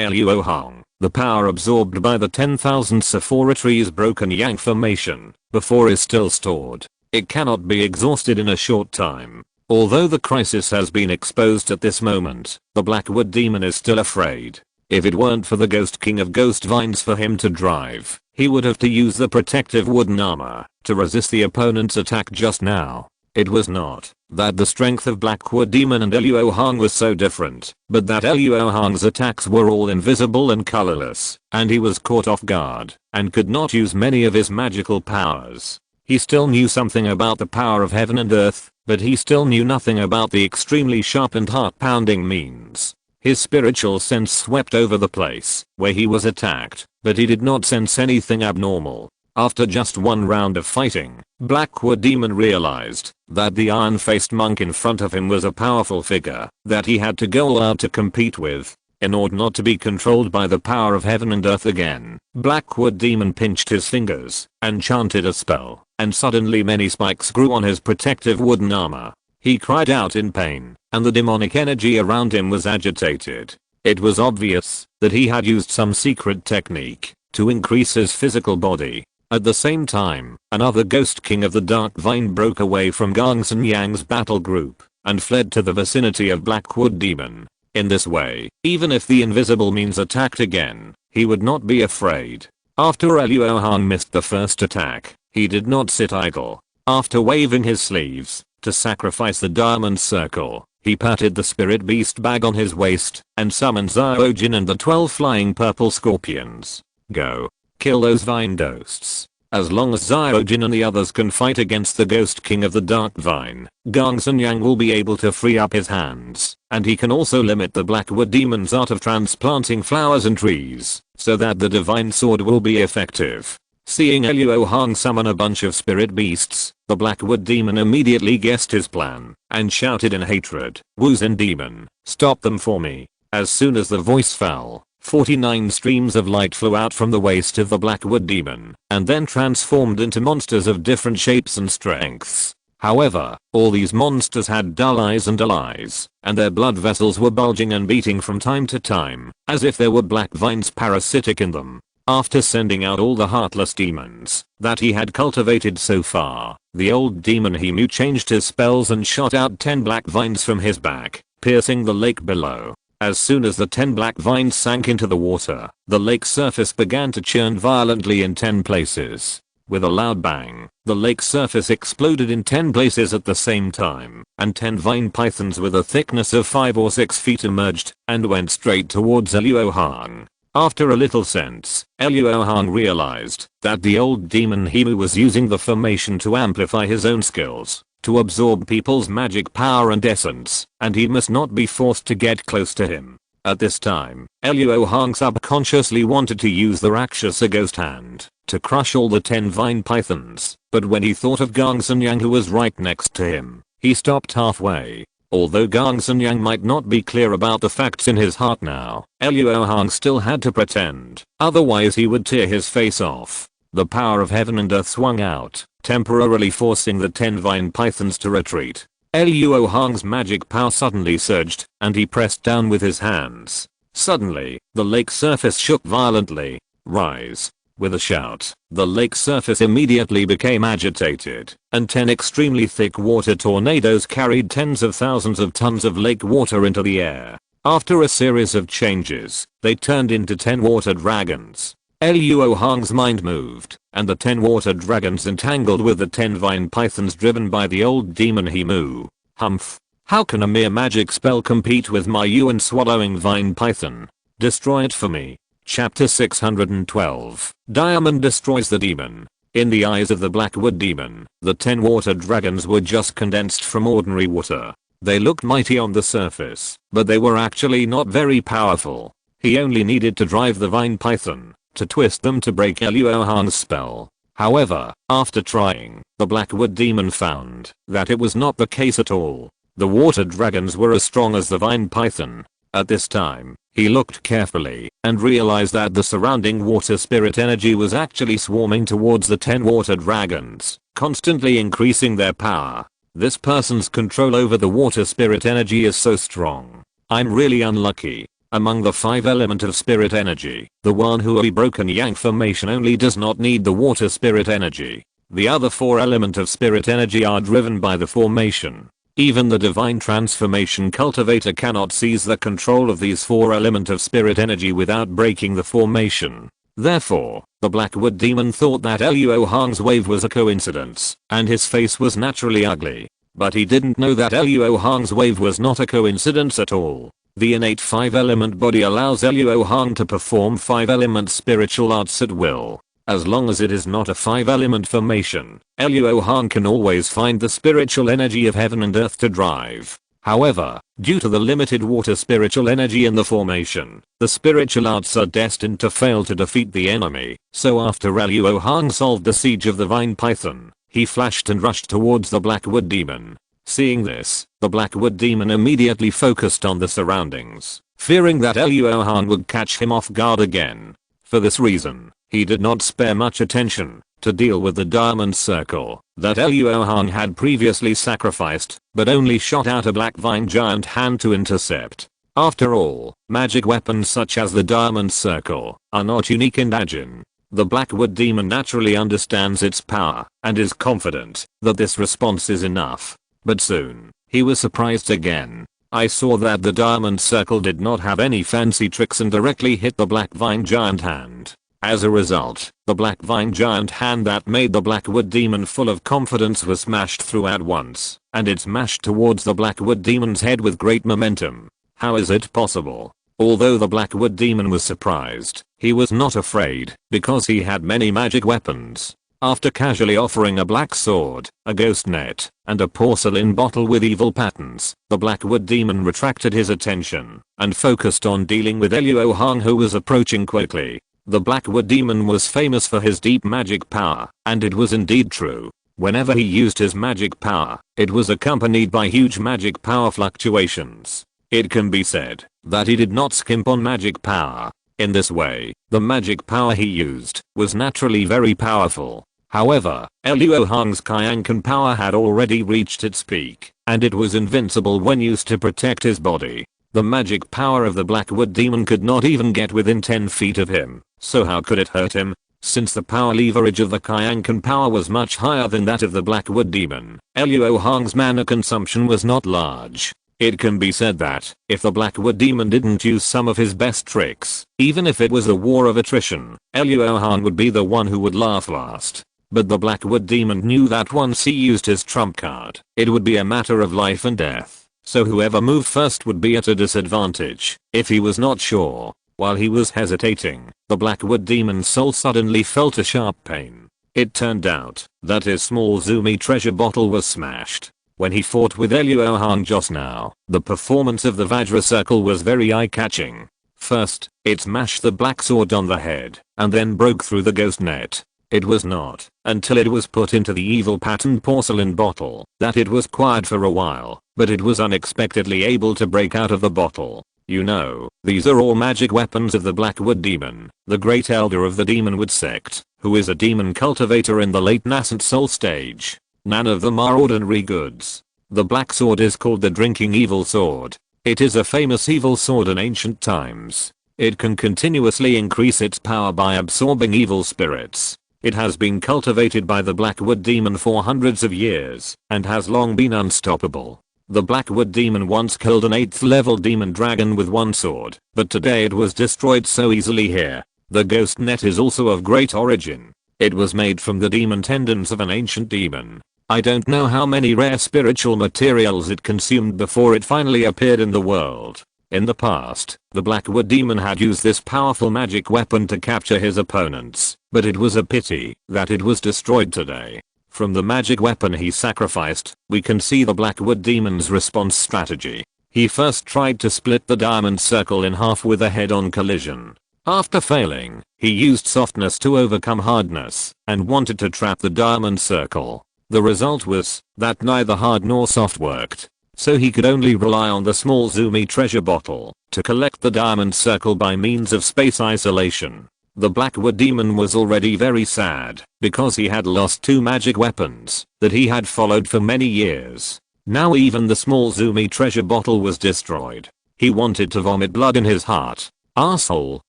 Luo Hong, the power absorbed by the 10,000 Sephora trees broken yang formation before is still stored. It cannot be exhausted in a short time. Although the crisis has been exposed at this moment, the Blackwood demon is still afraid. If it weren't for the Ghost King of Ghost Vines for him to drive, he would have to use the protective wooden armor to resist the opponent's attack just now. It was not that the strength of Blackwood Demon and Luo Hong was so different, but that Luo Hong's attacks were all invisible and colorless, and he was caught off guard and could not use many of his magical powers. He still knew something about the power of heaven and earth, but he still knew nothing about the extremely sharp and heart-pounding means. His spiritual sense swept over the place where he was attacked, but he did not sense anything abnormal. After just one round of fighting, Blackwood Demon realized that the iron-faced monk in front of him was a powerful figure that he had to go all out to compete with. In order not to be controlled by the power of heaven and earth again, Blackwood Demon pinched his fingers and chanted a spell, and suddenly many spikes grew on his protective wooden armor. He cried out in pain, and the demonic energy around him was agitated. It was obvious that he had used some secret technique to increase his physical body. At the same time, another Ghost King of the Dark Vine broke away from Gongsun Yang's battle group and fled to the vicinity of Blackwood Demon. In this way, even if the invisible means attacked again, he would not be afraid. After Luo Hong missed the first attack, he did not sit idle. After waving his sleeves to sacrifice the diamond circle, he patted the spirit beast bag on his waist and summoned Xiaojin and the 12 flying purple scorpions. Go. Kill those vine ghosts. As long as Xiaojin and the others can fight against the ghost king of the dark vine, Gongsun Yang will be able to free up his hands, and he can also limit the Blackwood demon's art of transplanting flowers and trees, so that the divine sword will be effective. Seeing Luo Hong summon a bunch of spirit beasts, the Blackwood demon immediately guessed his plan, and shouted in hatred, "Wu Zhen demon, stop them for me." As soon as the voice fell, 49 streams of light flew out from the waist of the Blackwood demon, and then transformed into monsters of different shapes and strengths. However, all these monsters had dull eyes and dull eyes, and their blood vessels were bulging and beating from time to time, as if there were black vines parasitic in them. After sending out all the heartless demons that he had cultivated so far, the old demon Himu changed his spells and shot out 10 black vines from his back, piercing the lake below. As soon as the 10 black vines sank into the water, the lake surface began to churn violently in 10 places. With a loud bang, the lake surface exploded in 10 places at the same time, and 10 vine pythons with a thickness of 5 or 6 feet emerged and went straight towards Luo Hong. After a little sense, Luo Hong realized that the old demon Himu was using the formation to amplify his own skills, to absorb people's magic power and essence, and he must not be forced to get close to him. At this time, Luo Hong subconsciously wanted to use the Rakshasa ghost hand to crush all the 10 vine pythons, but when he thought of Gongsun Yang who was right next to him, he stopped halfway. Although Gongsun Yang might not be clear about the facts in his heart now, Luo Hong still had to pretend, otherwise he would tear his face off. The power of heaven and earth swung out, temporarily forcing the 10 vine pythons to retreat. Luo Hong's magic power suddenly surged, and he pressed down with his hands. Suddenly, the lake surface shook violently. Rise. With a shout, the lake surface immediately became agitated, and 10 extremely thick water tornadoes carried tens of thousands of tons of lake water into the air. After a series of changes, they turned into 10 water dragons. Luo Hong's mind moved, and the 10 water dragons entangled with the 10 vine pythons driven by the old demon Himu. Humph. How can a mere magic spell compete with my yuan swallowing vine python? Destroy it for me. Chapter 612. Diamond destroys the demon. In the eyes of the Blackwood demon, the 10 water dragons were just condensed from ordinary water. They looked mighty on the surface, but they were actually not very powerful. He only needed to drive the vine python to twist them to break Luo Hong's spell. However, after trying, the Blackwood demon found that it was not the case at all. The water dragons were as strong as the vine python. At this time, he looked carefully and realized that the surrounding water spirit energy was actually swarming towards the 10 water dragons, constantly increasing their power. This person's control over the water spirit energy is so strong. I'm really unlucky. Among the 5 element of spirit energy, the one who a broken yang formation only does not need the water spirit energy. The other 4 element of spirit energy are driven by the formation. Even the divine transformation cultivator cannot seize the control of these 4 element of spirit energy without breaking the formation. Therefore, the Blackwood demon thought that Luo Hong's wave was a coincidence, and his face was naturally ugly. But he didn't know that Luo Hong's wave was not a coincidence at all. The innate 5 element body allows Luo Hong to perform 5 element spiritual arts at will. As long as it is not a 5 element formation, Luo Hong can always find the spiritual energy of heaven and earth to drive. However, due to the limited water spiritual energy in the formation, the spiritual arts are destined to fail to defeat the enemy. So after Luo Hong solved the siege of the vine python, he flashed and rushed towards the Blackwood demon. Seeing this, the Blackwood demon immediately focused on the surroundings, fearing that Luo Hong would catch him off guard again. For this reason, he did not spare much attention to deal with the diamond circle that Luo Hong had previously sacrificed, but only shot out a black vine giant hand to intercept. After all, magic weapons such as the diamond circle are not unique in Dajin. The Blackwood demon naturally understands its power and is confident that this response is enough. But soon, he was surprised again. I saw that the diamond circle did not have any fancy tricks and directly hit the black vine giant hand. As a result, the black vine giant hand that made the Blackwood demon full of confidence was smashed through at once, and it smashed towards the Blackwood demon's head with great momentum. How is it possible? Although the Blackwood demon was surprised, he was not afraid, because he had many magic weapons. After casually offering a black sword, a ghost net, and a porcelain bottle with evil patterns, the Blackwood demon retracted his attention, and focused on dealing with Luo Hong, who was approaching quickly. The Blackwood demon was famous for his deep magic power, and it was indeed true. Whenever he used his magic power, it was accompanied by huge magic power fluctuations. It can be said that he did not skimp on magic power. In this way, the magic power he used was naturally very powerful. However, Luo Hong's Kyankan power had already reached its peak, and it was invincible when used to protect his body. The magic power of the Blackwood demon could not even get within 10 feet of him, so how could it hurt him? Since the power leverage of the Kyankan power was much higher than that of the Blackwood demon, Luo Hong's mana consumption was not large. It can be said that, if the Blackwood demon didn't use some of his best tricks, even if it was a war of attrition, Luo Hong would be the one who would laugh last. But the Blackwood demon knew that once he used his trump card, it would be a matter of life and death, so whoever moved first would be at a disadvantage. If he was not sure, while he was hesitating, the Blackwood demon's soul suddenly felt a sharp pain. It turned out that his small zoomy treasure bottle was smashed. When he fought with Luo Hong just now, the performance of the Vajra circle was very eye-catching. First, it smashed the black sword on the head, and then broke through the ghost net. It was not until it was put into the evil patterned porcelain bottle that it was quiet for a while, but it was unexpectedly able to break out of the bottle. You know, these are all magic weapons of the Blackwood demon, the great elder of the Demonwood sect, who is a demon cultivator in the late nascent soul stage. None of them are ordinary goods. The black sword is called the drinking evil sword. It is a famous evil sword in ancient times. It can continuously increase its power by absorbing evil spirits. It has been cultivated by the Blackwood demon for hundreds of years, and has long been unstoppable. The Blackwood demon once killed an 8th level demon dragon with one sword, but today it was destroyed so easily here. The ghost net is also of great origin. It was made from the demon tendons of an ancient demon. I don't know how many rare spiritual materials it consumed before it finally appeared in the world. In the past, the Blackwood demon had used this powerful magic weapon to capture his opponents, but it was a pity that it was destroyed today. From the magic weapon he sacrificed, we can see the Blackwood demon's response strategy. He first tried to split the diamond circle in half with a head-on collision. After failing, he used softness to overcome hardness, and wanted to trap the diamond circle. The result was that neither hard nor soft worked. So he could only rely on the small zoomy treasure bottle to collect the diamond circle by means of space isolation. The Blackwood demon was already very sad because he had lost 2 magic weapons that he had followed for many years. Now even the small zoomy treasure bottle was destroyed. He wanted to vomit blood in his heart. Arsehole,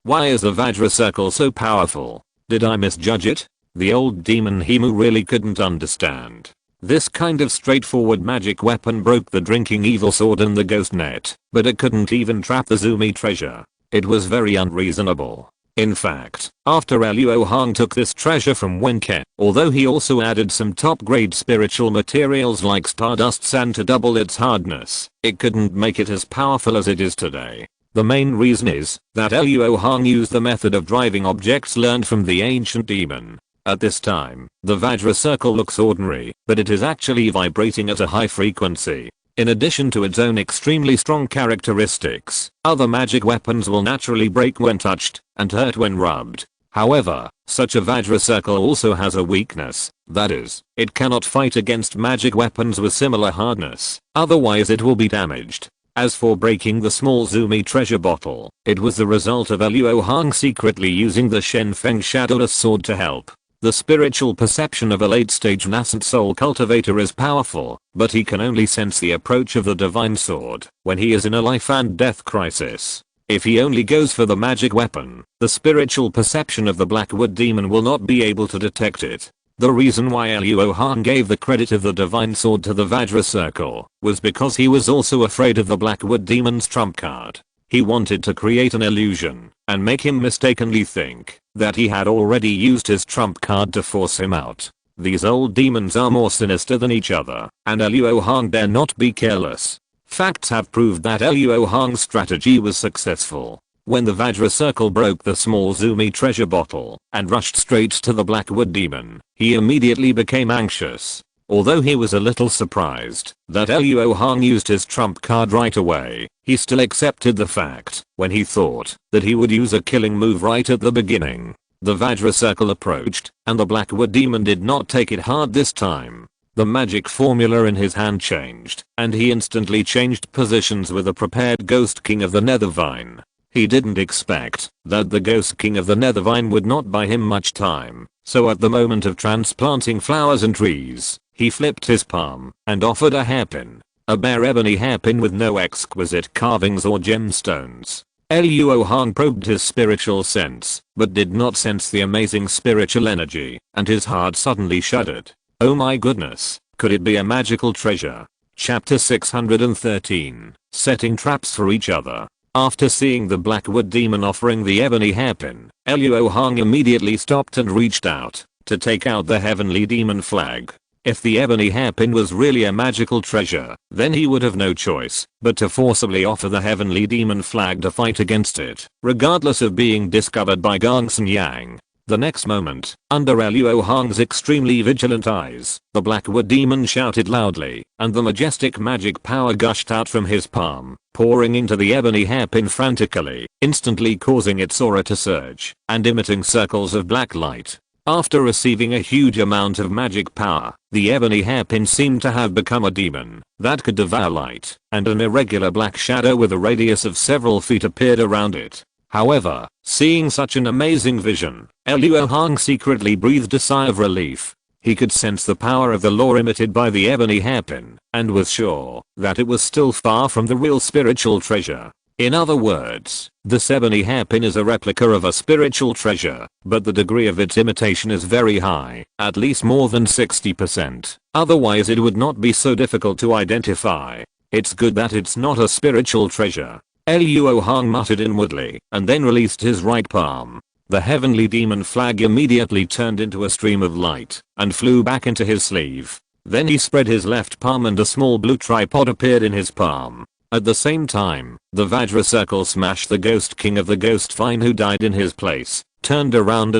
why is the Vajra circle so powerful? Did I misjudge it? The old demon Himu really couldn't understand. This kind of straightforward magic weapon broke the drinking evil sword and the ghost net, but it couldn't even trap the zoomy treasure. It was very unreasonable. In fact, after Luo Hong took this treasure from Wenke, although he also added some top grade spiritual materials like stardust sand to double its hardness, it couldn't make it as powerful as it is today. The main reason is that Luo Hong used the method of driving objects learned from the ancient demon. At this time, the Vajra circle looks ordinary, but it is actually vibrating at a high frequency. In addition to its own extremely strong characteristics, other magic weapons will naturally break when touched, and hurt when rubbed. However, such a Vajra circle also has a weakness, that is, it cannot fight against magic weapons with similar hardness, otherwise it will be damaged. As for breaking the small zoomy treasure bottle, it was the result of Luo Hong secretly using the Shenfeng Shadowless sword to help. The spiritual perception of a late-stage nascent soul cultivator is powerful, but he can only sense the approach of the divine sword when he is in a life and death crisis. If he only goes for the magic weapon, the spiritual perception of the Blackwood demon will not be able to detect it. The reason why Luo Hong gave the credit of the divine sword to the Vajra circle was because he was also afraid of the Blackwood demon's trump card. He wanted to create an illusion and make him mistakenly think that he had already used his trump card to force him out. These old demons are more sinister than each other, and Luo Hong dare not be careless. Facts have proved that Luo Hong's strategy was successful. When the Vajra circle broke the small Zumi treasure bottle and rushed straight to the Blackwood demon, he immediately became anxious. Although he was a little surprised that Luo Hong used his trump card right away, he still accepted the fact when he thought that he would use a killing move right at the beginning. The Vajra circle approached, and the Blackwood demon did not take it hard this time. The magic formula in his hand changed, and he instantly changed positions with a prepared Ghost King of the Nethervine. He didn't expect that the Ghost King of the Nethervine would not buy him much time, so at the moment of transplanting flowers and trees, he flipped his palm and offered a hairpin. A bare ebony hairpin with no exquisite carvings or gemstones. Luo Hong probed his spiritual sense, but did not sense the amazing spiritual energy, and his heart suddenly shuddered. Oh my goodness, could it be a magical treasure? Chapter 613, Setting Traps for Each Other. After seeing the Blackwood demon offering the ebony hairpin, Luo Hong immediately stopped and reached out to take out the heavenly demon flag. If the ebony hairpin was really a magical treasure, then he would have no choice but to forcibly offer the heavenly demon flag to fight against it, regardless of being discovered by Gongsun Yang. The next moment, under Luo Hong's extremely vigilant eyes, the Blackwood demon shouted loudly, and the majestic magic power gushed out from his palm, pouring into the ebony hairpin frantically, instantly causing its aura to surge and emitting circles of black light. After receiving a huge amount of magic power, the ebony hairpin seemed to have become a demon that could devour light, and an irregular black shadow with a radius of several feet appeared around it. However, seeing such an amazing vision, Luo Hong secretly breathed a sigh of relief. He could sense the power of the law emitted by the ebony hairpin, and was sure that it was still far from the real spiritual treasure. In other words, this ebony hairpin is a replica of a spiritual treasure, but the degree of its imitation is very high, at least more than 60%. Otherwise it would not be so difficult to identify. It's good that it's not a spiritual treasure. Luo Hong muttered inwardly, and then released his right palm. The heavenly demon flag immediately turned into a stream of light, and flew back into his sleeve. Then he spread his left palm and a small blue tripod appeared in his palm. At the same time, the Vajra circle smashed the Ghost King of the Ghost Vine who died in his place, turned around,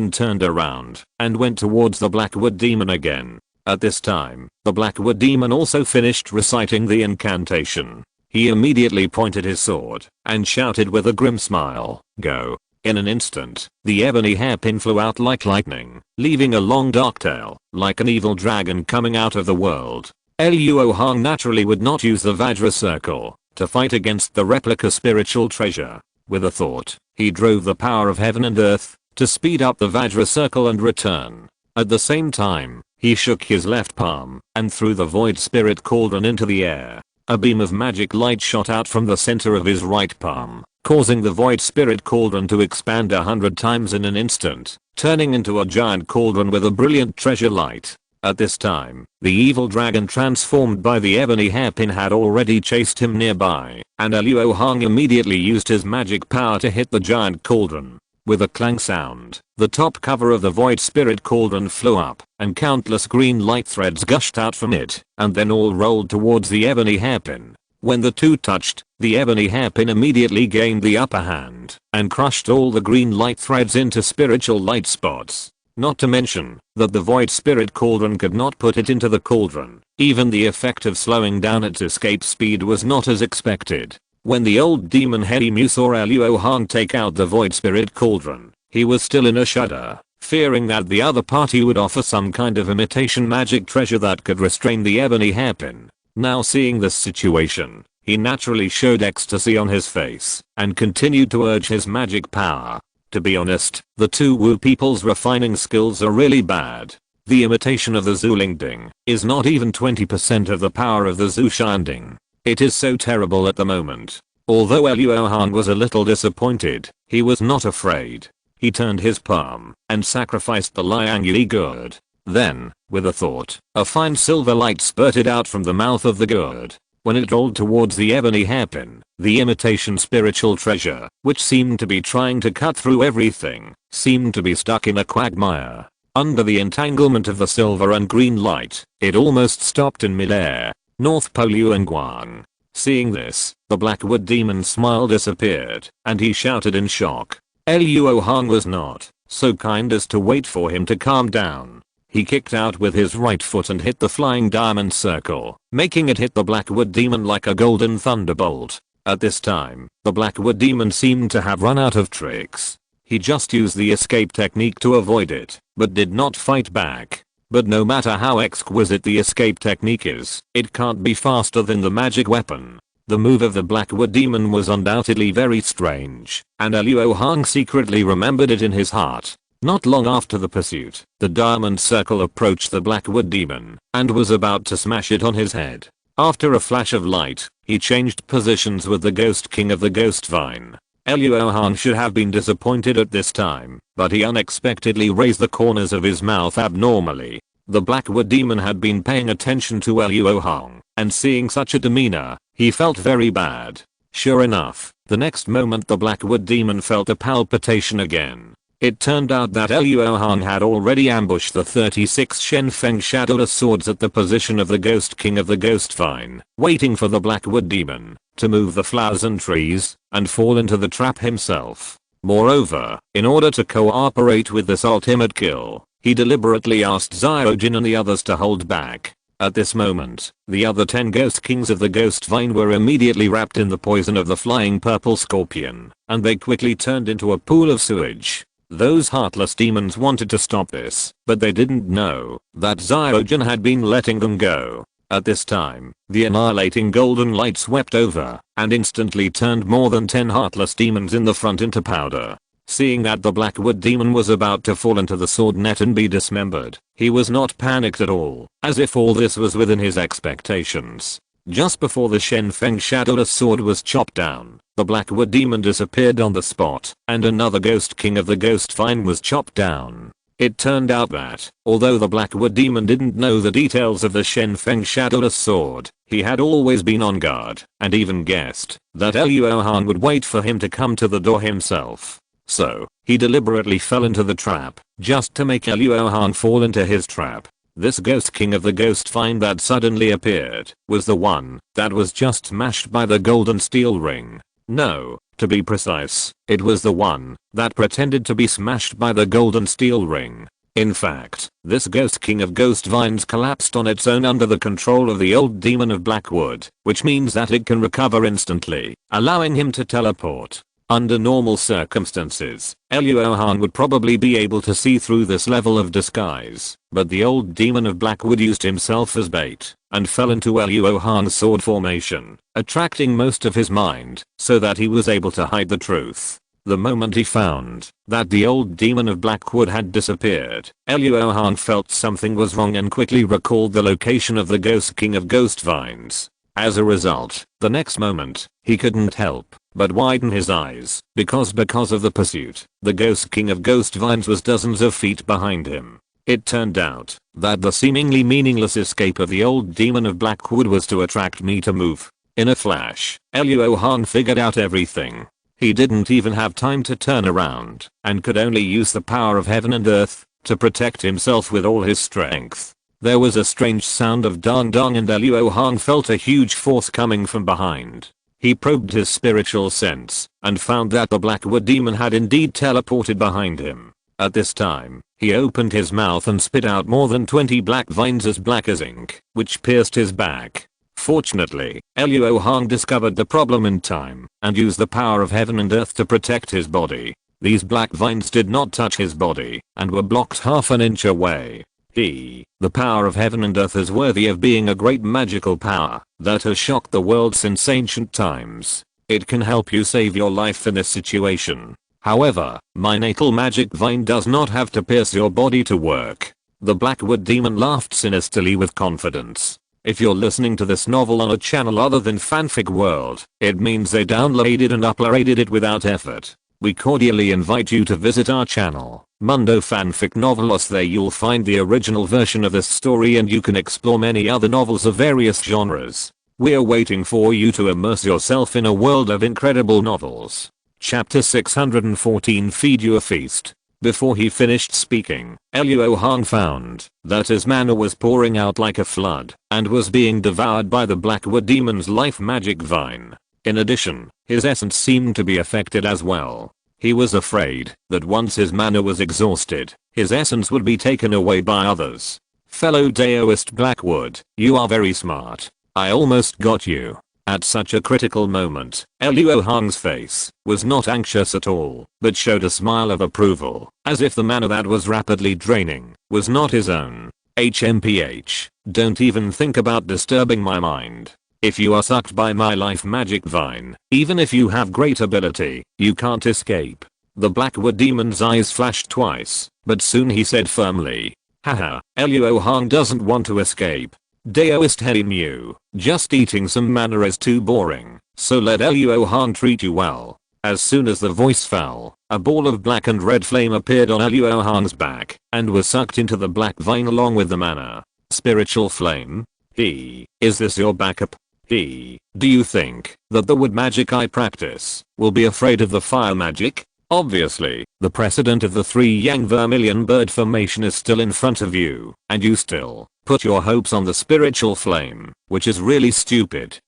and went towards the Blackwood demon again. At this time, the Blackwood demon also finished reciting the incantation. He immediately pointed his sword and shouted with a grim smile, "Go." In an instant, the ebony hairpin flew out like lightning, leaving a long dark tail, like an evil dragon coming out of the world. Luo Hong naturally would not use the Vajra circle to fight against the replica spiritual treasure. With a thought, he drove the power of heaven and earth to speed up the Vajra circle and return. At the same time, he shook his left palm and threw the void spirit cauldron into the air. A beam of magic light shot out from the center of his right palm, causing the void spirit cauldron to expand 100 times in an instant, turning into a giant cauldron with a brilliant treasure light. At this time, the evil dragon transformed by the ebony hairpin had already chased him nearby, and Luo Hong immediately used his magic power to hit the giant cauldron. With a clang sound, the top cover of the void spirit cauldron flew up, and countless green light threads gushed out from it, and then all rolled towards the ebony hairpin. When the two touched, the ebony hairpin immediately gained the upper hand, and crushed all the green light threads into spiritual light spots. Not to mention that the void spirit cauldron could not put it into the cauldron. Even the effect of slowing down its escape speed was not as expected. When the old demon Hedimu saw Luo Hong take out the void spirit cauldron, he was still in a shudder, fearing that the other party would offer some kind of imitation magic treasure that could restrain the ebony hairpin. Now seeing this situation, he naturally showed ecstasy on his face and continued to urge his magic power. To be honest, the two Wu people's refining skills are really bad. The imitation of the Zulingding is not even 20% of the power of the Zushanding. It is so terrible at the moment. Although Luo Hong was a little disappointed, he was not afraid. He turned his palm and sacrificed the Liang Yi gourd. Then, with a thought, a fine silver light spurted out from the mouth of the gourd. when it rolled towards the ebony hairpin, the imitation spiritual treasure, which seemed to be trying to cut through everything, seemed to be stuck in a quagmire. Under the entanglement of the silver and green light, it almost stopped in midair. North Pole Yuan. Seeing this, the Blackwood demon's smile disappeared, and he shouted in shock. Luo Hong was not so kind as to wait for him to calm down. He kicked out with his right foot and hit the flying diamond circle, making it hit the Blackwood demon like a golden thunderbolt. At this time, the Blackwood demon seemed to have run out of tricks. He just used the escape technique to avoid it, but did not fight back. But no matter how exquisite the escape technique is, it can't be faster than the magic weapon. The move of the Blackwood demon was undoubtedly very strange, and Luo Hong secretly remembered it in his heart. Not long after the pursuit, the diamond circle approached the Blackwood demon and was about to smash it on his head. After a flash of light, he changed positions with the Ghost King of the Ghost Vine. Luo Hong should have been disappointed at this time, but he unexpectedly raised the corners of his mouth abnormally. The Blackwood demon had been paying attention to Luo Hong, and seeing such a demeanor, he felt very bad. Sure enough, the next moment the Blackwood demon felt a palpitation again. It turned out that Luo Hong had already ambushed the 36 Shenfeng shadowless swords at the position of the Ghost King of the Ghost Vine, waiting for the Blackwood demon to move the flowers and trees and fall into the trap himself. Moreover, in order to cooperate with this ultimate kill, he deliberately asked Xiaojin and the others to hold back. At this moment, the other 10 Ghost Kings of the Ghost Vine were immediately wrapped in the poison of the flying purple scorpion, and they quickly turned into a pool of sewage. Those heartless demons wanted to stop this, but they didn't know that Xiaojin had been letting them go. At this time, the annihilating golden light swept over and instantly turned more than 10 heartless demons in the front into powder. Seeing that the Blackwood demon was about to fall into the sword net and be dismembered, he was not panicked at all, as if all this was within his expectations. Just before the Shenfeng shadowless sword was chopped down, the Blackwood demon disappeared on the spot, and another Ghost King of the Ghost Vine was chopped down. It turned out that, although the Blackwood demon didn't know the details of the Shenfeng shadowless sword, he had always been on guard, and even guessed that Luo Hong would wait for him to come to the door himself. So, he deliberately fell into the trap, just to make Luo Hong fall into his trap. This Ghost King of the Ghost Vine that suddenly appeared was the one that was just smashed by the golden steel ring. No, to be precise, it was the one that pretended to be smashed by the golden steel ring. In fact, this Ghost King of Ghost Vines collapsed on its own under the control of the old demon of Blackwood, which means that it can recover instantly, allowing him to teleport. Under normal circumstances, Luo Hong would probably be able to see through this level of disguise, but the old demon of Blackwood used himself as bait and fell into Luo Hong's sword formation, attracting most of his mind so that he was able to hide the truth. The moment he found that the old demon of Blackwood had disappeared, Luo Hong felt something was wrong and quickly recalled the location of the Ghost King of Ghost Vines. As a result, the next moment, he couldn't help but widen his eyes, because of the pursuit, the Ghost King of Ghost Vines was dozens of feet behind him. It turned out that the seemingly meaningless escape of the old demon of Blackwood was to attract me to move. In a flash, Luo Hong figured out everything. He didn't even have time to turn around, and could only use the power of heaven and earth to protect himself with all his strength. There was a strange sound of dong dong and Luo Hong felt a huge force coming from behind. He probed his spiritual sense and found that the Blackwood demon had indeed teleported behind him. At this time, he opened his mouth and spit out more than 20 black vines as black as ink, which pierced his back. Fortunately, Luo Hong discovered the problem in time and used the power of heaven and earth to protect his body. These black vines did not touch his body and were blocked half an inch away. The power of heaven and earth is worthy of being a great magical power that has shocked the world since ancient times. It can help you save your life in this situation. However, my natal magic vine does not have to pierce your body to work. The Blackwood demon laughed sinisterly with confidence. If you're listening to this novel on a channel other than Fanfic World, it means they downloaded and uploaded it without effort. We cordially invite you to visit our channel, Mundo Fanfic Novelos. There you'll find the original version of this story and you can explore many other novels of various genres. We're waiting for you to immerse yourself in a world of incredible novels. Chapter 614 Feed You a Feast. Before he finished speaking, Luo Hong found that his mana was pouring out like a flood and was being devoured by the Blackwood Demon's life magic vine. In addition, his essence seemed to be affected as well. He was afraid that once his mana was exhausted, his essence would be taken away by others. Fellow Daoist Blackwood, you are very smart. I almost got you. At such a critical moment, Luo Hong's face was not anxious at all, but showed a smile of approval, as if the mana that was rapidly draining was not his own. HMPH, don't even think about disturbing my mind. If you are sucked by my life magic vine, even if you have great ability, you can't escape. The Blackwood Demon's eyes flashed twice, but soon he said firmly, haha, Luo Hong doesn't want to escape. Daoist Henny Mew, just eating some mana is too boring, so let Luo Hong treat you well. As soon as the voice fell, a ball of black and red flame appeared on Luo Hong's back and was sucked into the black vine along with the mana. Spiritual flame? Is this your backup? Do you think that the wood magic I practice will be afraid of the fire magic? Obviously, the precedent of the 3 Yang Vermilion bird formation is still in front of you, and you still put your hopes on the spiritual flame, which is really stupid.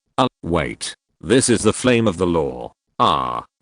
Wait. This is the flame of the law.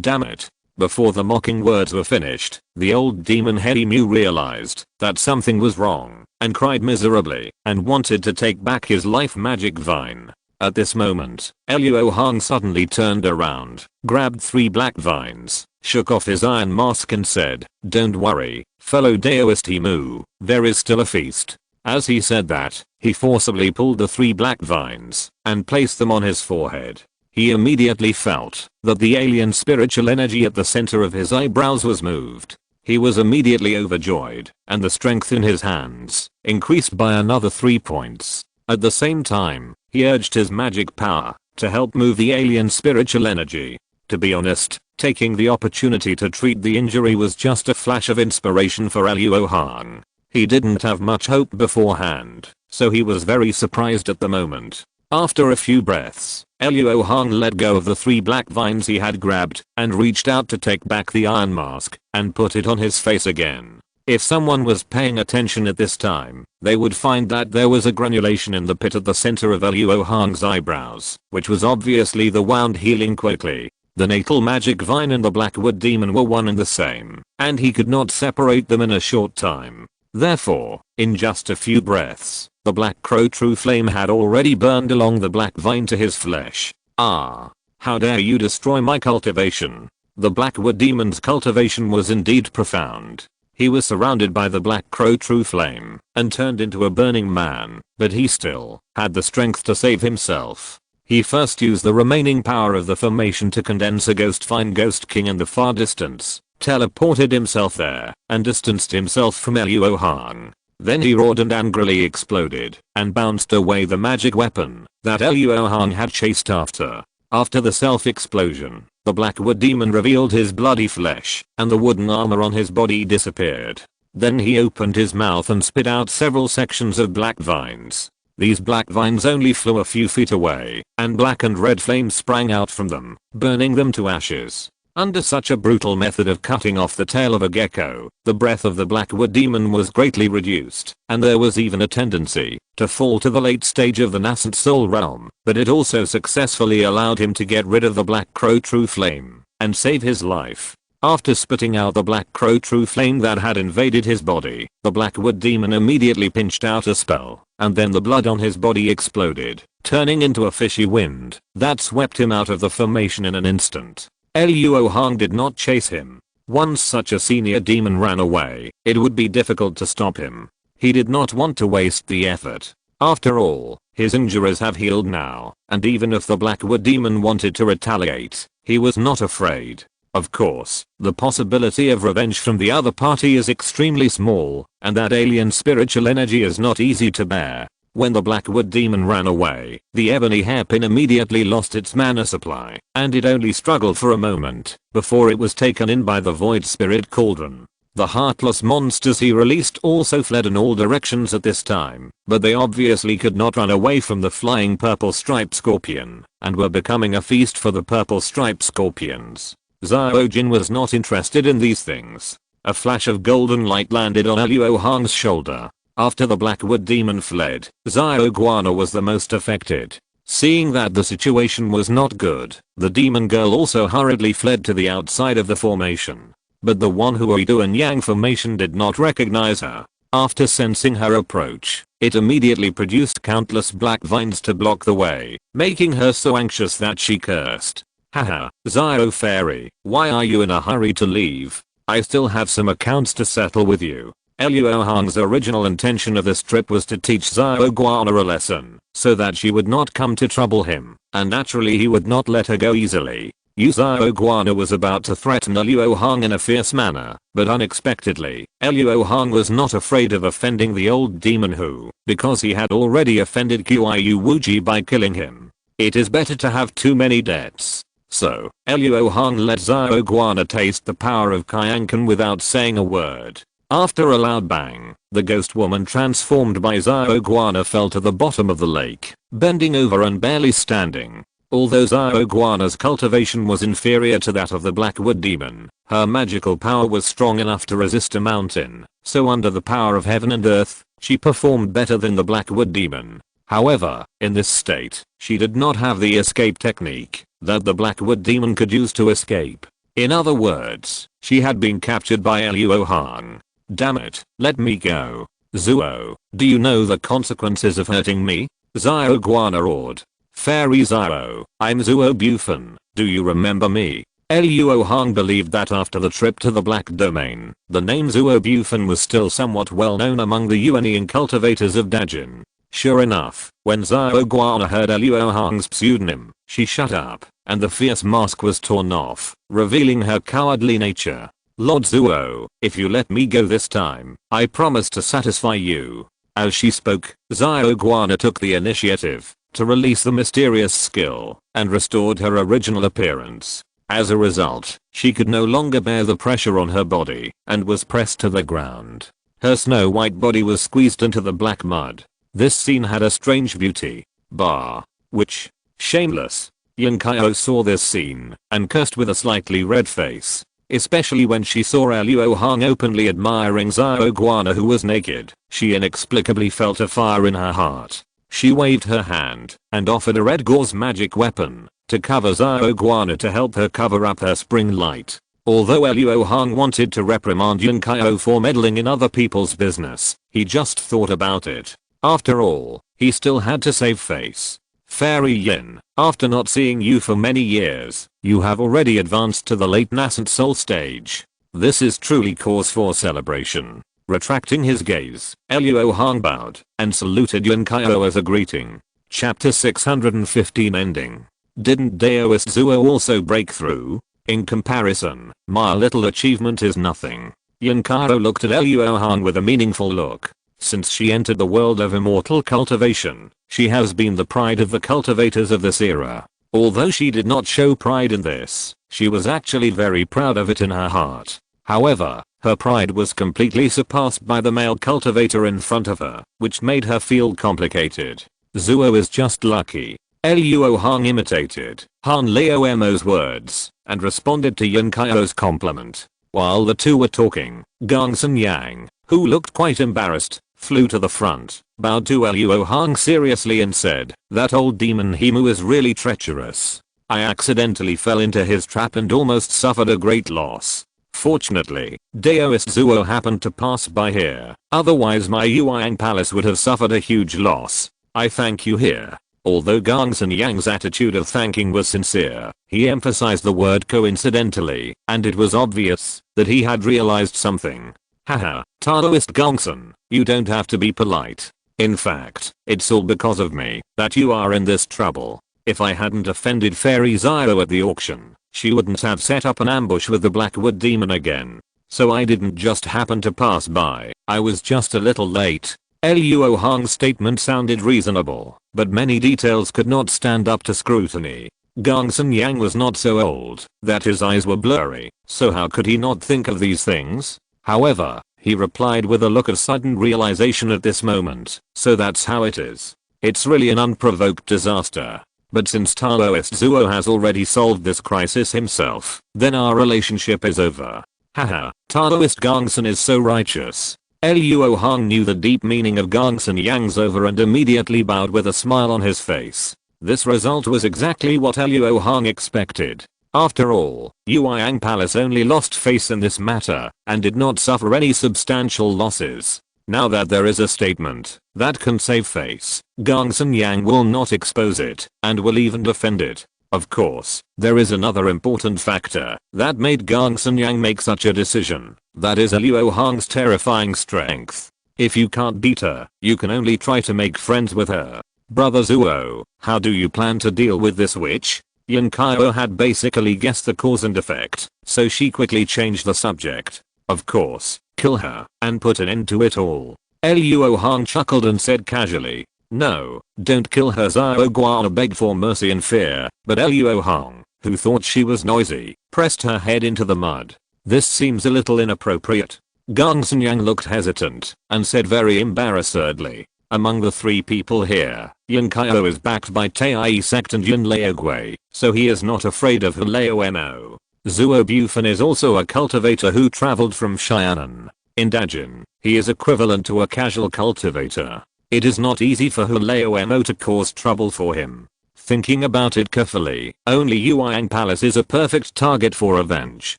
Damn it. Before the mocking words were finished, the old demon Henny Mew realized that something was wrong, and cried miserably, and wanted to take back his life magic vine. At this moment, Luo Hong suddenly turned around, grabbed 3 black vines, shook off his iron mask and said, don't worry, fellow Daoist Emu, there is still a feast. As he said that, he forcibly pulled the 3 black vines and placed them on his forehead. He immediately felt that the alien spiritual energy at the center of his eyebrows was moved. He was immediately overjoyed, and the strength in his hands increased by another 3 points. At the same time, he urged his magic power to help move the alien spiritual energy. To be honest, taking the opportunity to treat the injury was just a flash of inspiration for Luo Hong. He didn't have much hope beforehand, so he was very surprised at the moment. After a few breaths, Luo Hong let go of the 3 black vines he had grabbed and reached out to take back the iron mask and put it on his face again. If someone was paying attention at this time, they would find that there was a granulation in the pit at the center of Luo Hong's eyebrows, which was obviously the wound healing quickly. The natal magic vine and the Blackwood Demon were one and the same, and he could not separate them in a short time. Therefore, in just a few breaths, the Black Crow True Flame had already burned along the black vine to his flesh. How dare you destroy my cultivation? The Blackwood Demon's cultivation was indeed profound. He was surrounded by the Black Crow True Flame and turned into a burning man, but he still had the strength to save himself. He first used the remaining power of the formation to condense a Fine Ghost King in the far distance, teleported himself there, and distanced himself from Luo Hong. Then he roared and angrily exploded, and bounced away the magic weapon that Luo Hong had chased after. After the self-explosion, the Blackwood Demon revealed his bloody flesh, and the wooden armor on his body disappeared. Then he opened his mouth and spit out several sections of black vines. These black vines only flew a few feet away, and black and red flames sprang out from them, burning them to ashes. Under such a brutal method of cutting off the tail of a gecko, the breath of the Blackwood Demon was greatly reduced, and there was even a tendency to fall to the late stage of the nascent soul realm, but it also successfully allowed him to get rid of the Black Crow True Flame and save his life. After spitting out the Black Crow True Flame that had invaded his body, the Blackwood Demon immediately pinched out a spell, and then the blood on his body exploded, turning into a fishy wind that swept him out of the formation in an instant. Luo Hong did not chase him. Once such a senior demon ran away, it would be difficult to stop him. He did not want to waste the effort. After all, his injuries have healed now, and even if the Blackwood Demon wanted to retaliate, he was not afraid. Of course, the possibility of revenge from the other party is extremely small, and that alien spiritual energy is not easy to bear. When the Blackwood Demon ran away, the ebony hairpin immediately lost its mana supply, and it only struggled for a moment before it was taken in by the Void Spirit Cauldron. The heartless monsters he released also fled in all directions at this time, but they obviously could not run away from the flying purple striped scorpion, and were becoming a feast for the purple striped scorpions. Xiao Jin was not interested in these things. A flash of golden light landed on Luo Hong's shoulder. After the Blackwood demon fled, Xiao Guana was the most affected. Seeing that the situation was not good, the demon girl also hurriedly fled to the outside of the formation. But the one Yu and Yang formation did not recognize her. After sensing her approach, it immediately produced countless black vines to block the way, making her so anxious that she cursed. Haha, Xiao Fairy, why are you in a hurry to leave? I still have some accounts to settle with you. Luo Hong's original intention of this trip was to teach Xiao Guana a lesson, so that she would not come to trouble him, and naturally he would not let her go easily. Xiao Guana was about to threaten Luo Hong in a fierce manner, but unexpectedly, Luo Hong was not afraid of offending the old demon who, because he had already offended Qiyu Wuji by killing him. It is better to have too many debts. So, Luo Hong let Xiao Guana taste the power of Qiankan without saying a word. After a loud bang, the ghost woman transformed by Xiao Guana fell to the bottom of the lake, bending over and barely standing. Although Xiao Guana's cultivation was inferior to that of the Blackwood demon, her magical power was strong enough to resist a mountain, so under the power of heaven and earth, she performed better than the Blackwood demon. However, in this state, she did not have the escape technique that the Blackwood demon could use to escape. In other words, she had been captured by Luo Hong. Damn it, let me go. Zuo, do you know the consequences of hurting me? Xiao Guana roared. Fairy Xiao, I'm Zuo Bufan, do you remember me? Luo Hong believed that after the trip to the Black Domain, the name Zuo Bufan was still somewhat well known among the Yuanian cultivators of Dajin. Sure enough, when Xiao Guana heard Luo Hong's pseudonym, she shut up, and the fierce mask was torn off, revealing her cowardly nature. Lord Zuo, if you let me go this time, I promise to satisfy you. As she spoke, Xiao Guana took the initiative to release the mysterious skill, and restored her original appearance. As a result, she could no longer bear the pressure on her body, and was pressed to the ground. Her snow white body was squeezed into the black mud. This scene had a strange beauty. Bah. Which? Shameless. Yunkyo saw this scene, and cursed with a slightly red face. Especially when she saw Luo Hong openly admiring Xiao Guana who was naked. She inexplicably felt a fire in her heart. She waved her hand, and offered a red gauze magic weapon, to cover Xiao Guana to help her cover up her spring light. Although Luo Hong wanted to reprimand Yunkyo for meddling in other people's business, he just thought about it. After all, he still had to save face. Fairy Yin, after not seeing you for many years, you have already advanced to the late nascent soul stage. This is truly cause for celebration. Retracting his gaze, Luo Hong bowed and saluted Yunkyo as a greeting. Chapter 615 ending. Didn't Daoist Zuo also break through? In comparison, my little achievement is nothing. Yunkyo looked at Luo Hong with a meaningful look. Since she entered the world of immortal cultivation, she has been the pride of the cultivators of this era. Although she did not show pride in this, she was actually very proud of it in her heart. However, her pride was completely surpassed by the male cultivator in front of her, which made her feel complicated. Zuo is just lucky. Luo Hong imitated Han Leo Mo's words, and responded to Yunkyo's compliment. While the two were talking, Gongsun Yang, who looked quite embarrassed, flew to the front, bowed to Luo Hong seriously and said, that old demon Himu is really treacherous. I accidentally fell into his trap and almost suffered a great loss. Fortunately, Daoist Zuo happened to pass by here, otherwise my Yuang palace would have suffered a huge loss. I thank you here. Although Gongsun Yang's attitude of thanking was sincere, he emphasized the word coincidentally, and it was obvious that he had realized something. Haha, Taoist Gongsun, you don't have to be polite. In fact, it's all because of me that you are in this trouble. If I hadn't offended Fairy Xiao at the auction, she wouldn't have set up an ambush with the Blackwood demon again. So I didn't just happen to pass by, I was just a little late. Luo Hong's statement sounded reasonable, but many details could not stand up to scrutiny. Gongsun Yang was not so old that his eyes were blurry, so how could he not think of these things? However, he replied with a look of sudden realization at this moment, so that's how it is. It's really an unprovoked disaster. But since Taoist Zuo has already solved this crisis himself, then our relationship is over. Haha, Taoist Gongsun is so righteous. Luo Hong knew the deep meaning of Gongsun Yang's over and immediately bowed with a smile on his face. This result was exactly what Luo Hong expected. After all, Yueyang Palace only lost face in this matter and did not suffer any substantial losses. Now that there is a statement that can save face, Gongsun Yang will not expose it and will even defend it. Of course, there is another important factor that made Gongsun Yang make such a decision. That is Luo Hong's terrifying strength. If you can't beat her, you can only try to make friends with her. Brother Zuo, how do you plan to deal with this witch? Yan Kaio had basically guessed the cause and effect, so she quickly changed the subject. Of course, kill her and put an end to it all. Luo Hong chuckled and said casually, no, don't kill her. Zhao Guana begged for mercy and fear, but Luo Hong, who thought she was noisy, pressed her head into the mud. This seems a little inappropriate. Gongsun Yang looked hesitant and said very embarrassedly, among the three people here, Yan Kaio is backed by Tai sect and Yun Laogui, so he is not afraid of Hulao Mo. Zuo Bufan is also a cultivator who traveled from Xianan. In Dajin, he is equivalent to a casual cultivator. It is not easy for Hulao Mo to cause trouble for him. Thinking about it carefully, only Yueyang Palace is a perfect target for revenge,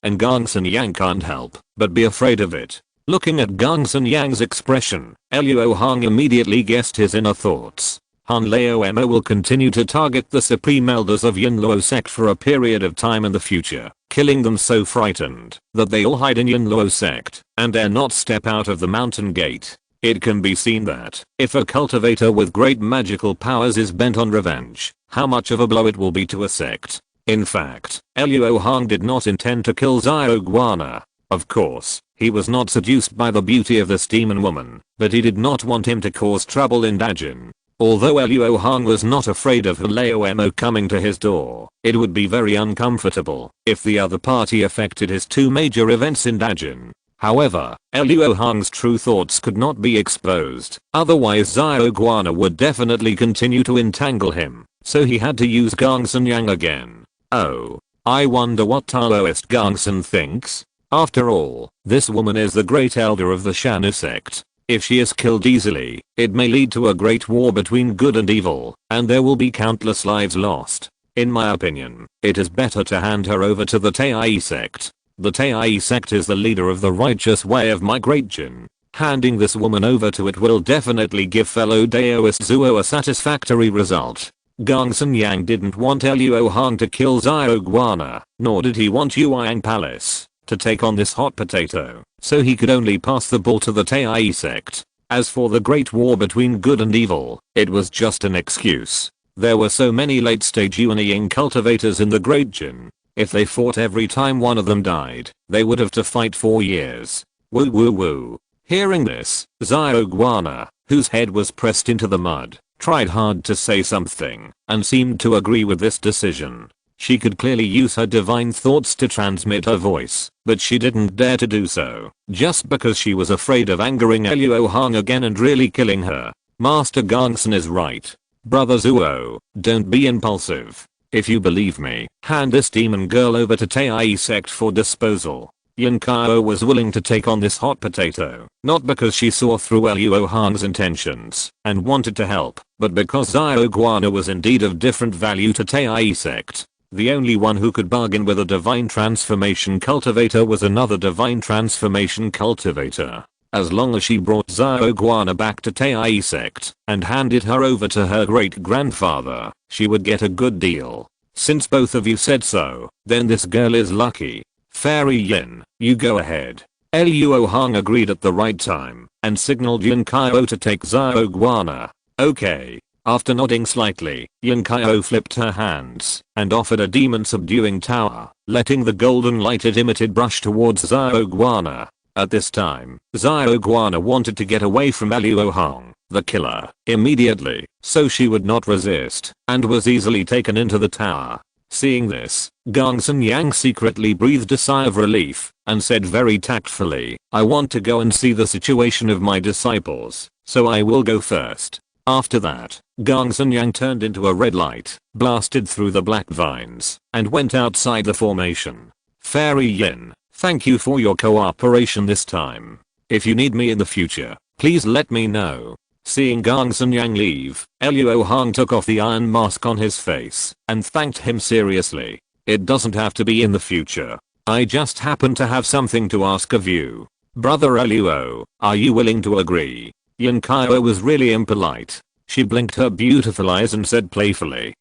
and Gongsun Yang can't help but be afraid of it. Looking at Gongsun Yang's expression, Luo Hong immediately guessed his inner thoughts. Han Lao Mo will continue to target the supreme elders of Yunluo sect for a period of time in the future, killing them so frightened that they all hide in Yunluo sect and dare not step out of the mountain gate. It can be seen that if a cultivator with great magical powers is bent on revenge, how much of a blow it will be to a sect. In fact, Luo Hong did not intend to kill Zhao Guana. Of course, he was not seduced by the beauty of this demon woman, but he did not want him to cause trouble in Dajin. Although Luo Hong was not afraid of Hulao Mo coming to his door, it would be very uncomfortable if the other party affected his two major events in Dajin. However, Luo Hong's true thoughts could not be exposed, otherwise Zhao Guana would definitely continue to entangle him, so he had to use Gongsun Yang again. Oh, I wonder what Taoist Gongsun thinks. After all, this woman is the great elder of the Shanu sect. If she is killed easily, it may lead to a great war between good and evil, and there will be countless lives lost. In my opinion, it is better to hand her over to the Tai sect. The Tai sect is the leader of the righteous way of my great Jin. Handing this woman over to it will definitely give fellow Daoist Zuo a satisfactory result. Gongsun Yang didn't want Luo Hong to kill Zhao Guana, nor did he want Yueyang Palace to take on this hot potato, so he could only pass the ball to the Tai sect. As for the great war between good and evil, it was just an excuse. There were so many late-stage Yuanying cultivators in the Great Jin. If they fought every time one of them died, they would have to fight 4 years. Woo woo woo. Hearing this, Zhao Guana, whose head was pressed into the mud, tried hard to say something, and seemed to agree with this decision. She could clearly use her divine thoughts to transmit her voice, but she didn't dare to do so, just because she was afraid of angering Luo Hong again and really killing her. Master Gongsun is right. Brother Zuo, don't be impulsive. If you believe me, hand this demon girl over to Tai sect for disposal. Yan Kao was willing to take on this hot potato, not because she saw through Luo Hong's intentions and wanted to help, but because Zhao Guana was indeed of different value to Tai sect. The only one who could bargain with a divine transformation cultivator was another divine transformation cultivator. As long as she brought Zhao Guana back to Tai sect and handed her over to her great-grandfather, she would get a good deal. Since both of you said so, then this girl is lucky. Fairy Yin, you go ahead. Luo Hong agreed at the right time and signaled Yan Kao to take Zhao Guana. Okay. After nodding slightly, Yan Kao flipped her hands and offered a demon subduing tower, letting the golden light it emitted brush towards Zhao Guana. At this time, Zhao Guana wanted to get away from Luo Hong, the killer, immediately, so she would not resist, and was easily taken into the tower. Seeing this, Gongsun Yang secretly breathed a sigh of relief. and said very tactfully, "I want to go and see the situation of my disciples, so I will go first." After that, Gong Sunyang turned into a red light, blasted through the black vines, and went outside the formation. Fairy Yin, thank you for your cooperation this time. If you need me in the future, please let me know. Seeing Gong Sunyang leave, Luo Hong took off the iron mask on his face and thanked him seriously. "It doesn't have to be in the future. I just happen to have something to ask of you. Brother Luo, are you willing to agree?" Yin Kaiyo was really impolite. She blinked her beautiful eyes and said playfully,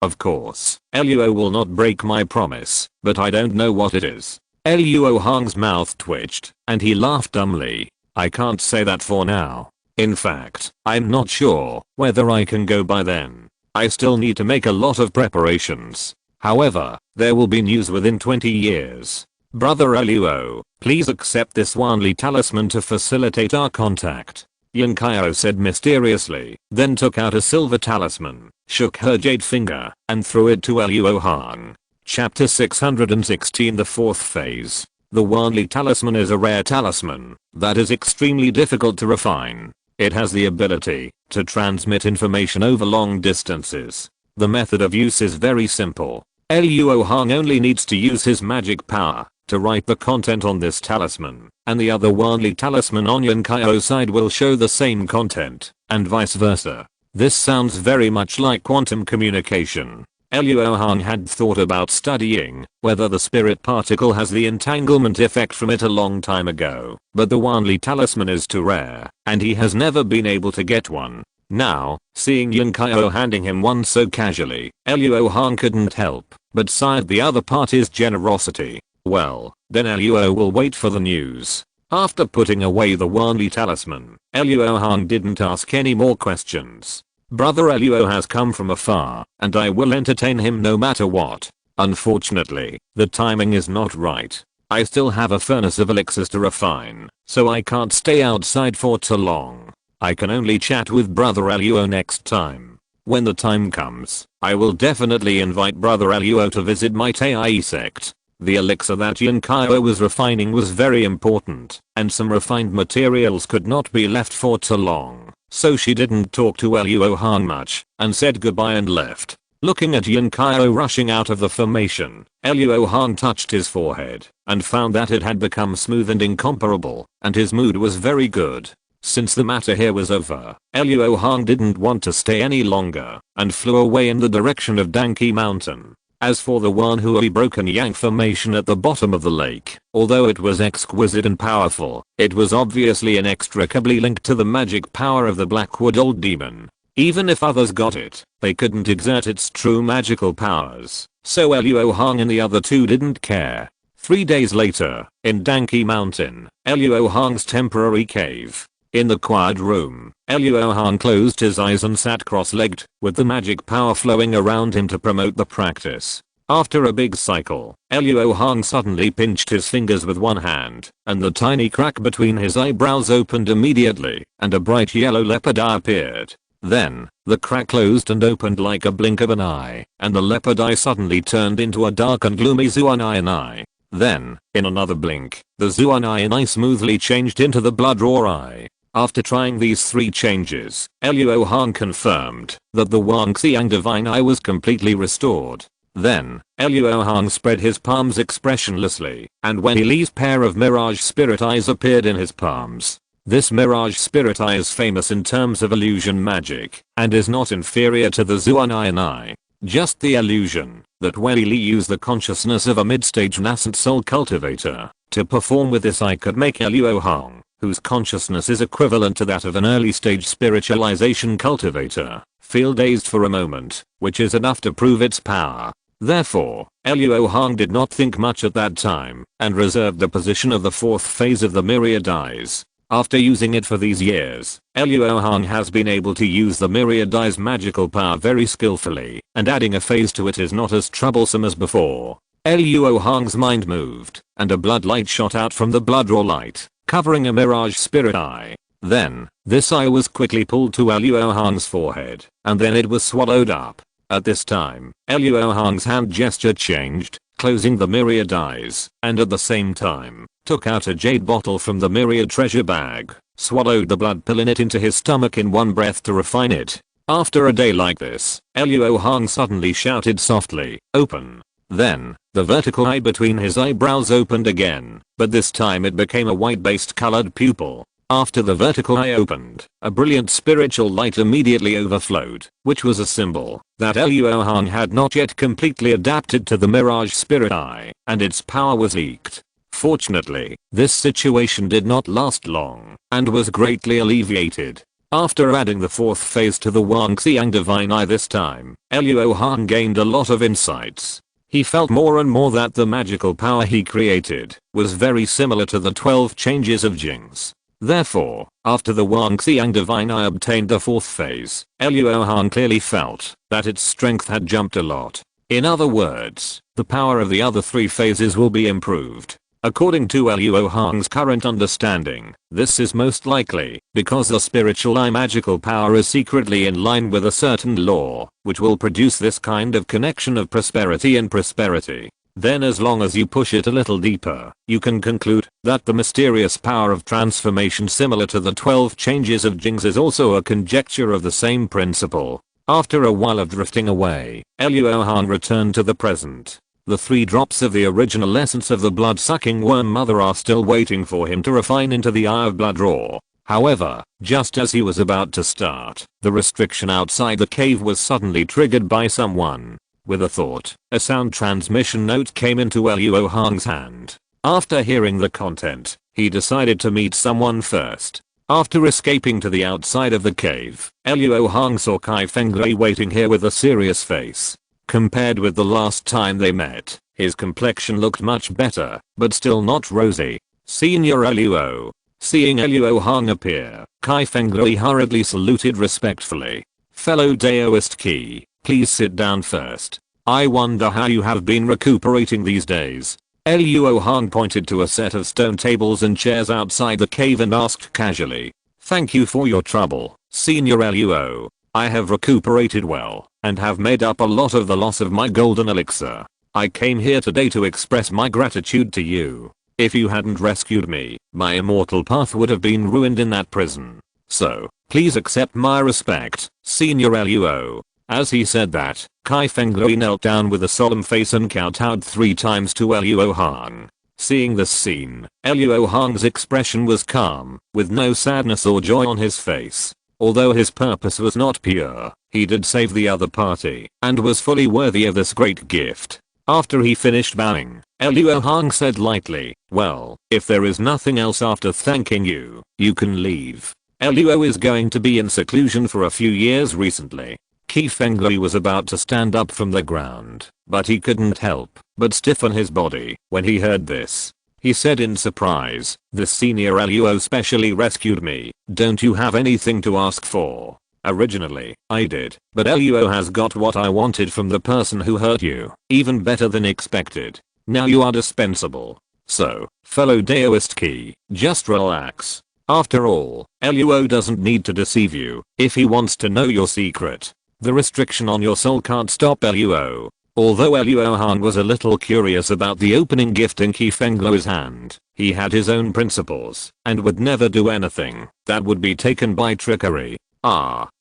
of course, Luo will not break my promise, but I don't know what it is." Luo Hong's mouth twitched, and he laughed dumbly. "I can't say that for now. In fact, I'm not sure whether I can go by then. I still need to make a lot of preparations. However, there will be news within 20 years. Brother Luo, please accept this Wanli talisman to facilitate our contact." Yin Kaiyo said mysteriously, then took out a silver talisman, shook her jade finger, and threw it to Luo Hong. Chapter 616 The Fourth Phase. The Wanli talisman is a rare talisman that is extremely difficult to refine. It has the ability to transmit information over long distances. The method of use is very simple. Luo Hong only needs to use his magic power to write the content on this talisman, and the other Wanli talisman on Yin Kaiyo's side will show the same content, and vice versa. This sounds very much like quantum communication. Luo Hong had thought about studying whether the spirit particle has the entanglement effect from it a long time ago, but the Wanli talisman is too rare, and he has never been able to get one. Now, seeing Yin Kaiyo handing him one so casually, Luo Hong couldn't help but sigh at the other party's generosity. Well, then Luo will wait for the news. After putting away the Wanli talisman, Luo Hong didn't ask any more questions. Brother Luo has come from afar, and I will entertain him no matter what. Unfortunately, the timing is not right. I still have a furnace of elixirs to refine, so I can't stay outside for too long. I can only chat with Brother Luo next time. When the time comes, I will definitely invite Brother Luo to visit my Tai sect. The elixir that Yin Kaiyo was refining was very important, and some refined materials could not be left for too long, so she didn't talk to Luo Hong much, and said goodbye and left. Looking at Yin Kaiyo rushing out of the formation, Luo Hong touched his forehead, and found that it had become smooth and incomparable, and his mood was very good. Since the matter here was over, Luo Hong didn't want to stay any longer, and flew away in the direction of Danqi Mountain. As for the Wanhui Broken Yang formation at the bottom of the lake, although it was exquisite and powerful, it was obviously inextricably linked to the magic power of the Blackwood Old Demon. Even if others got it, they couldn't exert its true magical powers, so Luo Hong and the other two didn't care. 3 days later, in Danqi Mountain, Luo Hong's temporary cave. In the quiet room, Luo Hong closed his eyes and sat cross-legged, with the magic power flowing around him to promote the practice. After a big cycle, Luo Hong suddenly pinched his fingers with one hand, and the tiny crack between his eyebrows opened immediately, and a bright yellow leopard eye appeared. Then, the crack closed and opened like a blink of an eye, and the leopard eye suddenly turned into a dark and gloomy Zuan eye. Then, in another blink, the Zuan eye smoothly changed into the blood raw eye. After trying these 3 changes, Luo Hong confirmed that the Wang Xiang divine eye was completely restored. Then, Luo Hong spread his palms expressionlessly, and Wen Li's pair of mirage spirit eyes appeared in his palms. This mirage spirit eye is famous in terms of illusion magic, and is not inferior to the Zuan eye. Just the illusion that Wen Li used the consciousness of a mid-stage nascent soul cultivator to perform with this eye could make Luo Hong, whose consciousness is equivalent to that of an early-stage spiritualization cultivator, feel dazed for a moment, which is enough to prove its power. Therefore, Luo Hong did not think much at that time, and reserved the position of the 4th phase of the myriad eyes. After using it for these years, Luo Hong has been able to use the myriad eye's magical power very skillfully, and adding a phase to it is not as troublesome as before. Luo Hong's mind moved, and a blood light shot out from the blood raw light, covering a mirage spirit eye. Then, this eye was quickly pulled to Luo Hong's forehead, and then it was swallowed up. At this time, Luo Hong's hand gesture changed, closing the myriad eyes, and at the same time, took out a jade bottle from the myriad treasure bag, swallowed the blood pill in it into his stomach in one breath to refine it. After a day like this, Luo Hong suddenly shouted softly, "Open." Then, the vertical eye between his eyebrows opened again, but this time it became a white-based colored pupil. After the vertical eye opened, a brilliant spiritual light immediately overflowed, which was a symbol that Luo Hong had not yet completely adapted to the Mirage Spirit Eye, and its power was leaked. Fortunately, this situation did not last long, and was greatly alleviated. After adding the fourth phase to the Wangxiang Divine Eye this time, Luo Hong gained a lot of insights. He felt more and more that the magical power he created was very similar to the 12 changes of Jing's. Therefore, after the Wangxiang Divine Eye obtained the fourth phase, Luo Hong clearly felt that its strength had jumped a lot. In other words, the power of the other 3 phases will be improved. According to Luo Hong's current understanding, this is most likely because the spiritual eye magical power is secretly in line with a certain law, which will produce this kind of connection of prosperity and prosperity. Then as long as you push it a little deeper, you can conclude that the mysterious power of transformation similar to the 12 changes of Jing's is also a conjecture of the same principle. After a while of drifting away, Luo Hong returned to the present. The 3 drops of the original essence of the blood-sucking worm mother are still waiting for him to refine into the Eye of Blood Raw. However, just as he was about to start, the restriction outside the cave was suddenly triggered by someone. With a thought, a sound transmission note came into Luo Hong's hand. After hearing the content, he decided to meet someone first. After escaping to the outside of the cave, Luo Hong saw Kai Fenglui waiting here with a serious face. Compared with the last time they met, his complexion looked much better, but still not rosy. "Senior Luo." Seeing Luo Hong appear, Kai Fenglui hurriedly saluted respectfully. "Fellow Daoist Qi, please sit down first. I wonder how you have been recuperating these days." Luo Hong pointed to a set of stone tables and chairs outside the cave and asked casually, "Thank you for your trouble, Senior Luo. I have recuperated well, and have made up a lot of the loss of my golden elixir. I came here today to express my gratitude to you. If you hadn't rescued me, my immortal path would have been ruined in that prison. So, please accept my respect, Senior Luo." As he said that, Kai Fenglui knelt down with a solemn face and kowtowed 3 times to Luo Hong. Seeing this scene, Luo Hong's expression was calm, with no sadness or joy on his face. Although his purpose was not pure, he did save the other party, and was fully worthy of this great gift. After he finished bowing, Luo Hong said lightly, "Well, if there is nothing else after thanking you, you can leave. Luo is going to be in seclusion for a few years recently." Kai Fenglui was about to stand up from the ground, but he couldn't help but stiffen his body when he heard this. He said in surprise, "This Senior Luo specially rescued me. Don't you have anything to ask for?" "Originally, I did, but Luo has got what I wanted from the person who hurt you, even better than expected. Now you are dispensable. So, fellow Daoist Qi, just relax. After all, Luo doesn't need to deceive you if he wants to know your secret. The restriction on your soul can't stop Luo." Although Luo Hong was a little curious about the opening gift in Kai Fenglui's hand, he had his own principles and would never do anything that would be taken by trickery.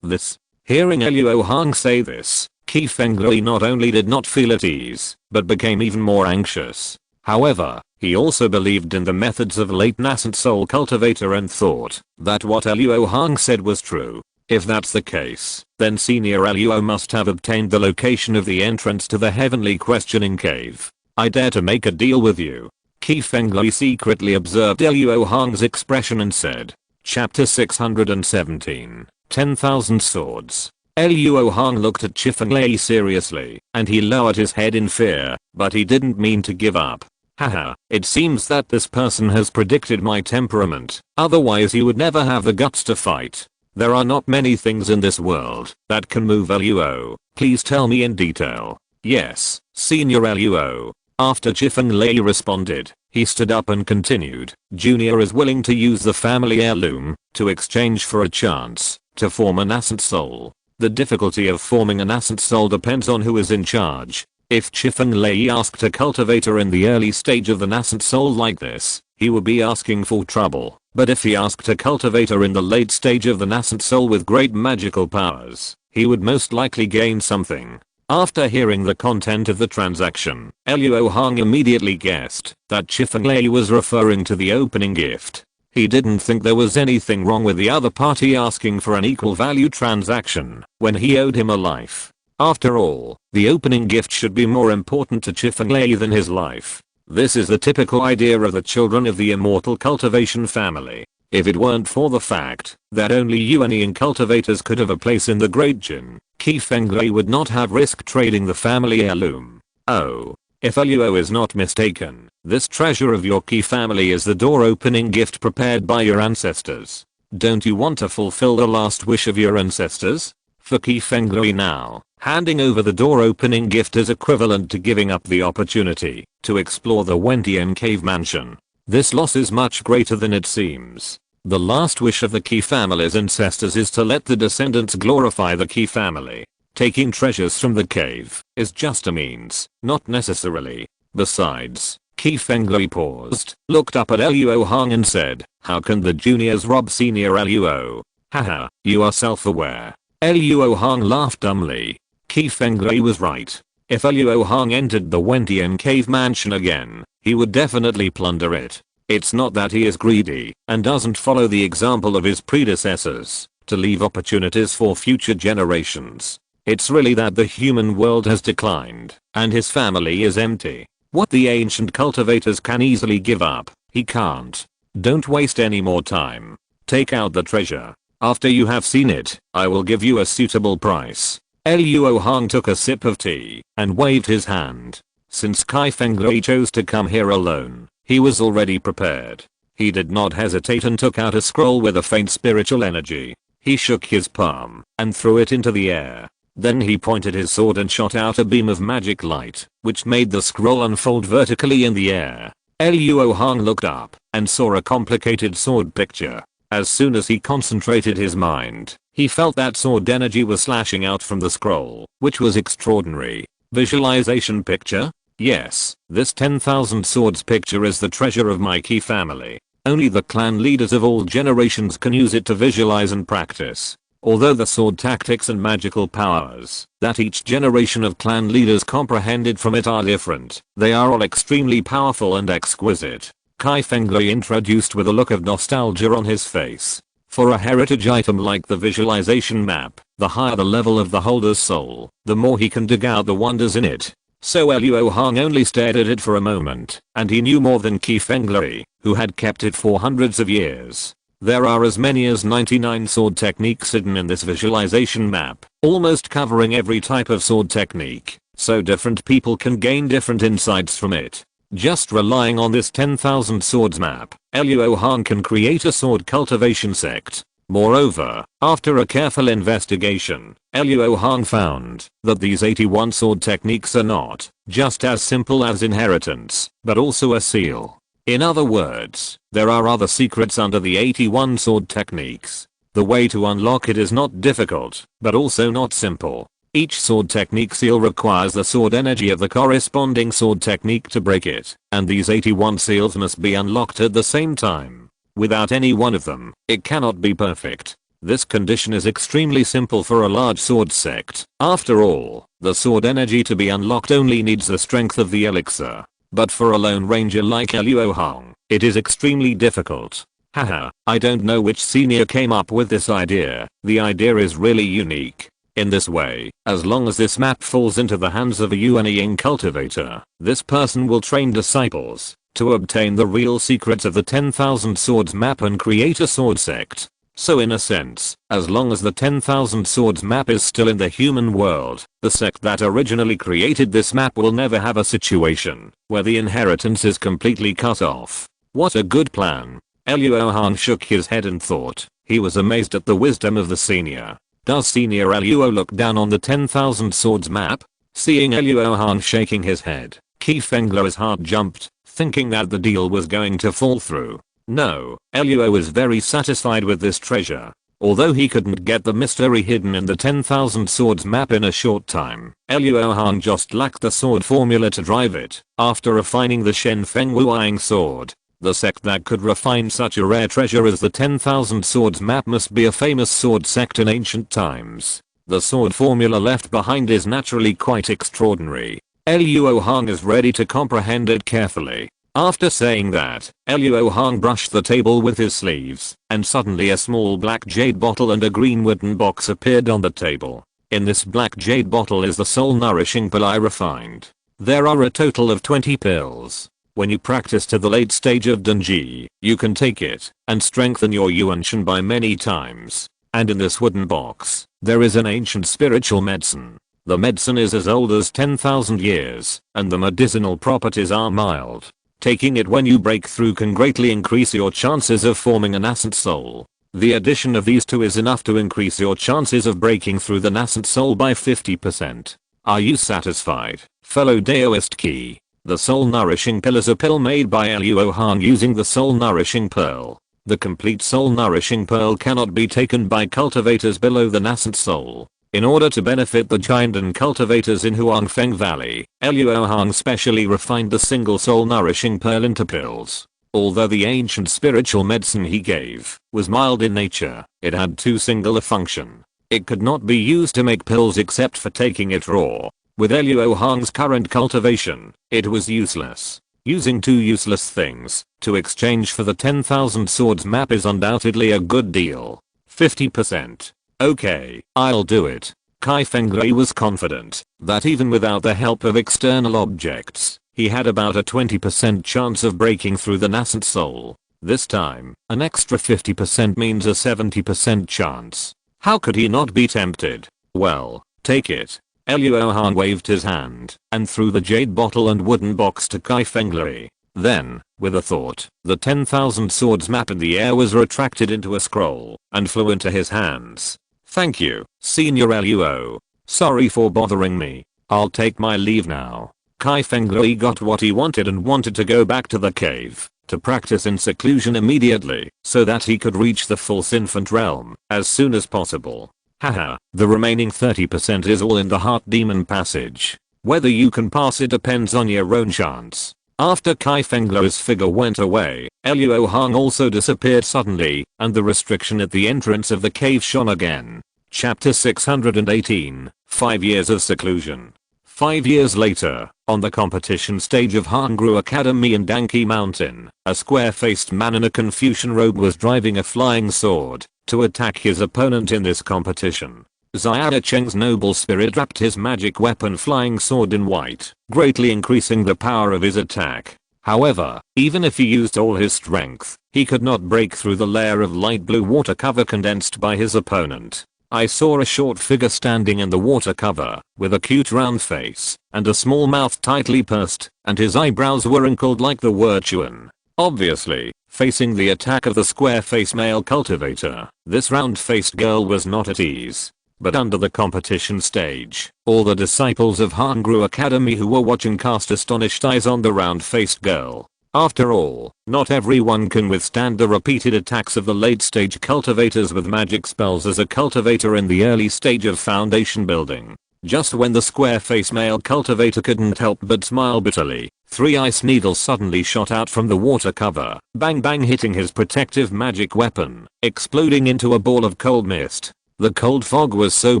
This. Hearing Luo Hong say this, Kai Fenglui not only did not feel at ease, but became even more anxious. However, he also believed in the methods of late nascent soul cultivator and thought that what Luo Hong said was true. If that's the case, then Senior Luo must have obtained the location of the entrance to the heavenly questioning cave. "I dare to make a deal with you." Kai Fenglui secretly observed Luo Hong's expression and said. Chapter 617, 10,000 Swords. Luo Hong looked at Chi Fenglui seriously, and he lowered his head in fear, but he didn't mean to give up. "Haha, it seems that this person has predicted my temperament, otherwise he would never have the guts to fight. There are not many things in this world that can move Luo. Please tell me in detail." "Yes, Senior Luo." After Chi Fenglui responded, he stood up and continued. "Junior is willing to use the family heirloom to exchange for a chance to form a nascent soul. The difficulty of forming a nascent soul depends on who is in charge. If Chifeng Lei asked a cultivator in the early stage of the nascent soul like this, he would be asking for trouble. But if he asked a cultivator in the late stage of the nascent soul with great magical powers, he would most likely gain something. After hearing the content of the transaction, Luo Hong immediately guessed that Chifeng Lei was referring to the opening gift. He didn't think there was anything wrong with the other party asking for an equal value transaction when he owed him a life. After all, the opening gift should be more important to Chifeng Lei than his life. This is the typical idea of the children of the immortal cultivation family. If it weren't for the fact that only Yuanying cultivators could have a place in the Great Jin, Qifeng Lei would not have risked trading the family heirloom. Oh. If Luo is not mistaken, this treasure of your Qi family is the door opening gift prepared by your ancestors. Don't you want to fulfill the last wish of your ancestors? For Qifeng Lei now, handing over the door opening gift is equivalent to giving up the opportunity to explore the Wentian cave mansion. This loss is much greater than it seems. The last wish of the Qi family's ancestors is to let the descendants glorify the Qi family. Taking treasures from the cave is just a means, not necessarily. Besides, Qifeng Lei paused, looked up at Luo Hong and said, "How can the juniors rob senior Luo? Haha, you are self-aware." Luo Hong laughed dumbly. Qifeng Lei was right. If Luo Hong entered the Wentian cave mansion again, he would definitely plunder it. It's not that he is greedy and doesn't follow the example of his predecessors to leave opportunities for future generations. It's really that the human world has declined and his family is empty. What the ancient cultivators can easily give up, he can't. Don't waste any more time. Take out the treasure. After you have seen it, I will give you a suitable price. Luo Hong took a sip of tea and waved his hand. Since Qifeng Lei chose to come here alone, he was already prepared. He did not hesitate and took out a scroll with a faint spiritual energy. He shook his palm and threw it into the air. Then he pointed his sword and shot out a beam of magic light, which made the scroll unfold vertically in the air. Luo Hong looked up and saw a complicated sword picture. As soon as he concentrated his mind, he felt that sword energy was slashing out from the scroll, which was extraordinary. Visualization picture? Yes, this 10,000 swords picture is the treasure of my Qi family. Only the clan leaders of all generations can use it to visualize and practice. Although the sword tactics and magical powers that each generation of clan leaders comprehended from it are different, they are all extremely powerful and exquisite. Qifeng Lei introduced with a look of nostalgia on his face. For a heritage item like the visualization map, the higher the level of the holder's soul, the more he can dig out the wonders in it. So Luo Hong only stared at it for a moment, and he knew more than Qifeng Lei, who had kept it for hundreds of years. There are as many as 99 sword techniques hidden in this visualization map, almost covering every type of sword technique, so different people can gain different insights from it. Just relying on this 10,000 swords map, Luo Hong can create a sword cultivation sect. Moreover, after a careful investigation, Luo Hong found that these 81 sword techniques are not just as simple as inheritance, but also a seal. In other words, there are other secrets under the 81 sword techniques. The way to unlock it is not difficult, but also not simple. Each sword technique seal requires the sword energy of the corresponding sword technique to break it, and these 81 seals must be unlocked at the same time. Without any one of them, it cannot be perfect. This condition is extremely simple for a large sword sect. After all, the sword energy to be unlocked only needs the strength of the elixir. But for a lone ranger like Luo Hong, it is extremely difficult. Haha, I don't know which senior came up with this idea. The idea is really unique. In this way, as long as this map falls into the hands of a Yuanying cultivator, this person will train disciples to obtain the real secrets of the 10,000 swords map and create a sword sect. So in a sense, as long as the 10,000 swords map is still in the human world, the sect that originally created this map will never have a situation where the inheritance is completely cut off. What a good plan. Luo Hong shook his head and thought. He was amazed at the wisdom of the senior. Does Senior Luo look down on the 10,000 swords map? Seeing Luo Hong shaking his head, Qifeng Lei's heart jumped, thinking that the deal was going to fall through. No, Luo is very satisfied with this treasure. Although he couldn't get the mystery hidden in the 10,000 swords map in a short time, Luo Hong just lacked the sword formula to drive it. After refining the Shen Feng Wuang sword, the sect that could refine such a rare treasure as the 10,000 swords map must be a famous sword sect in ancient times. The sword formula left behind is naturally quite extraordinary. Luo Hong is ready to comprehend it carefully. After saying that, Luo Hong brushed the table with his sleeves, and suddenly a small black jade bottle and a green wooden box appeared on the table. In this black jade bottle is the soul nourishing pill I refined. There are a total of 20 pills. When you practice to the late stage of Dunji, you can take it and strengthen your Yuan Shen by many times. And in this wooden box, there is an ancient spiritual medicine. The medicine is as old as 10,000 years, and the medicinal properties are mild. Taking it when you break through can greatly increase your chances of forming a nascent soul. The addition of these two is enough to increase your chances of breaking through the nascent soul by 50%. Are you satisfied, fellow Daoist Ki? The soul nourishing pill is a pill made by Luo Hong using the soul nourishing pearl. The complete soul nourishing pearl cannot be taken by cultivators below the nascent soul. In order to benefit the giant and cultivators in Huangfeng Valley, Luo Hong specially refined the single soul nourishing pearl into pills. Although the ancient spiritual medicine he gave was mild in nature, it had too singular function. It could not be used to make pills except for taking it raw. With Luo Hong's current cultivation, it was useless. Using two useless things to exchange for the 10,000 swords map is undoubtedly a good deal. 50%. Okay, I'll do it. Kai Fenglui was confident that even without the help of external objects, he had about a 20% chance of breaking through the nascent soul. This time, an extra 50% means a 70% chance. How could he not be tempted? Well, take it. Luo Hong waved his hand and threw the jade bottle and wooden box to Kai Fenglui. Then, with a thought, the 10,000 swords map in the air was retracted into a scroll and flew into his hands. Thank you, Senior Luo. Sorry for bothering me. I'll take my leave now. Kai Fenglui got what he wanted and wanted to go back to the cave to practice in seclusion immediately so that he could reach the false infant realm as soon as possible. Haha, the remaining 30% is all in the Heart Demon Passage. Whether you can pass it depends on your own chance. After Kai Fenglui's figure went away, Luo Hong also disappeared suddenly, and the restriction at the entrance of the cave shone again. Chapter 618, 5 Years of Seclusion. 5 years later, on the competition stage of Hangru Academy in Danqi Mountain, a square-faced man in a Confucian robe was driving a flying sword to attack his opponent in this competition. Xiao Cheng's noble spirit wrapped his magic weapon flying sword in white, greatly increasing the power of his attack. However, even if he used all his strength, he could not break through the layer of light blue water cover condensed by his opponent. I saw a short figure standing in the water cover, with a cute round face, and a small mouth tightly pursed, and his eyebrows were wrinkled like the word Chuan. Obviously, facing the attack of the square-faced male cultivator, this round-faced girl was not at ease. But under the competition stage, all the disciples of Hangru Academy who were watching cast astonished eyes on the round-faced girl. After all, not everyone can withstand the repeated attacks of the late-stage cultivators with magic spells as a cultivator in the early stage of foundation building. Just when the square-faced male cultivator couldn't help but smile bitterly, 3 ice needles suddenly shot out from the water cover, bang bang hitting his protective magic weapon, exploding into a ball of cold mist. The cold fog was so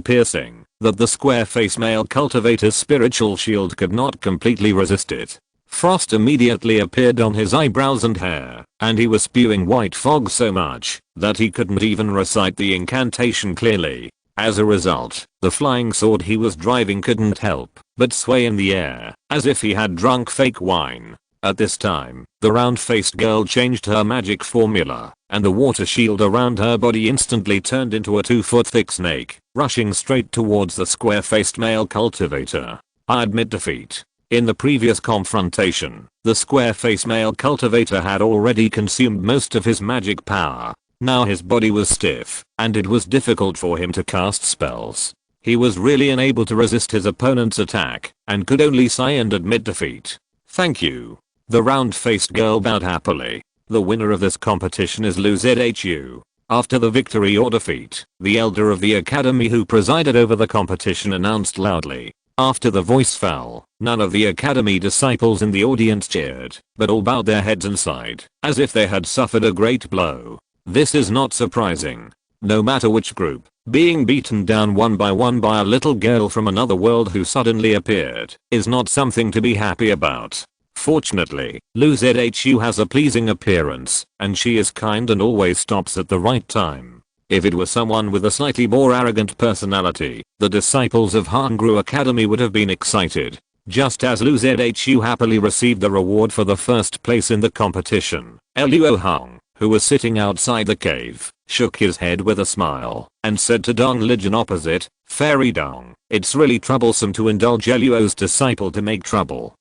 piercing that the square-faced male cultivator's spiritual shield could not completely resist it. Frost immediately appeared on his eyebrows and hair, and he was spewing white fog so much that he couldn't even recite the incantation clearly. As a result, the flying sword he was driving couldn't help but sway in the air, as if he had drunk fake wine. At this time, the round-faced girl changed her magic formula, and the water shield around her body instantly turned into a 2-foot thick snake, rushing straight towards the square-faced male cultivator. I admit defeat. In the previous confrontation, the square-faced male cultivator had already consumed most of his magic power. Now his body was stiff, and it was difficult for him to cast spells. He was really unable to resist his opponent's attack, and could only sigh and admit defeat. Thank you. The round-faced girl bowed happily. The winner of this competition is Lu Zhu. After the victory or defeat, the elder of the academy who presided over the competition announced loudly. After the voice fell, none of the academy disciples in the audience cheered, but all bowed their heads and sighed, as if they had suffered a great blow. This is not surprising. No matter which group, being beaten down one by a little girl from another world who suddenly appeared, is not something to be happy about. Fortunately, Luo Zhu has a pleasing appearance, and she is kind and always stops at the right time. If it were someone with a slightly more arrogant personality, the disciples of Hangru Academy would have been excited. Just as Luo Zhu happily received the reward for the first place in the competition, Luo Hong, who was sitting outside the cave, shook his head with a smile, and said to Dong Lijian opposite, "Fairy Dong, it's really troublesome to indulge Luo's disciple to make trouble."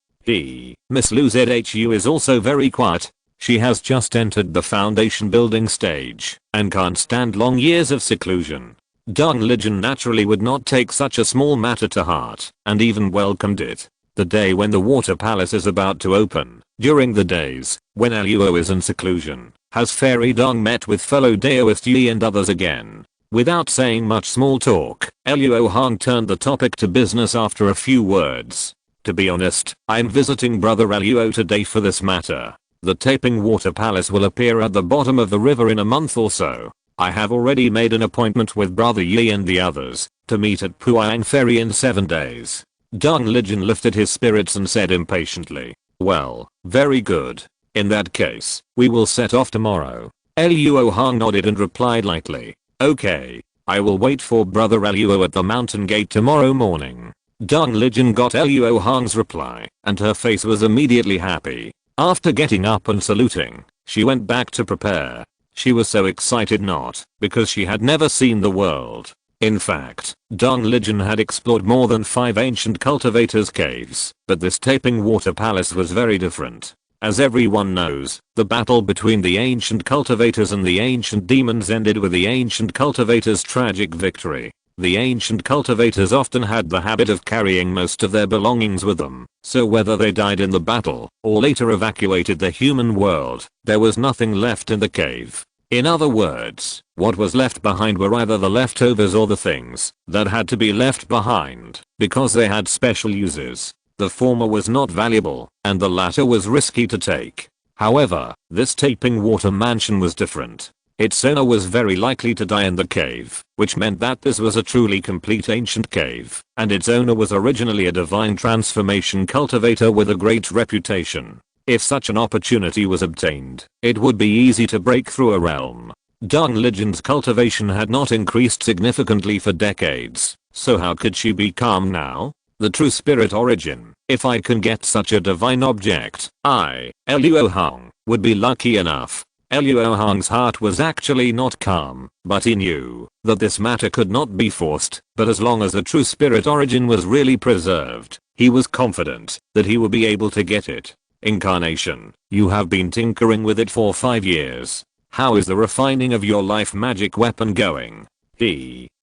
Miss Luo Zhu is also very quiet. She has just entered the foundation building stage, and can't stand long years of seclusion. Dong Lijian naturally would not take such a small matter to heart, and even welcomed it. The day when the water palace is about to open, during the days when Luo is in seclusion, has Fairy Dong met with fellow Daoist Yi and others again. Without saying much small talk, Luo Hong turned the topic to business after a few words. To be honest, I'm visiting brother Luo today for this matter. The Taping Water Palace will appear at the bottom of the river in a month or so. I have already made an appointment with brother Yi and the others to meet at Puayang Ferry in 7 days. Dong Lijian lifted his spirits and said impatiently, "Well, very good. In that case, we will set off tomorrow." Luo Hong nodded and replied lightly, "Okay. I will wait for brother Luo at the mountain gate tomorrow morning." Dong Lijian got Luo Hong's reply, and her face was immediately happy. After getting up and saluting, she went back to prepare. She was so excited not because she had never seen the world. In fact, Dong Lijian had explored more than 5 ancient cultivators' caves, but this Taping Water Palace was very different. As everyone knows, the battle between the ancient cultivators and the ancient demons ended with the ancient cultivators' tragic victory. The ancient cultivators often had the habit of carrying most of their belongings with them, so whether they died in the battle or later evacuated the human world, there was nothing left in the cave. In other words, what was left behind were either the leftovers or the things that had to be left behind because they had special uses. The former was not valuable, and the latter was risky to take. However, this Taping Water mansion was different. Its owner was very likely to die in the cave, which meant that this was a truly complete ancient cave, and its owner was originally a divine transformation cultivator with a great reputation. If such an opportunity was obtained, it would be easy to break through a realm. Dong Lijian's cultivation had not increased significantly for decades, so how could she be calm now? The true spirit origin, if I can get such a divine object, I, Luo Hong, would be lucky enough. Luo Hong's heart was actually not calm, but he knew that this matter could not be forced, but as long as the true spirit origin was really preserved, he was confident that he would be able to get it. Incarnation, you have been tinkering with it for 5 years. How is the refining of your life magic weapon going?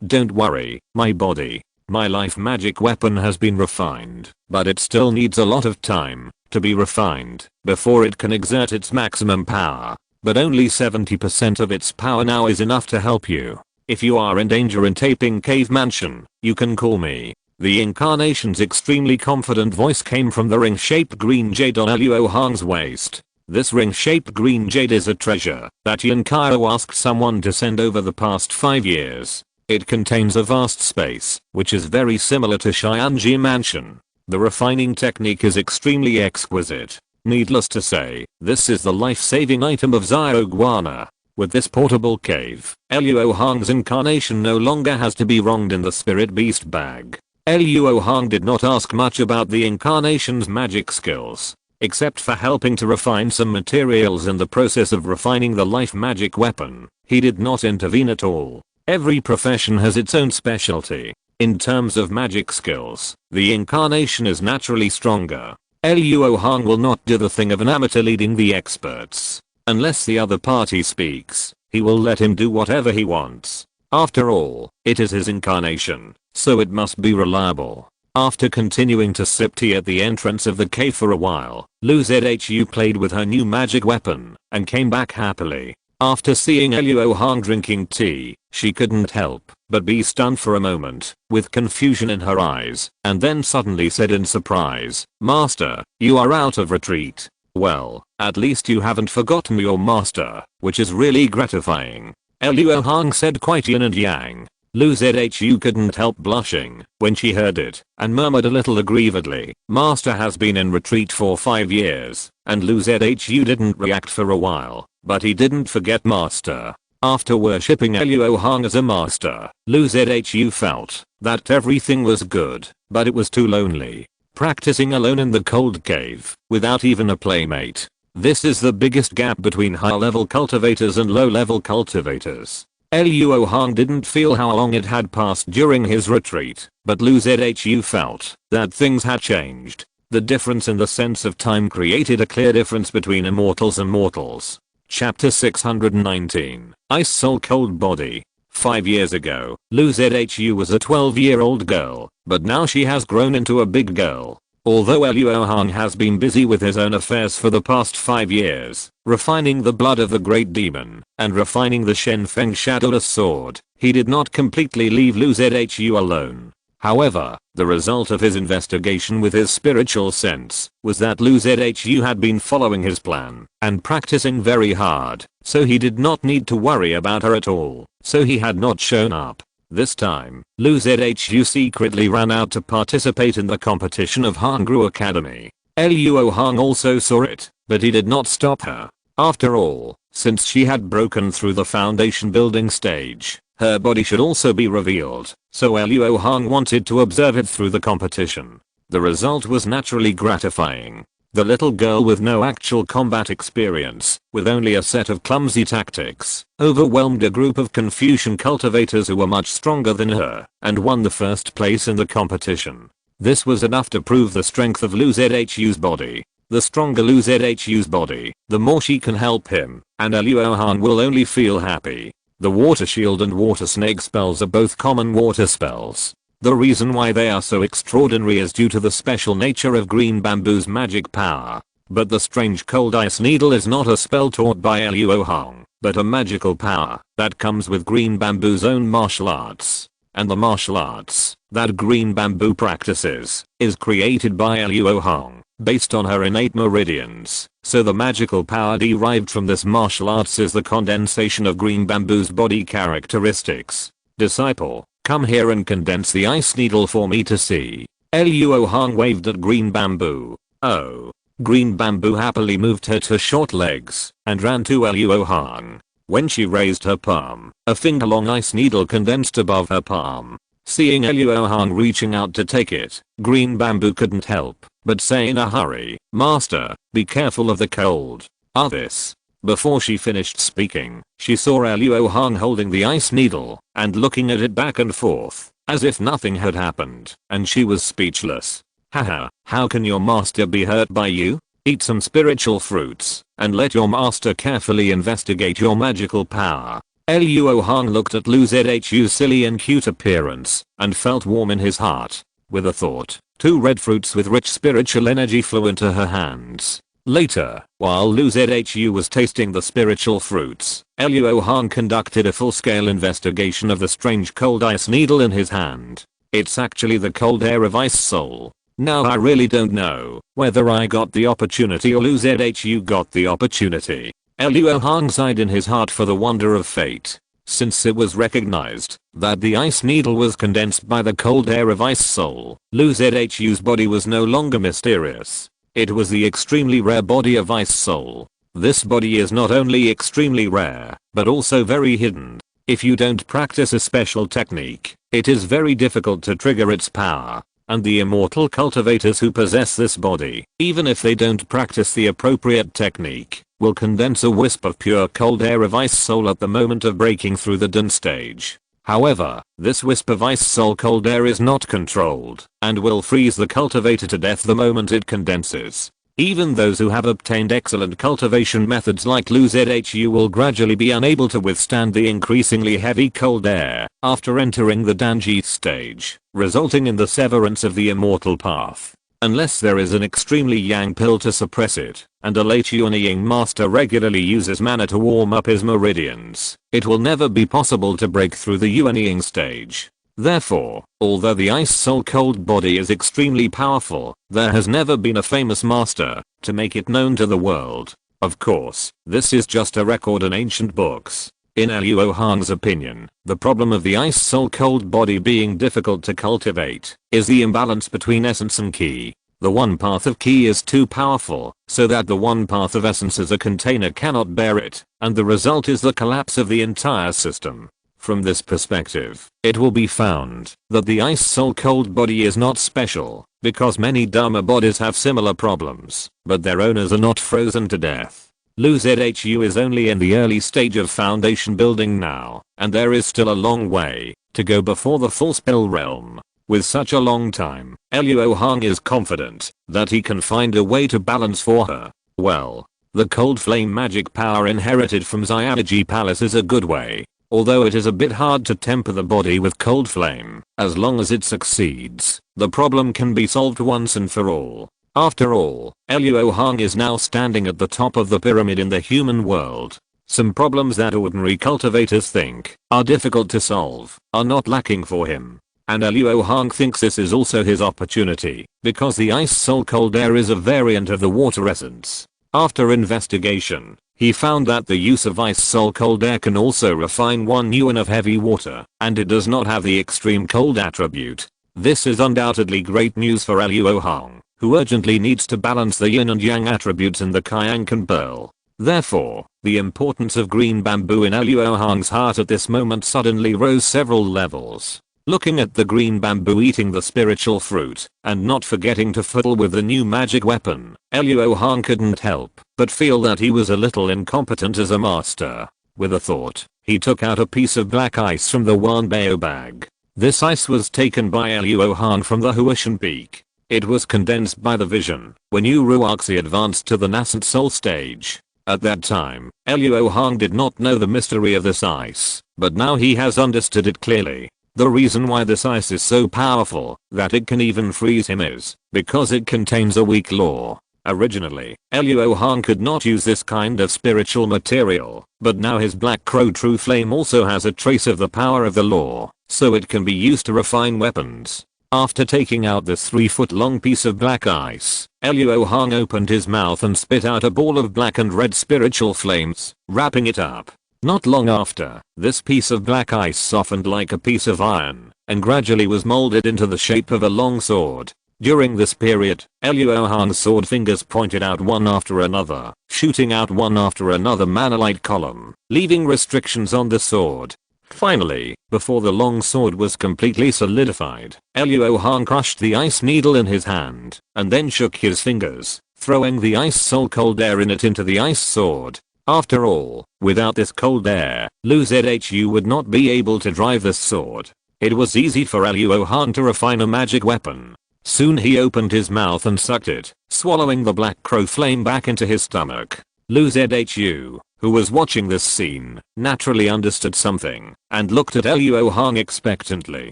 Don't worry, my body. My life magic weapon has been refined, but it still needs a lot of time to be refined before it can exert its maximum power. But only 70% of its power now is enough to help you. If you are in danger in Taping Cave Mansion, you can call me. The incarnation's extremely confident voice came from the ring-shaped green jade on Luo Hong's waist. This ring-shaped green jade is a treasure that Yin Kao asked someone to send over the past 5 years. It contains a vast space, which is very similar to Xianji Mansion. The refining technique is extremely exquisite. Needless to say, this is the life-saving item of Zioguana. With this portable cave, Luo Hong's incarnation no longer has to be wronged in the spirit beast bag. Luo Hong did not ask much about the incarnation's magic skills, except for helping to refine some materials in the process of refining the life magic weapon. He did not intervene at all. Every profession has its own specialty. In terms of magic skills, the incarnation is naturally stronger. Luo Hong will not do the thing of an amateur leading the experts. Unless the other party speaks, he will let him do whatever he wants. After all, it is his incarnation, so it must be reliable. After continuing to sip tea at the entrance of the cave for a while, Luo Zhu played with her new magic weapon and came back happily. After seeing Luo Hong drinking tea, she couldn't help but be stunned for a moment, with confusion in her eyes, and then suddenly said in surprise, "Master, you are out of retreat. Well, at least you haven't forgotten your master, which is really gratifying." Luo Hong said quite yin and yang. Lu Zhu couldn't help blushing when she heard it, and murmured a little aggrievedly, "Master has been in retreat for 5 years," and Lu Zhu didn't react for a while, but he didn't forget Master. After worshipping Luo Hong as a master, Lu Zhu felt that everything was good, but it was too lonely. Practicing alone in the cold cave, without even a playmate. This is the biggest gap between high-level cultivators and low-level cultivators. Luo Hong didn't feel how long it had passed during his retreat, but Lu Zhu felt that things had changed. The difference in the sense of time created a clear difference between immortals and mortals. Chapter 619, Ice Soul Cold Body. 5 years ago, Lu Zhu was a 12-year-old girl, but now she has grown into a big girl. Although Luo Hong has been busy with his own affairs for the past 5 years, refining the blood of the great demon, and refining the Shen Feng Shadowless Sword, he did not completely leave Lu Zhu alone. However, the result of his investigation with his spiritual sense was that Lu Zhu had been following his plan and practicing very hard, so he did not need to worry about her at all, so he had not shown up. This time, Lu Zhu secretly ran out to participate in the competition of Hongru Academy. Luo Hong also saw it, but he did not stop her. After all, since she had broken through the foundation building stage, her body should also be revealed, so Luo Hong wanted to observe it through the competition. The result was naturally gratifying. The little girl with no actual combat experience, with only a set of clumsy tactics, overwhelmed a group of Confucian cultivators who were much stronger than her, and won the first place in the competition. This was enough to prove the strength of Lu Zhu's body. The stronger Lu Zhu's body, the more she can help him, and Luo Hong will only feel happy. The water shield and water snake spells are both common water spells. The reason why they are so extraordinary is due to the special nature of green bamboo's magic power. But the strange cold ice needle is not a spell taught by Luo Hong, but a magical power that comes with green bamboo's own martial arts. And the martial arts that green bamboo practices is created by Luo Hong, based on her innate meridians. So the magical power derived from this martial arts is the condensation of green bamboo's body characteristics. Disciple, come here and condense the ice needle for me to see. Luo Hong waved at green bamboo. Oh. Green bamboo happily moved her to short legs and ran to Luo Hong. When she raised her palm, a finger-long ice needle condensed above her palm. Seeing Luo Hong reaching out to take it, green bamboo couldn't help but say in a hurry, "Master, be careful of the cold." This. Before she finished speaking, she saw Luo Hong holding the ice needle and looking at it back and forth, as if nothing had happened, and she was speechless. Haha, how can your master be hurt by you? Eat some spiritual fruits, and let your master carefully investigate your magical power. Luo Hong looked at Lu Zhu's silly and cute appearance, and felt warm in his heart. With a thought, 2 red fruits with rich spiritual energy flew into her hands. Later, while Lu Zhu was tasting the spiritual fruits, Luo Hong conducted a full-scale investigation of the strange cold ice needle in his hand. It's actually the cold air of Ice Soul. Now I really don't know whether I got the opportunity or Lu Zhu got the opportunity. Luo Hong sighed in his heart for the wonder of fate. Since it was recognized that the ice needle was condensed by the cold air of Ice Soul, Lu Zhu's body was no longer mysterious. It was the extremely rare body of Ice Soul. This body is not only extremely rare, but also very hidden. If you don't practice a special technique, it is very difficult to trigger its power. And the immortal cultivators who possess this body, even if they don't practice the appropriate technique, will condense a wisp of pure cold air of Ice Soul at the moment of breaking through the dun stage. However, this wisp of Ice Soul cold air is not controlled, and will freeze the cultivator to death the moment it condenses. Even those who have obtained excellent cultivation methods like Lu Zhu will gradually be unable to withstand the increasingly heavy cold air after entering the Danji stage, resulting in the severance of the immortal path. unless there is an extremely yang pill to suppress it, and a late Yuanying master regularly uses mana to warm up his meridians, it will never be possible to break through the Yuanying stage. Therefore, although the Ice Soul Cold Body is extremely powerful, there has never been a famous master to make it known to the world. Of course, this is just a record in ancient books. In Luo Hong's opinion, the problem of the Ice Soul Cold Body being difficult to cultivate is the imbalance between essence and ki. The one path of ki is too powerful, so that the one path of essence as a container cannot bear it, and the result is the collapse of the entire system. From this perspective, it will be found that the Ice Soul Cold Body is not special, because many Dharma bodies have similar problems, but their owners are not frozen to death. Luo Zhu is only in the early stage of foundation building now, and there is still a long way to go before the full spell realm. With such a long time, Luo Hong is confident that he can find a way to balance for her. Well, the cold flame magic power inherited from Xiaoji Palace is a good way, although it is a bit hard to temper the body with cold flame. As long as it succeeds, the problem can be solved once and for all. After all, Luo Hong is now standing at the top of the pyramid in the human world. Some problems that ordinary cultivators think are difficult to solve are not lacking for him. And Luo Hong thinks this is also his opportunity, because the Ice Soul Cold Air is a variant of the water essence. After investigation, he found that the use of Ice Soul Cold Air can also refine 1 yuan of heavy water, and it does not have the extreme cold attribute. This is undoubtedly great news for Luo Hong, who urgently needs to balance the yin and yang attributes in the Kyankan Pearl. Therefore, the importance of green bamboo in Luo Hong's heart at this moment suddenly rose several levels. Looking at the green bamboo eating the spiritual fruit, and not forgetting to fiddle with the new magic weapon, Luo Hong couldn't help but feel that he was a little incompetent as a master. With a thought, he took out a piece of black ice from the Wanbao bag. This ice was taken by Luo Hong from the Huashan Peak. It was condensed by the vision when Uruoxi advanced to the nascent soul stage. At that time, Luo Hong did not know the mystery of this ice, but now he has understood it clearly. The reason why this ice is so powerful that it can even freeze him is because it contains a weak law. Originally, Luo Hong could not use this kind of spiritual material, but now his Black Crow True Flame also has a trace of the power of the law, so it can be used to refine weapons. After taking out this 3-foot-long piece of black ice, Luo Hong opened his mouth and spit out a ball of black and red spiritual flames, wrapping it up. Not long after, this piece of black ice softened like a piece of iron, and gradually was molded into the shape of a long sword. During this period, Luo Hong's sword fingers pointed out one after another, shooting out one after another manalite column, leaving restrictions on the sword. Finally, before the long sword was completely solidified, Luo Hong crushed the ice needle in his hand, and then shook his fingers, throwing the Ice Soul Cold Air in it into the ice sword. After all, without this cold air, Luo Zhu would not be able to drive this sword. It was easy for Luo Hong to refine a magic weapon. Soon he opened his mouth and sucked it, swallowing the Black Crow Flame back into his stomach. Luo Zhu, who was watching this scene, naturally understood something, and looked at Luo Hong expectantly.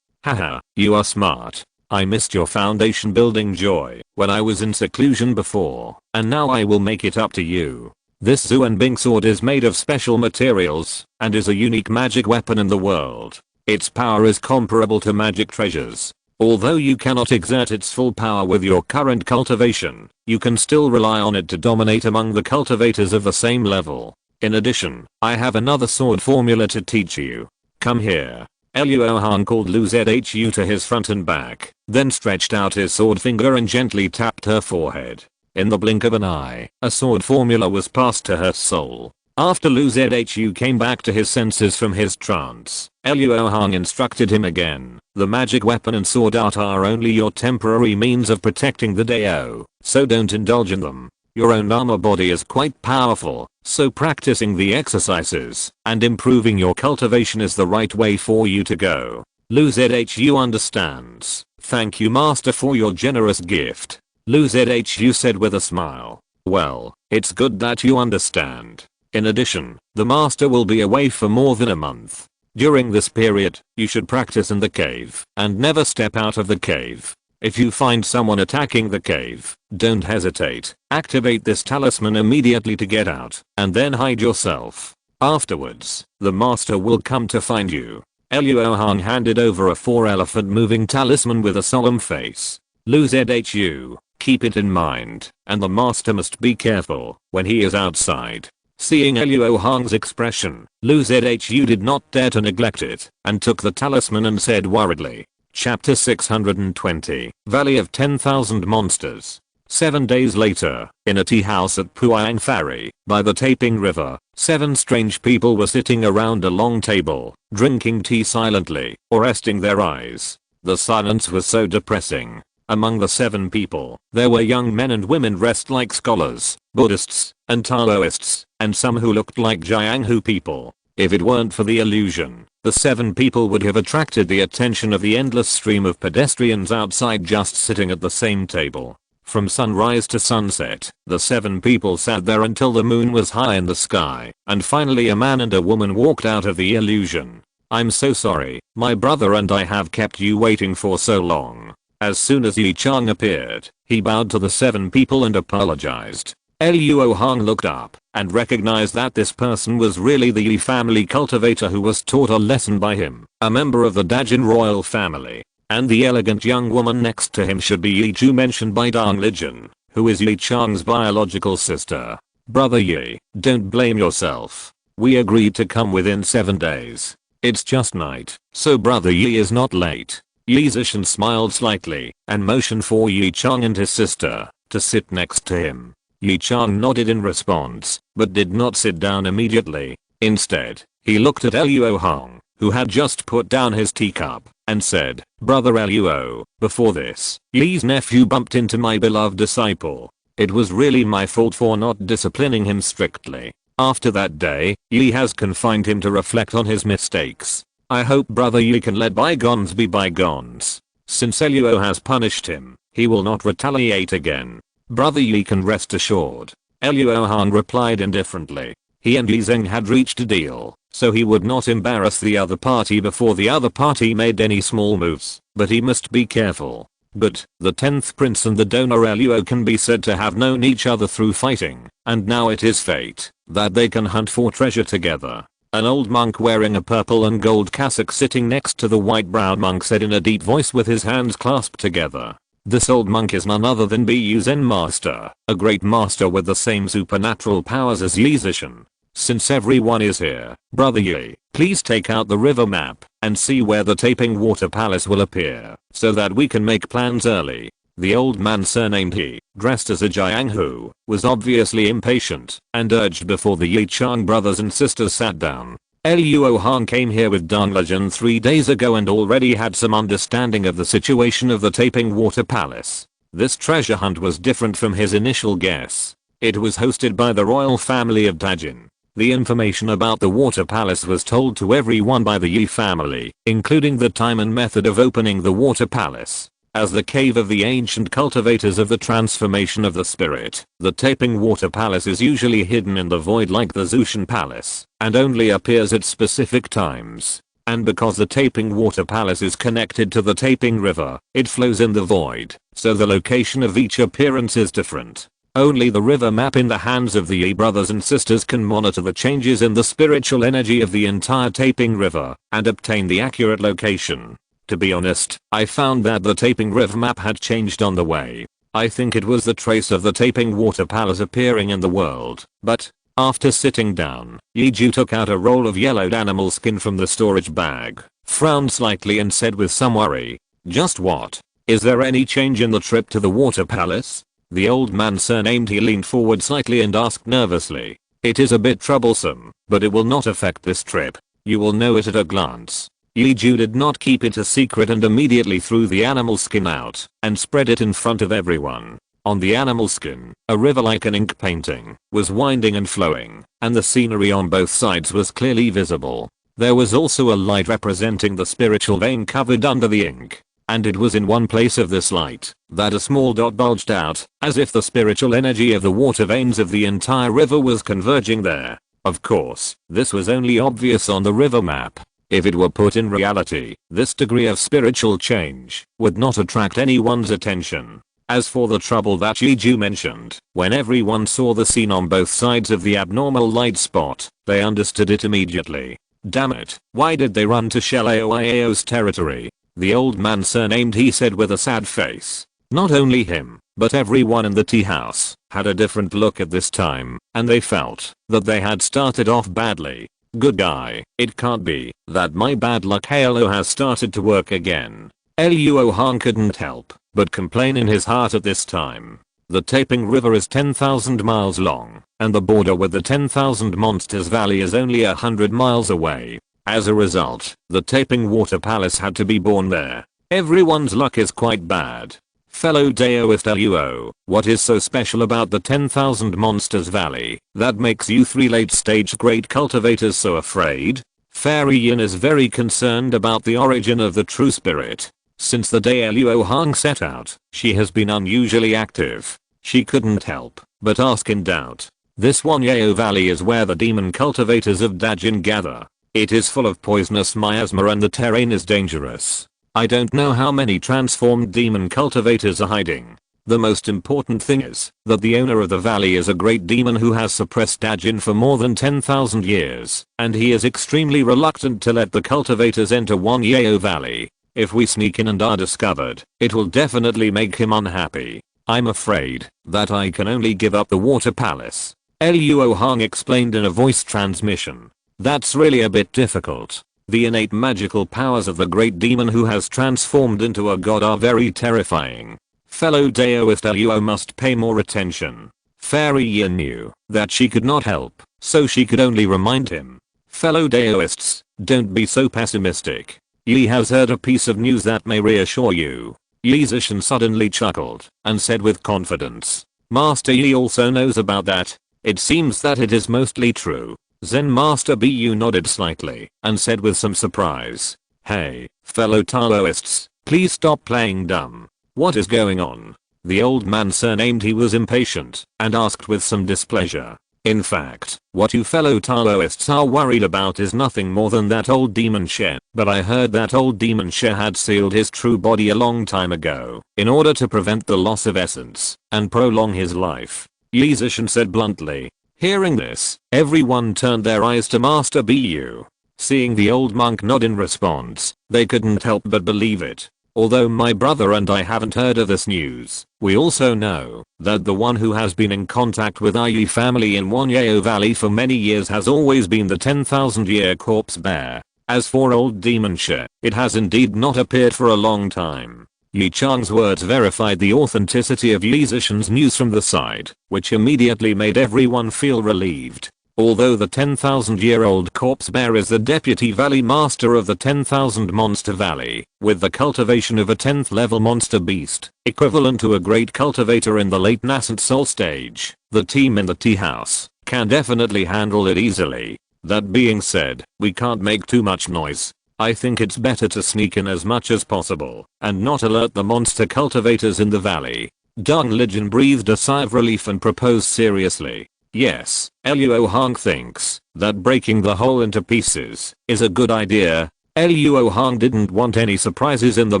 Haha, you are smart. I missed your foundation building joy when I was in seclusion before, and now I will make it up to you. This Zuanbing sword is made of special materials, and is a unique magic weapon in the world. Its power is comparable to magic treasures. Although you cannot exert its full power with your current cultivation, you can still rely on it to dominate among the cultivators of the same level. In addition, I have another sword formula to teach you. Come here. Luo Hong called Luo Zhu to his front and back, then stretched out his sword finger and gently tapped her forehead. In the blink of an eye, a sword formula was passed to her soul. After Luo Zhu came back to his senses from his trance, Luo Hong instructed him again. The magic weapon and sword art are only your temporary means of protecting the Dao, so don't indulge in them. Your own armor body is quite powerful, so practicing the exercises and improving your cultivation is the right way for you to go. Luo Zhu understands. Thank you master for your generous gift. Luo Zhu said with a smile. Well, it's good that you understand. In addition, the master will be away for more than a month. During this period, you should practice in the cave and never step out of the cave. If you find someone attacking the cave, don't hesitate. Activate this talisman immediately to get out, and then hide yourself. Afterwards, the master will come to find you. Luo Hong handed over a 4-elephant moving talisman with a solemn face. Lu Zhu, keep it in mind, and the master must be careful when he is outside. Seeing Luo Hong's expression, Lu Zhu did not dare to neglect it, and took the talisman and said worriedly. Chapter 620, Valley of 10,000 Monsters. 7 days later, in a tea house at Puang Ferry, by the Taeping River, 7 strange people were sitting around a long table, drinking tea silently, or resting their eyes. The silence was so depressing. Among the 7 people, there were young men and women dressed like scholars, Buddhists, and Taoists, and some who looked like Jianghu people. If it weren't for the illusion, the 7 people would have attracted the attention of the endless stream of pedestrians outside just sitting at the same table. From sunrise to sunset, the 7 people sat there until the moon was high in the sky, and finally a man and a woman walked out of the illusion. I'm so sorry, my brother and I have kept you waiting for so long. As soon as Yi Chang appeared, he bowed to the 7 people and apologized. Luo Hong looked up and recognized that this person was really the Yi family cultivator who was taught a lesson by him, a member of the Dajin royal family. And the elegant young woman next to him should be Yi Ju, mentioned by Dang Lijun, who is Yi Chang's biological sister. Brother Yi, don't blame yourself. We agreed to come within 7 days. It's just night, so brother Yi is not late. Yi Zishan smiled slightly and motioned for Yi Chang and his sister to sit next to him. Yi Chang nodded in response, but did not sit down immediately. Instead, he looked at Luo Hong, who had just put down his teacup, and said, Brother Luo, before this, Yi's nephew bumped into my beloved disciple. It was really my fault for not disciplining him strictly. After that day, Yi has confined him to reflect on his mistakes. I hope brother Yi can let bygones be bygones. Since Luo has punished him, he will not retaliate again. Brother Yi can rest assured. Luo Hong replied indifferently. He and Yi Zheng had reached a deal, so he would not embarrass the other party before the other party made any small moves, but he must be careful. But, the 10th prince and the donor Luo can be said to have known each other through fighting, and now it is fate that they can hunt for treasure together. An old monk wearing a purple and gold cassock sitting next to the white-browed monk said in a deep voice with his hands clasped together. This old monk is none other than Bu Zen Master, a great master with the same supernatural powers as Yi Zishan. Since everyone is here, Brother Yi, please take out the river map and see where the Taeping Water Palace will appear, so that we can make plans early. The old man surnamed He, dressed as a Jianghu, was obviously impatient and urged before the Yi Chang brothers and sisters sat down. Luo Hong came here with Dang Lijun 3 days ago and already had some understanding of the situation of the Taeping Water Palace. This treasure hunt was different from his initial guess. It was hosted by the royal family of Dajin. The information about the water palace was told to everyone by the Yi family, including the time and method of opening the water palace. As the cave of the ancient cultivators of the transformation of the spirit, the Taeping Water Palace is usually hidden in the void like the Zushan Palace, and only appears at specific times. And because the Taeping Water Palace is connected to the Taeping River, it flows in the void, so the location of each appearance is different. Only the river map in the hands of the Yi brothers and sisters can monitor the changes in the spiritual energy of the entire Taeping River, and obtain the accurate location. To be honest, I found that the Taeping River map had changed on the way. I think it was the trace of the Taeping Water Palace appearing in the world, but, after sitting down, Yi Ju took out a roll of yellowed animal skin from the storage bag, frowned slightly and said with some worry, just what? Is there any change in the trip to the water palace? The old man surnamed He leaned forward slightly and asked nervously. It is a bit troublesome, but it will not affect this trip. You will know it at a glance. Yi Ju did not keep it a secret and immediately threw the animal skin out and spread it in front of everyone. On the animal skin, a river like an ink painting was winding and flowing, and the scenery on both sides was clearly visible. There was also a light representing the spiritual vein covered under the ink, and it was in one place of this light that a small dot bulged out, as if the spiritual energy of the water veins of the entire river was converging there. Of course, this was only obvious on the river map. If it were put in reality, this degree of spiritual change would not attract anyone's attention. As for the trouble that Yiju mentioned, when everyone saw the scene on both sides of the abnormal light spot, they understood it immediately. Damn it, why did they run to Shelaoiao's territory? The old man surnamed, he said with a sad face. Not only him, but everyone in the tea house had a different look at this time, and they felt that they had started off badly. Good guy, it can't be that my bad luck halo has started to work again. Luo Hong couldn't help but complain in his heart at this time. The Taping River is 10,000 miles long, and the border with the 10,000 Monsters Valley is only 100 miles away. As a result, the Taping Water Palace had to be born there. Everyone's luck is quite bad. Fellow Daoist Luo, what is so special about the 10,000 Monsters Valley that makes you three late-stage great cultivators so afraid? Fairy Yin is very concerned about the origin of the true spirit. Since the day Luo Hong set out, she has been unusually active. She couldn't help but ask in doubt. This one Yao Valley is where the demon cultivators of Dajin gather. It is full of poisonous miasma and the terrain is dangerous. I don't know how many transformed demon cultivators are hiding. The most important thing is that the owner of the valley is a great demon who has suppressed Dajin for more than 10,000 years, and he is extremely reluctant to let the cultivators enter one Yao Valley. If we sneak in and are discovered, it will definitely make him unhappy. I'm afraid that I can only give up the water palace. Luo Hong explained in a voice transmission. That's really a bit difficult. The innate magical powers of the great demon who has transformed into a god are very terrifying. Fellow Daoist Luo must pay more attention. Fairy Yin knew that she could not help, so she could only remind him. Fellow Daoists, don't be so pessimistic. Yi has heard a piece of news that may reassure you. Yi Zishan suddenly chuckled and said with confidence. Master Yi also knows about that. It seems that it is mostly true. Zen Master Bu nodded slightly and said with some surprise. Hey, fellow Taoists, please stop playing dumb. What is going on? The old man surnamed he was impatient and asked with some displeasure. In fact, what you fellow Taoists are worried about is nothing more than that old demon She. But I heard that old demon She had sealed his true body a long time ago in order to prevent the loss of essence and prolong his life. Yi Zishan said bluntly. Hearing this, everyone turned their eyes to Master Bu. Seeing the old monk nod in response, they couldn't help but believe it. Although my brother and I haven't heard of this news, we also know that the one who has been in contact with our Yi family in Wanyao Valley for many years has always been the 10,000-year corpse bear. As for old demon She, it has indeed not appeared for a long time. Yi Chang's words verified the authenticity of Yi Zishan's news from the side, which immediately made everyone feel relieved. Although the 10,000-year-old corpse bear is the deputy valley master of the 10,000 monster valley, with the cultivation of a 10th level monster beast, equivalent to a great cultivator in the late nascent soul stage, the team in the tea house can definitely handle it easily. That being said, we can't make too much noise. I think it's better to sneak in as much as possible and not alert the monster cultivators in the valley. Dong Lijin breathed a sigh of relief and proposed seriously. Yes, Luo Hong thinks that breaking the hole into pieces is a good idea. Luo Hong didn't want any surprises in the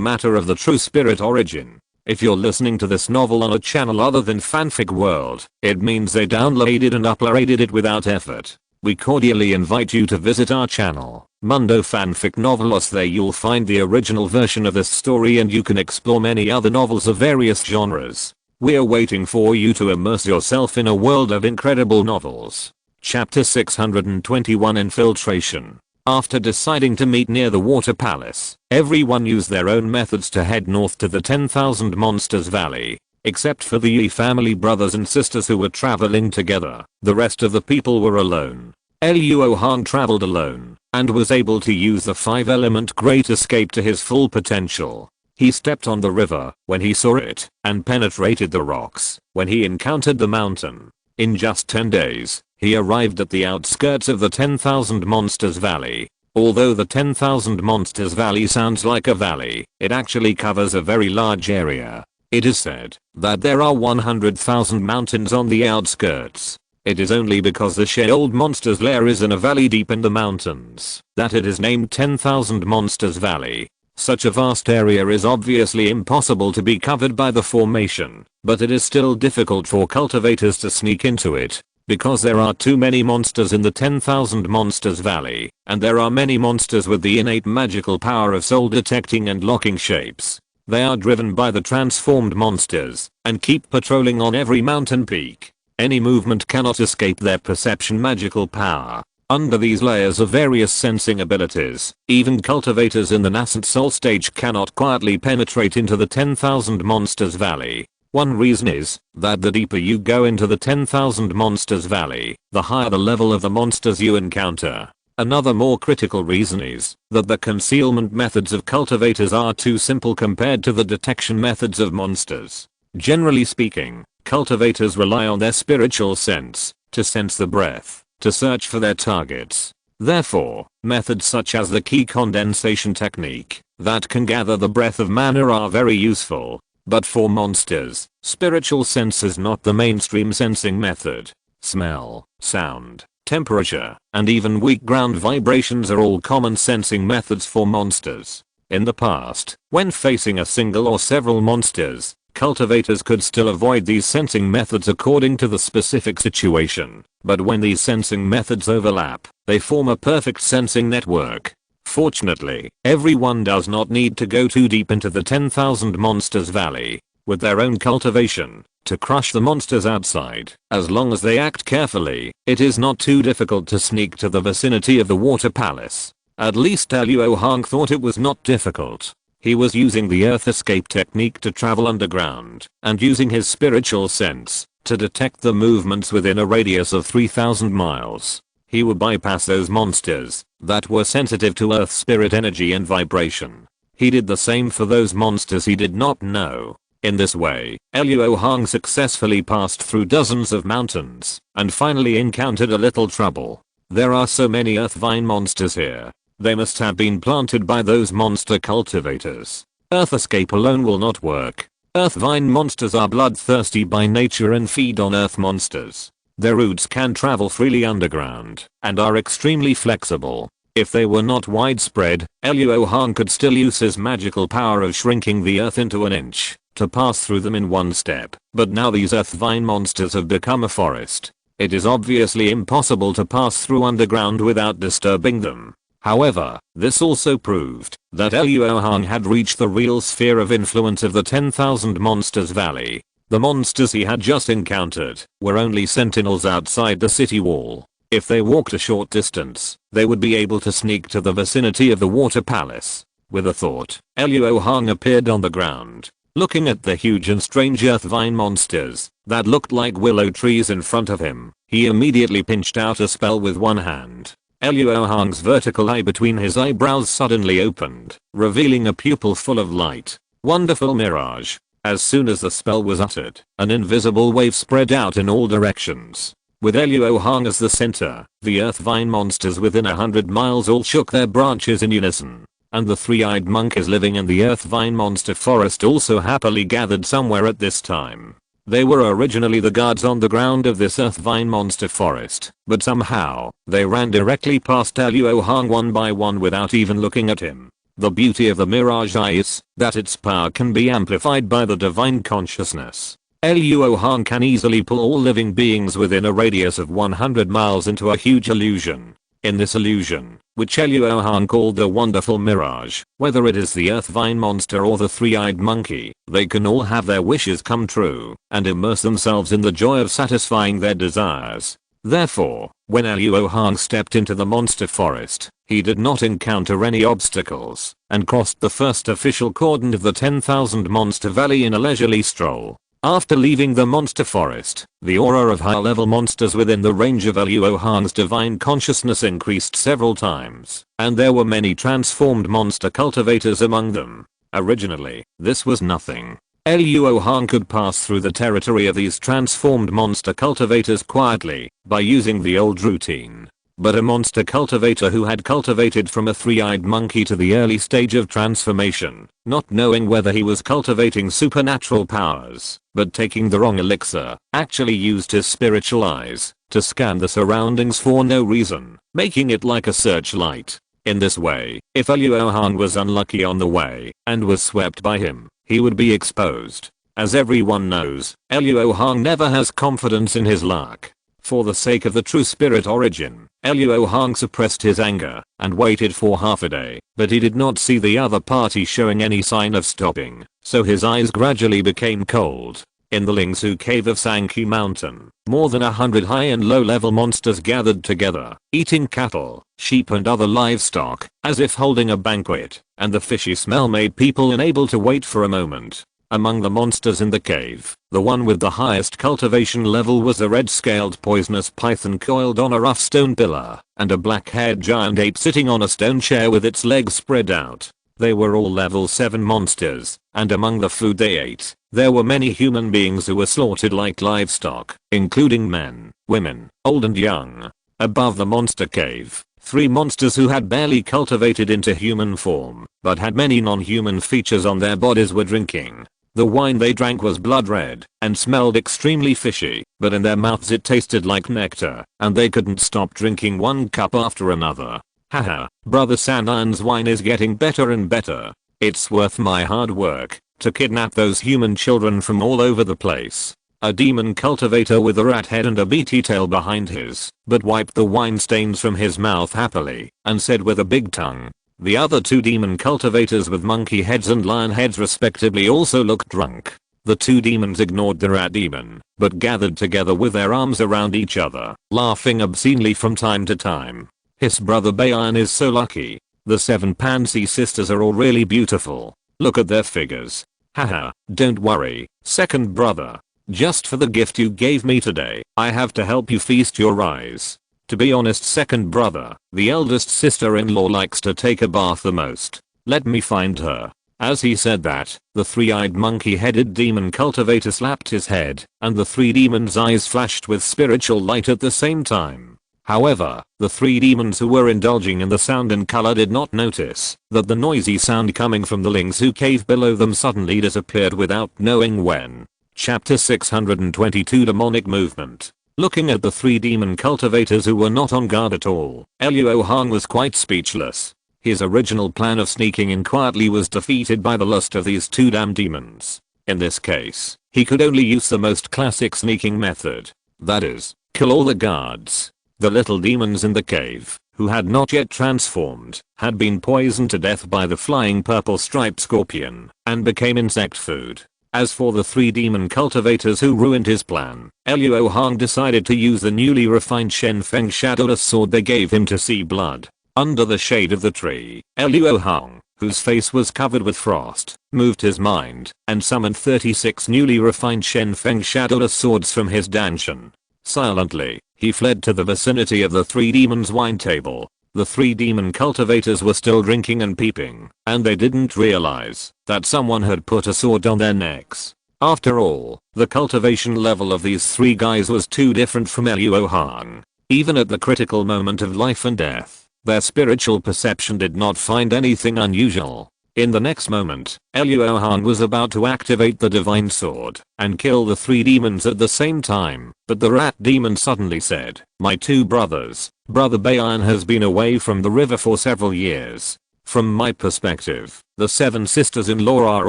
matter of the true spirit origin. If you're listening to this novel on a channel other than Fanfic World, it means they downloaded and uploaded it without effort. We cordially invite you to visit our channel, Mundo Fanfic Novelos. There you'll find the original version of this story and you can explore many other novels of various genres. We're waiting for you to immerse yourself in a world of incredible novels. Chapter 621 Infiltration. After deciding to meet near the water palace, everyone used their own methods to head north to the 10,000 Monsters Valley. Except for the Yi family brothers and sisters who were traveling together, the rest of the people were alone. Luo Hong traveled alone and was able to use the 5-element Great Escape to his full potential. He stepped on the river when he saw it and penetrated the rocks when he encountered the mountain. In just 10 days, he arrived at the outskirts of the 10,000 Monsters Valley. Although the 10,000 Monsters Valley sounds like a valley, it actually covers a very large area. It is said that there are 100,000 mountains on the outskirts. It is only because the Sheold Monsters lair is in a valley deep in the mountains that it is named 10,000 Monsters Valley. Such a vast area is obviously impossible to be covered by the formation, but it is still difficult for cultivators to sneak into it, because there are too many monsters in the 10,000 Monsters Valley, and there are many monsters with the innate magical power of soul detecting and locking shapes. They are driven by the transformed monsters, and keep patrolling on every mountain peak. Any movement cannot escape their perception magical power. Under these layers of various sensing abilities, even cultivators in the nascent soul stage cannot quietly penetrate into the 10,000 Monsters Valley. One reason is that the deeper you go into the 10,000 Monsters Valley, the higher the level of the monsters you encounter. Another more critical reason is that the concealment methods of cultivators are too simple compared to the detection methods of monsters. Generally speaking, cultivators rely on their spiritual sense to sense the breath, to search for their targets. Therefore, methods such as the key condensation technique that can gather the breath of mana are very useful. But for monsters, spiritual sense is not the mainstream sensing method. Smell, sound, temperature, and even weak ground vibrations are all common sensing methods for monsters. In the past, when facing a single or several monsters, cultivators could still avoid these sensing methods according to the specific situation, but when these sensing methods overlap, they form a perfect sensing network. Fortunately, everyone does not need to go too deep into the 10,000 Monsters Valley with their own cultivation to crush the monsters outside. As long as they act carefully, it is not too difficult to sneak to the vicinity of the water palace. At least Luo Hong thought it was not difficult. He was using the earth escape technique to travel underground and using his spiritual sense to detect the movements within a radius of 3,000 miles. He would bypass those monsters that were sensitive to earth spirit energy and vibration. He did the same for those monsters he did not know. In this way, Luo Hong successfully passed through dozens of mountains and finally encountered a little trouble. There are so many earth vine monsters here. They must have been planted by those monster cultivators. Earth escape alone will not work. Earth vine monsters are bloodthirsty by nature and feed on earth monsters. Their roots can travel freely underground and are extremely flexible. If they were not widespread, Luo Hong could still use his magical power of shrinking the earth into an inch to pass through them in one step. But now these earth vine monsters have become a forest. It is obviously impossible to pass through underground without disturbing them. However, this also proved that Luo Hong had reached the real sphere of influence of the 10,000 Monsters Valley. The monsters he had just encountered were only sentinels outside the city wall. If they walked a short distance, they would be able to sneak to the vicinity of the water palace. With a thought, Luo Hong appeared on the ground, looking at the huge and strange earth vine monsters that looked like willow trees in front of him. He immediately pinched out a spell with one hand. Luo Hong's vertical eye between his eyebrows suddenly opened, revealing a pupil full of light. Wonderful mirage. As soon as the spell was uttered, an invisible wave spread out in all directions. With Luo Hong as the center, the earth vine monsters within 100 miles all shook their branches in unison. And the three-eyed monkeys living in the earth vine monster forest also happily gathered somewhere at this time. They were originally the guards on the ground of this earth vine monster forest, but somehow, they ran directly past Luo Hong one by one without even looking at him. The beauty of the Mirage Eye is that its power can be amplified by the divine consciousness. Luo Hong can easily pull all living beings within a radius of 100 miles into a huge illusion. In this illusion, which Luo Hong called the Wonderful Mirage, whether it is the earth vine monster or the three-eyed monkey, they can all have their wishes come true and immerse themselves in the joy of satisfying their desires. Therefore, when Luo Hong stepped into the monster forest, he did not encounter any obstacles and crossed the first official cordon of the 10,000 Monster Valley in a leisurely stroll. After leaving the monster forest, the aura of high-level monsters within the range of Luo Hong's divine consciousness increased several times, and there were many transformed monster cultivators among them. Originally, this was nothing. Luo Hong could pass through the territory of these transformed monster cultivators quietly by using the old routine. But a monster cultivator who had cultivated from a three-eyed monkey to the early stage of transformation, not knowing whether he was cultivating supernatural powers, but taking the wrong elixir, actually used his spiritual eyes to scan the surroundings for no reason, making it like a searchlight. In this way, if Luo Hong was unlucky on the way and was swept by him, he would be exposed. As everyone knows, Luo Hong never has confidence in his luck. For the sake of the true spirit origin, Luo Hong suppressed his anger and waited for half a day, but he did not see the other party showing any sign of stopping, so his eyes gradually became cold. In the Lingsu cave of Sanqi Mountain, more than 100 high and low level monsters gathered together, eating cattle, sheep and other livestock, as if holding a banquet, and the fishy smell made people unable to wait for a moment. Among the monsters in the cave, the one with the highest cultivation level was a red-scaled poisonous python coiled on a rough stone pillar, and a black-haired giant ape sitting on a stone chair with its legs spread out. They were all level 7 monsters, and among the food they ate, there were many human beings who were slaughtered like livestock, including men, women, old and young. Above the monster cave, 3 monsters who had barely cultivated into human form, but had many non-human features on their bodies were drinking. The wine they drank was blood red and smelled extremely fishy, but in their mouths it tasted like nectar, and they couldn't stop drinking one cup after another. Haha, Brother Sandine's wine is getting better and better. It's worth my hard work to kidnap those human children from all over the place. A demon cultivator with a rat head and a beady tail behind his, but wiped the wine stains from his mouth happily, and said with a big tongue. The other 2 demon cultivators with monkey heads and lion heads respectively also looked drunk. The 2 demons ignored the rat demon, but gathered together with their arms around each other, laughing obscenely from time to time. His brother Bayan is so lucky. The 7 Pansy sisters are all really beautiful. Look at their figures. Haha, don't worry, second brother. Just for the gift you gave me today, I have to help you feast your eyes. To be honest, second brother, the eldest sister-in-law likes to take a bath the most. Let me find her. As he said that, the 3-eyed monkey-headed demon cultivator slapped his head, and the 3 demons' eyes flashed with spiritual light at the same time. However, the 3 demons who were indulging in the sound and color did not notice that the noisy sound coming from the Lingsu cave below them suddenly disappeared without knowing when. Chapter 622 Demonic Movement. Looking at the 3 demon cultivators who were not on guard at all, Luo Hong was quite speechless. His original plan of sneaking in quietly was defeated by the lust of these 2 damn demons. In this case, he could only use the most classic sneaking method. That is, kill all the guards. The little demons in the cave, who had not yet transformed, had been poisoned to death by the flying purple striped scorpion, and became insect food. As for the 3 demon cultivators who ruined his plan, Luo Hong decided to use the newly refined Shen Feng shadowless sword they gave him to see blood. Under the shade of the tree, Luo Hong, whose face was covered with frost, moved his mind and summoned 36 newly refined Shen Feng shadowless swords from his danshan. Silently, he fled to the vicinity of the 3 demons' wine table. The 3 demon cultivators were still drinking and peeping, and they didn't realize that someone had put a sword on their necks. After all, the cultivation level of these 3 guys was too different from Luo Hong. Even at the critical moment of life and death, their spiritual perception did not find anything unusual. In the next moment, Luo Hong was about to activate the divine sword and kill the 3 demons at the same time, but the rat demon suddenly said, "My 2 brothers, Brother Bayan has been away from the river for several years. From my perspective, the 7 sisters-in-law are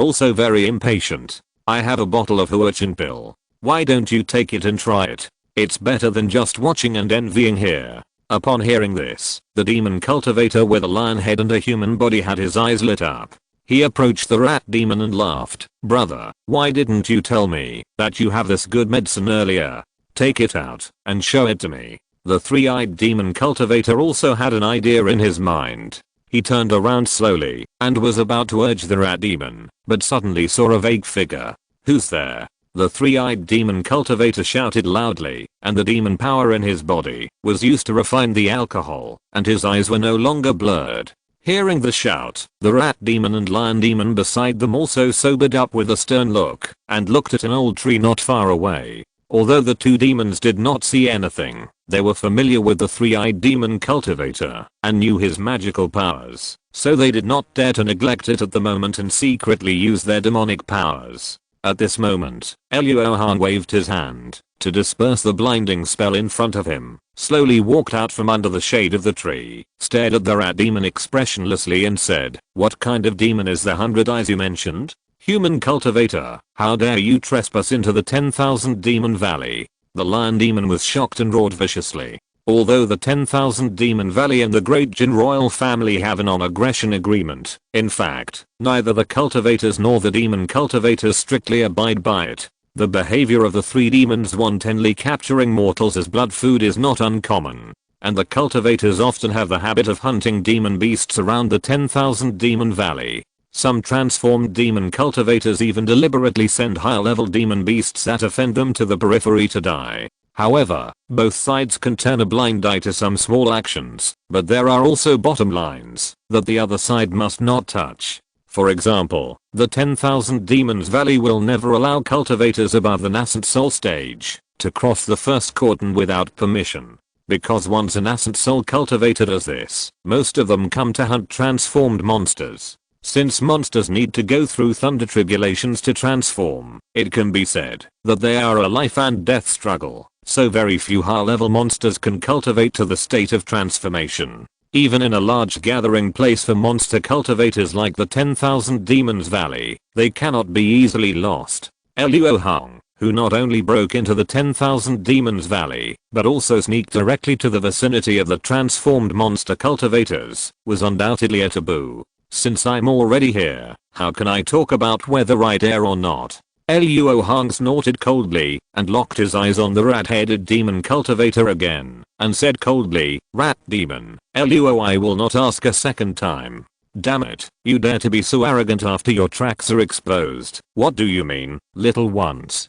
also very impatient. I have a bottle of Huachin pill. Why don't you take it and try it? It's better than just watching and envying here." Upon hearing this, the demon cultivator with a lion head and a human body had his eyes lit up. He approached the rat demon and laughed. "Brother, why didn't you tell me that you have this good medicine earlier? Take it out and show it to me." The 3-eyed demon cultivator also had an idea in his mind. He turned around slowly and was about to urge the rat demon, but suddenly saw a vague figure. "Who's there?" The 3-eyed demon cultivator shouted loudly, and the demon power in his body was used to refine the alcohol, and his eyes were no longer blurred. Hearing the shout, the rat demon and lion demon beside them also sobered up with a stern look, and looked at an old tree not far away. Although the 2 demons did not see anything, they were familiar with the 3-eyed demon cultivator, and knew his magical powers, so they did not dare to neglect it at the moment and secretly use their demonic powers. At this moment, Luo Hong waved his hand, to disperse the blinding spell in front of him, slowly walked out from under the shade of the tree, stared at the rat demon expressionlessly and said, "What kind of demon is the 100 eyes you mentioned? Human cultivator, how dare you trespass into the 10,000 demon valley?" The lion demon was shocked and roared viciously. Although the 10,000 Demon Valley and the Great Jin royal family have a non-aggression agreement, in fact, neither the cultivators nor the demon cultivators strictly abide by it. The behavior of the three demons wantonly capturing mortals as blood food is not uncommon, and the cultivators often have the habit of hunting demon beasts around the 10,000 Demon Valley. Some transformed demon cultivators even deliberately send higher-level demon beasts that offend them to the periphery to die. However, both sides can turn a blind eye to some small actions, but there are also bottom lines that the other side must not touch. For example, the 10,000 Demons Valley will never allow cultivators above the nascent soul stage to cross the first cordon without permission. Because once a nascent soul cultivator does this, most of them come to hunt transformed monsters. Since monsters need to go through thunder tribulations to transform, it can be said that they are a life and death struggle. So very few high-level monsters can cultivate to the state of transformation. Even in a large gathering place for monster cultivators like the 10,000 Demons Valley, they cannot be easily lost. Luo Hong, who not only broke into the 10,000 Demons Valley, but also sneaked directly to the vicinity of the transformed monster cultivators, was undoubtedly a taboo. Since I'm already here, how can I talk about whether I dare or not? Luo Hong snorted coldly and locked his eyes on the rat-headed demon cultivator again and said coldly, "Rat demon, Luo, I will not ask a second time." "Damn it, you dare to be so arrogant after your tracks are exposed. What do you mean, little ones?"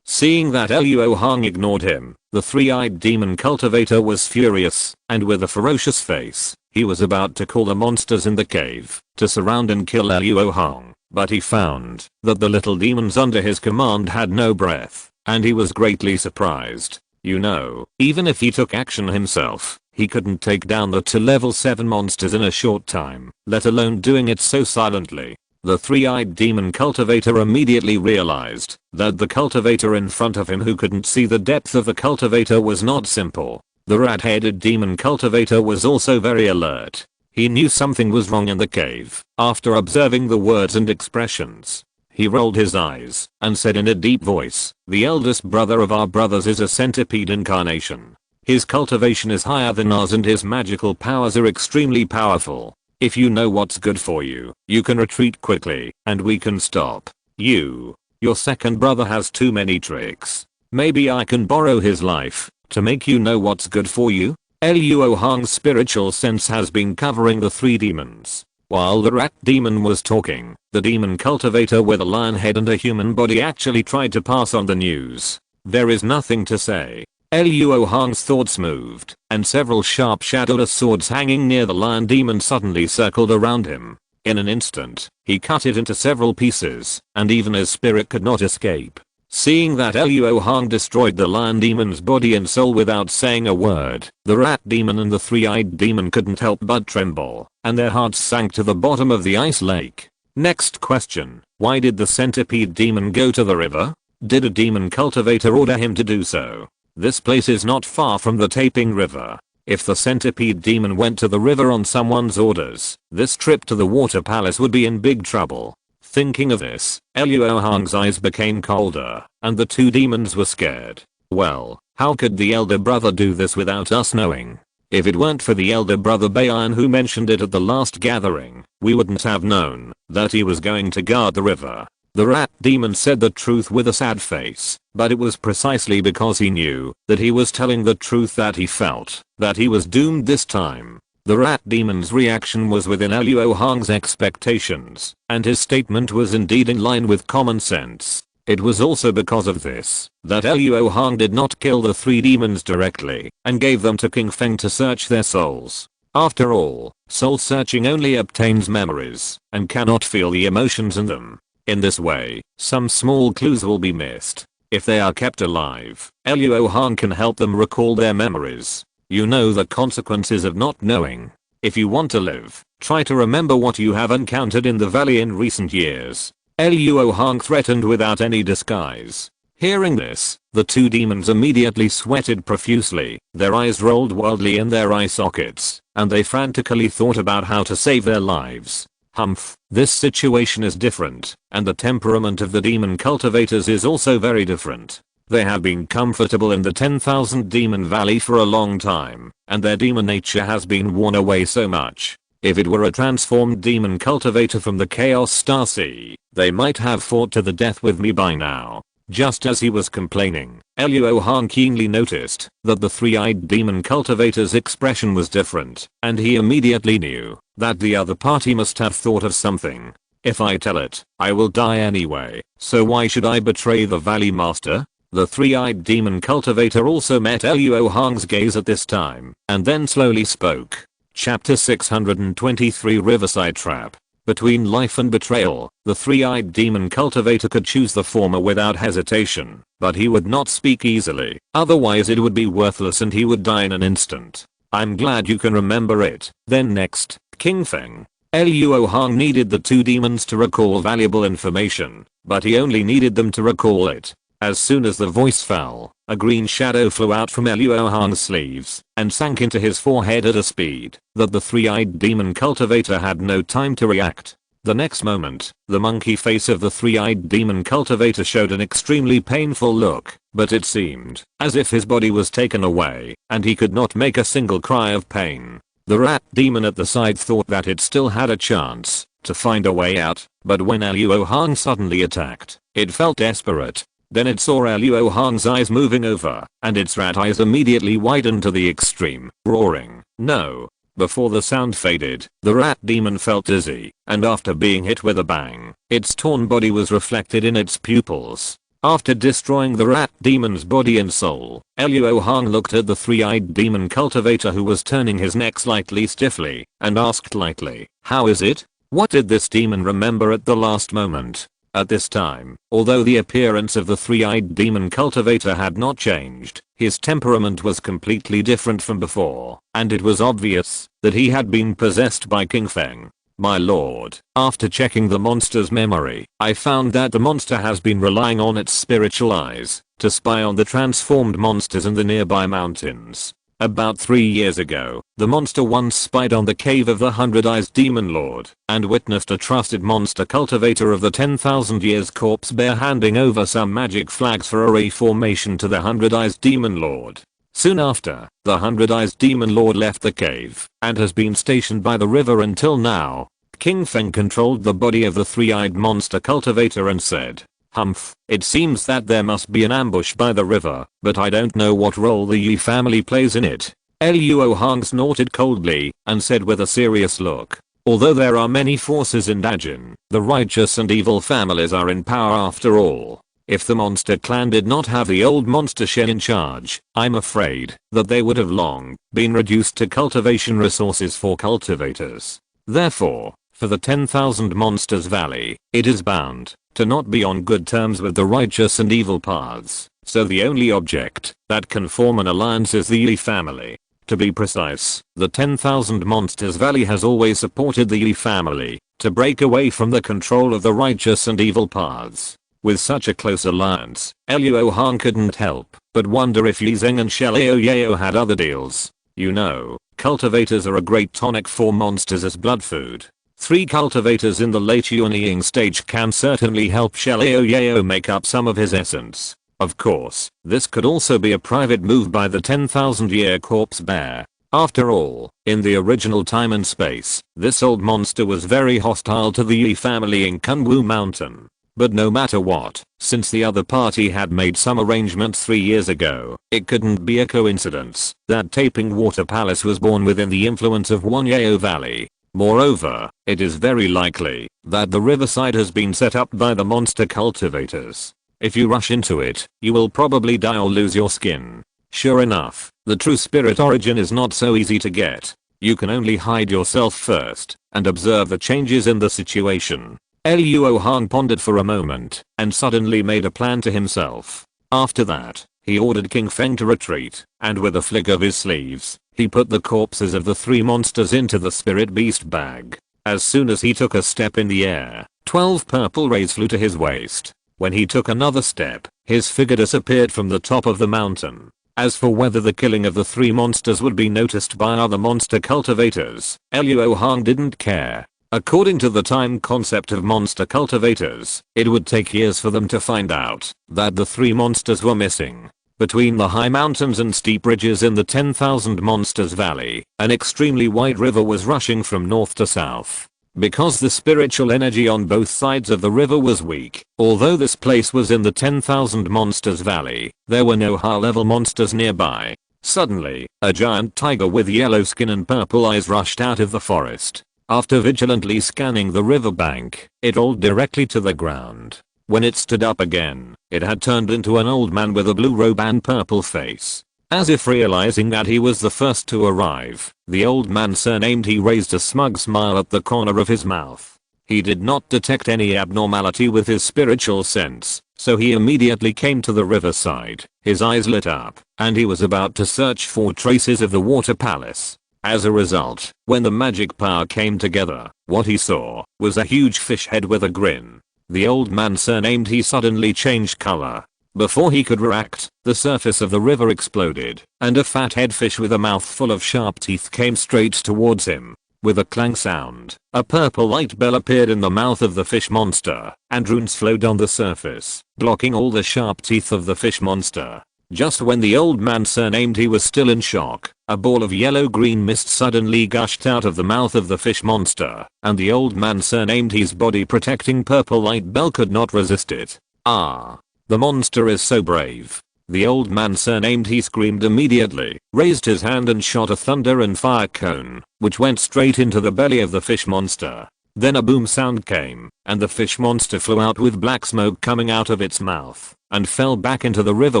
Seeing that Luo Hong ignored him, the three-eyed demon cultivator was furious, and with a ferocious face, he was about to call the monsters in the cave to surround and kill Luo Hong. But he found that the little demons under his command had no breath, and he was greatly surprised. You know, even if he took action himself, he couldn't take down the 2 level 7 monsters in a short time, let alone doing it so silently. The three-eyed demon cultivator immediately realized that the cultivator in front of him who couldn't see the depth of the cultivator was not simple. The rat-headed demon cultivator was also very alert. He knew something was wrong in the cave. After observing the words and expressions, he rolled his eyes and said in a deep voice, "The eldest brother of our brothers is a centipede incarnation. His cultivation is higher than ours and his magical powers are extremely powerful. If you know what's good for you, you can retreat quickly and we can stop you. Your second brother has too many tricks. Maybe I can borrow his life to make you know what's good for you?" Luo Hong's spiritual sense has been covering the three demons. While the rat demon was talking, the demon cultivator with a lion head and a human body actually tried to pass on the news. There is nothing to say. Luo Hong's thoughts moved, and several sharp shadowless swords hanging near the lion demon suddenly circled around him. In an instant, he cut it into several pieces, and even his spirit could not escape. Seeing that Luo Hong destroyed the lion demon's body and soul without saying a word, the rat demon and the three-eyed demon couldn't help but tremble, and their hearts sank to the bottom of the ice lake. Next question. Why did the centipede demon go to the river? Did a demon cultivator order him to do so? This place is not far from the Taping River. If the centipede demon went to the river on someone's orders, this trip to the water palace would be in big trouble. Thinking of this, Luo Hong's eyes became colder, and the two demons were scared. Well, how could the elder brother do this without us knowing? If it weren't for the elder brother Bayan who mentioned it at the last gathering, we wouldn't have known that he was going to guard the river. The rat demon said the truth with a sad face, but it was precisely because he knew that he was telling the truth that he felt that he was doomed this time. The rat demon's reaction was within Luo Hong's expectations, and his statement was indeed in line with common sense. It was also because of this that Luo Hong did not kill the three demons directly and gave them to King Feng to search their souls. After all, soul searching only obtains memories and cannot feel the emotions in them. In this way, some small clues will be missed. If they are kept alive, Luo Hong can help them recall their memories. You know the consequences of not knowing. If you want to live, try to remember what you have encountered in the valley in recent years. Luo Hong threatened without any disguise. Hearing this, the two demons immediately sweated profusely, their eyes rolled wildly in their eye sockets, and they frantically thought about how to save their lives. Humph, this situation is different, and the temperament of the demon cultivators is also very different. They have been comfortable in the 10,000 demon valley for a long time, and their demon nature has been worn away so much. If it were a transformed demon cultivator from the Chaos Star Sea, they might have fought to the death with me by now. Just as he was complaining, Luo Hong keenly noticed that the three-eyed demon cultivator's expression was different, and he immediately knew that the other party must have thought of something. If I tell it, I will die anyway, so why should I betray the Valley Master? The three-eyed demon cultivator also met Luo Hong's gaze at this time, and then slowly spoke. Chapter 623 Riverside Trap. Between life and betrayal, the three-eyed demon cultivator could choose the former without hesitation, but he would not speak easily, otherwise it would be worthless and he would die in an instant. I'm glad you can remember it. Then next, King Feng. Luo Hong needed the two demons to recall valuable information, but he only needed them to recall it. As soon as the voice fell, a green shadow flew out from Luo Hong's sleeves and sank into his forehead at a speed that the three-eyed demon cultivator had no time to react. The next moment, the monkey face of the three-eyed demon cultivator showed an extremely painful look, but it seemed as if his body was taken away and he could not make a single cry of pain. The rat demon at the side thought that it still had a chance to find a way out, but when Luo Hong suddenly attacked, it felt desperate. Then it saw Luo Hong's eyes moving over, and its rat eyes immediately widened to the extreme, roaring, "No!" Before the sound faded, the rat demon felt dizzy, and after being hit with a bang, its torn body was reflected in its pupils. After destroying the rat demon's body and soul, Luo Hong looked at the three-eyed demon cultivator who was turning his neck slightly stiffly, and asked lightly, "How is it? What did this demon remember at the last moment?" At this time, although the appearance of the three-eyed demon cultivator had not changed, his temperament was completely different from before, and it was obvious that he had been possessed by King Feng. "My lord, after checking the monster's memory, I found that the monster has been relying on its spiritual eyes to spy on the transformed monsters in the nearby mountains. About 3 years ago, the monster once spied on the cave of the 100-Eyes Demon Lord and witnessed a trusted monster cultivator of the 10,000 years corpse bear handing over some magic flags for a reformation to the 100-Eyes Demon Lord. Soon after, the 100-Eyes Demon Lord left the cave and has been stationed by the river until now. King Feng controlled the body of the three-eyed monster cultivator and said, "Humph, it seems that there must be an ambush by the river, but I don't know what role the Yi family plays in it." Luo Hong snorted coldly and said with a serious look, "Although there are many forces in Dajin, the righteous and evil families are in power after all. If the monster clan did not have the old monster Shen in charge, I'm afraid that they would have long been reduced to cultivation resources for cultivators. Therefore, for the 10,000 Monsters Valley, it is bound to not be on good terms with the righteous and evil paths, so the only object that can form an alliance is the Yi family. To be precise, the 10,000 Monsters Valley has always supported the Yi family to break away from the control of the righteous and evil paths. With such a close alliance, Luo Hong couldn't help but wonder if Yi Zheng and Xiao Yao had other deals. You know, cultivators are a great tonic for monsters as blood food. 3 cultivators in the late Yuanying stage can certainly help Xiao Yao make up some of his essence. Of course, this could also be a private move by the 10,000-year corpse bear. After all, in the original time and space, this old monster was very hostile to the Yi family in Kunwu Mountain. But no matter what, since the other party had made some arrangements 3 years ago, it couldn't be a coincidence that Taping Water Palace was born within the influence of Wanyao Valley. Moreover, it is very likely that the riverside has been set up by the monster cultivators. If you rush into it, you will probably die or lose your skin. Sure enough, the true spirit origin is not so easy to get. You can only hide yourself first and observe the changes in the situation. Luo Hong pondered for a moment and suddenly made a plan to himself. After that, he ordered King Feng to retreat, and with a flick of his sleeves, he put the corpses of the 3 monsters into the spirit beast bag. As soon as he took a step in the air, 12 purple rays flew to his waist. When he took another step, his figure disappeared from the top of the mountain. As for whether the killing of the 3 monsters would be noticed by other monster cultivators, Luo Hong didn't care. According to the time concept of monster cultivators, it would take years for them to find out that the 3 monsters were missing. Between the high mountains and steep ridges in the 10,000 Monsters Valley, an extremely wide river was rushing from north to south. Because the spiritual energy on both sides of the river was weak, although this place was in the 10,000 Monsters Valley, there were no high-level monsters nearby. Suddenly, a giant tiger with yellow skin and purple eyes rushed out of the forest. After vigilantly scanning the riverbank, it rolled directly to the ground. When it stood up again, it had turned into an old man with a blue robe and purple face. As if realizing that he was the first to arrive, the old man surnamed he raised a smug smile at the corner of his mouth. He did not detect any abnormality with his spiritual sense, so he immediately came to the riverside. His eyes lit up, and he was about to search for traces of the water palace. As a result, when the magic power came together, what he saw was a huge fish head with a grin. The old man surnamed he suddenly changed color. Before he could react, the surface of the river exploded, and a fat head fish with a mouth full of sharp teeth came straight towards him. With a clang sound, a purple light bell appeared in the mouth of the fish monster, and runes flowed on the surface, blocking all the sharp teeth of the fish monster. Just when the old man surnamed he was still in shock, a ball of yellow-green mist suddenly gushed out of the mouth of the fish monster, and the old man surnamed he's body protecting purple light bell could not resist it. Ah! The monster is so brave. The old man surnamed he screamed immediately, raised his hand and shot a thunder and fire cone, which went straight into the belly of the fish monster. Then a boom sound came, and the fish monster flew out with black smoke coming out of its mouth, and fell back into the river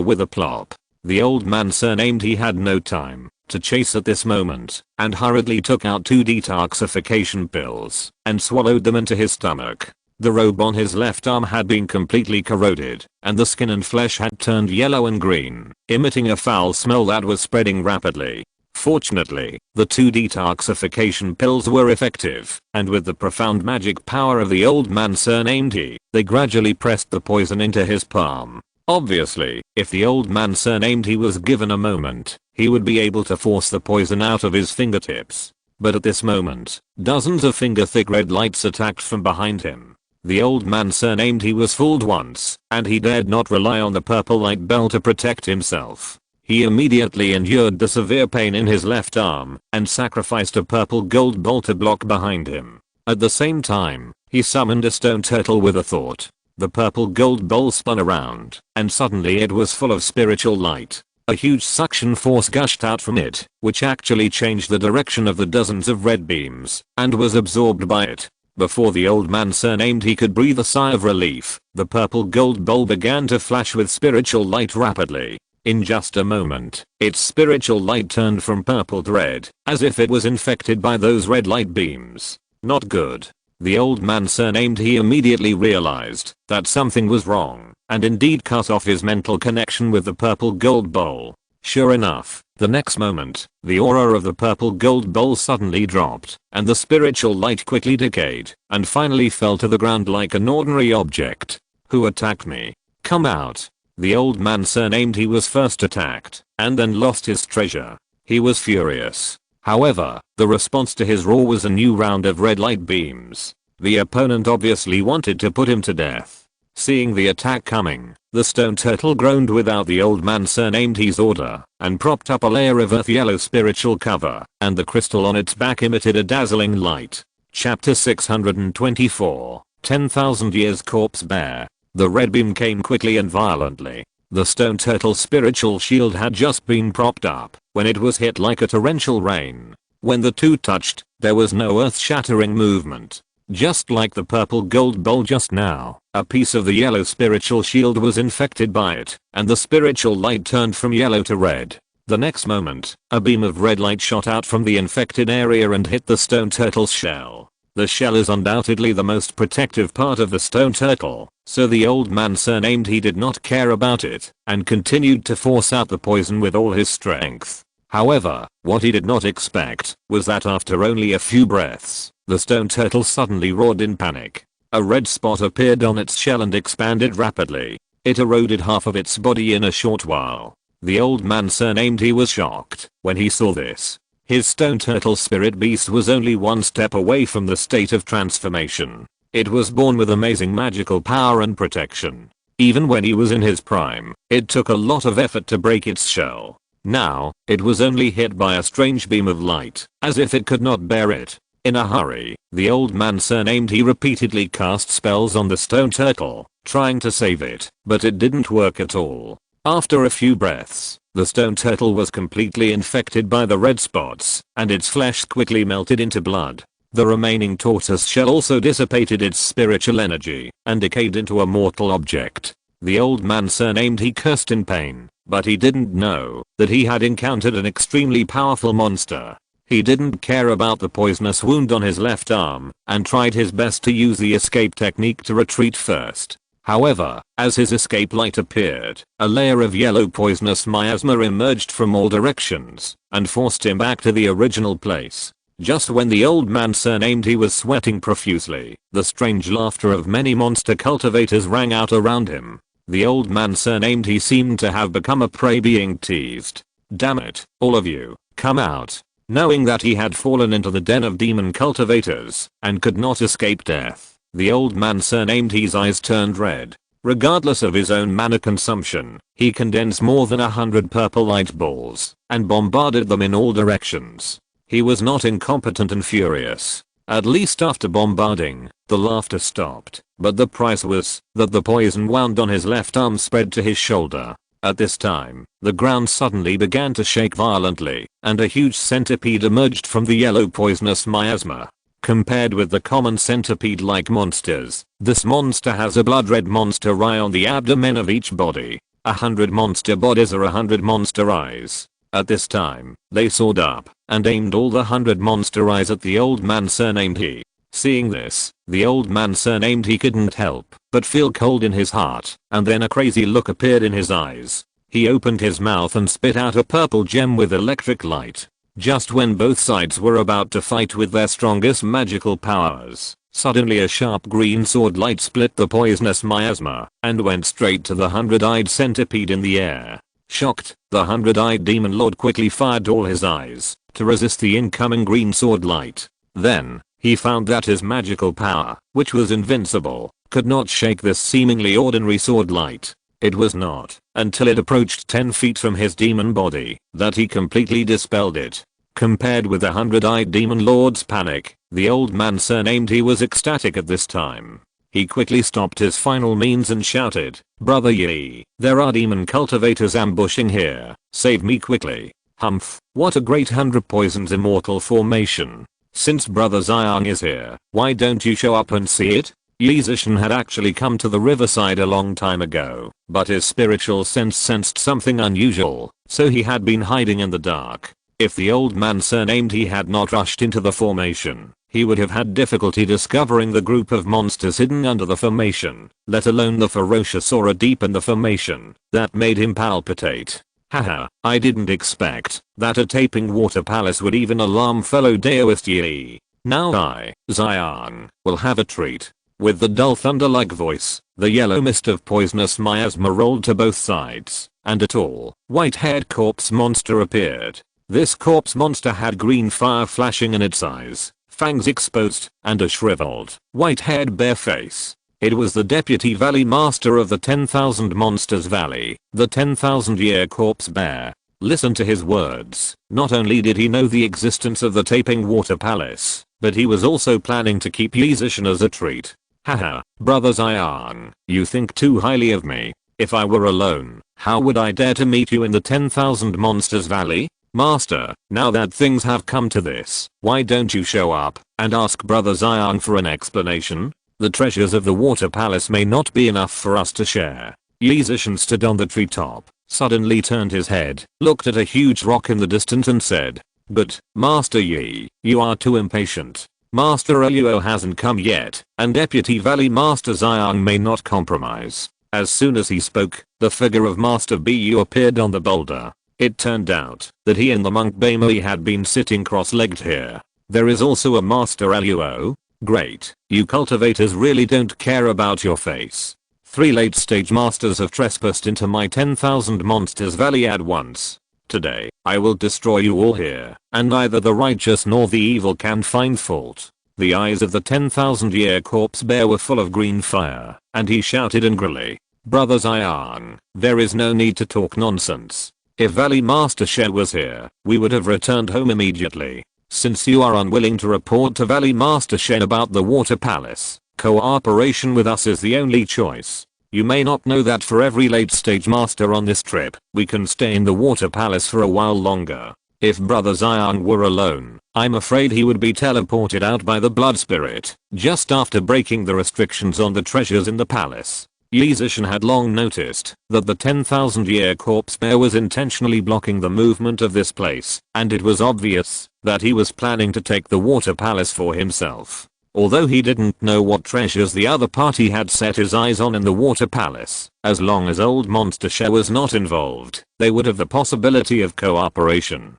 with a plop. The old man surnamed he had no time to chase at this moment, and hurriedly took out 2 detoxification pills, and swallowed them into his stomach. The robe on his left arm had been completely corroded, and the skin and flesh had turned yellow and green, emitting a foul smell that was spreading rapidly. Fortunately, the 2 detoxification pills were effective, and with the profound magic power of the old man surnamed he, they gradually pressed the poison into his palm. Obviously, if the old man surnamed he was given a moment, he would be able to force the poison out of his fingertips. But at this moment, dozens of finger-thick red lights attacked from behind him. The old man surnamed he was fooled once, and he dared not rely on the purple light bell to protect himself. He immediately endured the severe pain in his left arm, and sacrificed a purple gold bolt to block behind him. At the same time, he summoned a stone turtle with a thought. The purple gold bowl spun around, and suddenly it was full of spiritual light. A huge suction force gushed out from it, which actually changed the direction of the dozens of red beams, and was absorbed by it. Before the old man surnamed he could breathe a sigh of relief, the purple gold bowl began to flash with spiritual light rapidly. In just a moment, its spiritual light turned from purple to red, as if it was infected by those red light beams. Not good. The old man surnamed he immediately realized that something was wrong, and indeed cut off his mental connection with the purple gold bowl. Sure enough, the next moment, the aura of the purple gold bowl suddenly dropped, and the spiritual light quickly decayed, and finally fell to the ground like an ordinary object. Who attacked me? Come out. The old man surnamed he was first attacked, and then lost his treasure. He was furious. However, the response to his roar was a new round of red light beams. The opponent obviously wanted to put him to death. Seeing the attack coming, the stone turtle groaned without the old man surnamed he's order, and propped up a layer of earth yellow spiritual cover, and the crystal on its back emitted a dazzling light. Chapter 624, 10,000 Years Corpse Bear. The red beam came quickly and violently. The stone turtle's spiritual shield had just been propped up when it was hit like a torrential rain. When the two touched, there was no earth-shattering movement. Just like the purple gold bowl just now, a piece of the yellow spiritual shield was infected by it, and the spiritual light turned from yellow to red. The next moment, a beam of red light shot out from the infected area and hit the stone turtle's shell. The shell is undoubtedly the most protective part of the stone turtle, so the old man surnamed he did not care about it, and continued to force out the poison with all his strength. However, what he did not expect was that after only a few breaths, the stone turtle suddenly roared in panic. A red spot appeared on its shell and expanded rapidly. It eroded half of its body in a short while. The old man surnamed he was shocked when he saw this. His stone turtle spirit beast was only one step away from the state of transformation. It was born with amazing magical power and protection. Even when he was in his prime, it took a lot of effort to break its shell. Now, it was only hit by a strange beam of light, as if it could not bear it. In a hurry, the old man surnamed he repeatedly cast spells on the stone turtle, trying to save it, but it didn't work at all. After a few breaths, the stone turtle was completely infected by the red spots, and its flesh quickly melted into blood. The remaining tortoise shell also dissipated its spiritual energy, and decayed into a mortal object. The old man surnamed he cursed in pain, but he didn't know that he had encountered an extremely powerful monster. He didn't care about the poisonous wound on his left arm, and tried his best to use the escape technique to retreat first. However, as his escape light appeared, a layer of yellow poisonous miasma emerged from all directions, and forced him back to the original place. Just when the old man surnamed he was sweating profusely, the strange laughter of many monster cultivators rang out around him. The old man surnamed he seemed to have become a prey being teased. Damn it, all of you, come out. Knowing that he had fallen into the den of demon cultivators, and could not escape death, the old man surnamed his eyes turned red. Regardless of his own mana consumption, he condensed more than 100 purple light balls, and bombarded them in all directions. He was not incompetent and furious. At least after bombarding, the laughter stopped, but the price was that the poison wound on his left arm spread to his shoulder. At this time, the ground suddenly began to shake violently, and a huge centipede emerged from the yellow poisonous miasma. Compared with the common centipede-like monsters, this monster has a blood-red monster eye on the abdomen of each body. 100 monster bodies are 100 monster eyes. At this time, they soared up, and aimed all the 100 monster eyes at the old man surnamed he. Seeing this, the old man surnamed he couldn't help but feel cold in his heart, and then a crazy look appeared in his eyes. He opened his mouth and spit out a purple gem with electric light. Just when both sides were about to fight with their strongest magical powers, suddenly a sharp green sword light split the poisonous miasma, and went straight to the 100-eyed centipede in the air. Shocked, the 100-eyed demon lord quickly fired all his eyes to resist the incoming green sword light. Then, he found that his magical power, which was invincible, could not shake this seemingly ordinary sword light. It was not until it approached 10 feet from his demon body that he completely dispelled it. Compared with the 100-eyed demon lord's panic, the old man surnamed he was ecstatic at this time. He quickly stopped his final means and shouted, "Brother Yi, there are demon cultivators ambushing here, save me quickly." Humph, what a great 100 poisons immortal formation. Since Brother Xiang is here, why don't you show up and see it? Yi Zishan had actually come to the riverside a long time ago, but his spiritual sense sensed something unusual, so he had been hiding in the dark. If the old man surnamed he had not rushed into the formation, he would have had difficulty discovering the group of monsters hidden under the formation, let alone the ferocious aura deep in the formation that made him palpitate. Haha, I didn't expect that a taping water palace would even alarm fellow Daoist Yi. Now I, Xiang, will have a treat. With the dull thunder-like voice, the yellow mist of poisonous miasma rolled to both sides, and a tall, white-haired corpse monster appeared. This corpse monster had green fire flashing in its eyes, fangs exposed, and a shriveled, white-haired bare face. It was the Deputy Valley Master of the 10,000 Monsters Valley, the 10,000-year corpse bear. Listen to his words. Not only did he know the existence of the Taping Water Palace, but he was also planning to keep Yi Zishan as a treat. Haha, Brother Xiang, you think too highly of me. If I were alone, how would I dare to meet you in the 10,000 Monsters Valley? Master, now that things have come to this, why don't you show up and ask Brother Xiang for an explanation? The treasures of the water palace may not be enough for us to share. Yi Zishan stood on the treetop, suddenly turned his head, looked at a huge rock in the distance and said, "But, Master Yi, you are too impatient. Master Luo hasn't come yet, and Deputy Valley Master Xiang may not compromise." As soon as he spoke, the figure of Master Bu appeared on the boulder. It turned out that he and the monk Baimei had been sitting cross-legged here. "There is also a Master Luo?" Great, you cultivators really don't care about your face. 3 late stage masters have trespassed into my 10,000 monsters valley at once. Today, I will destroy you all here, and neither the righteous nor the evil can find fault. The eyes of the 10,000-year corpse bear were full of green fire, and he shouted angrily, "Brother Zion, there is no need to talk nonsense. If Valley Master She was here, we would have returned home immediately. Since you are unwilling to report to Valley Master She about the Water Palace, cooperation with us is the only choice. You may not know that for every late stage master on this trip, we can stay in the Water Palace for a while longer. If Brother Zion were alone, I'm afraid he would be teleported out by the blood spirit, just after breaking the restrictions on the treasures in the palace." Yi Zishan had long noticed that the 10,000-year corpse bear was intentionally blocking the movement of this place, and it was obvious that he was planning to take the Water Palace for himself. Although he didn't know what treasures the other party had set his eyes on in the Water Palace, as long as Old Monster She was not involved, they would have the possibility of cooperation.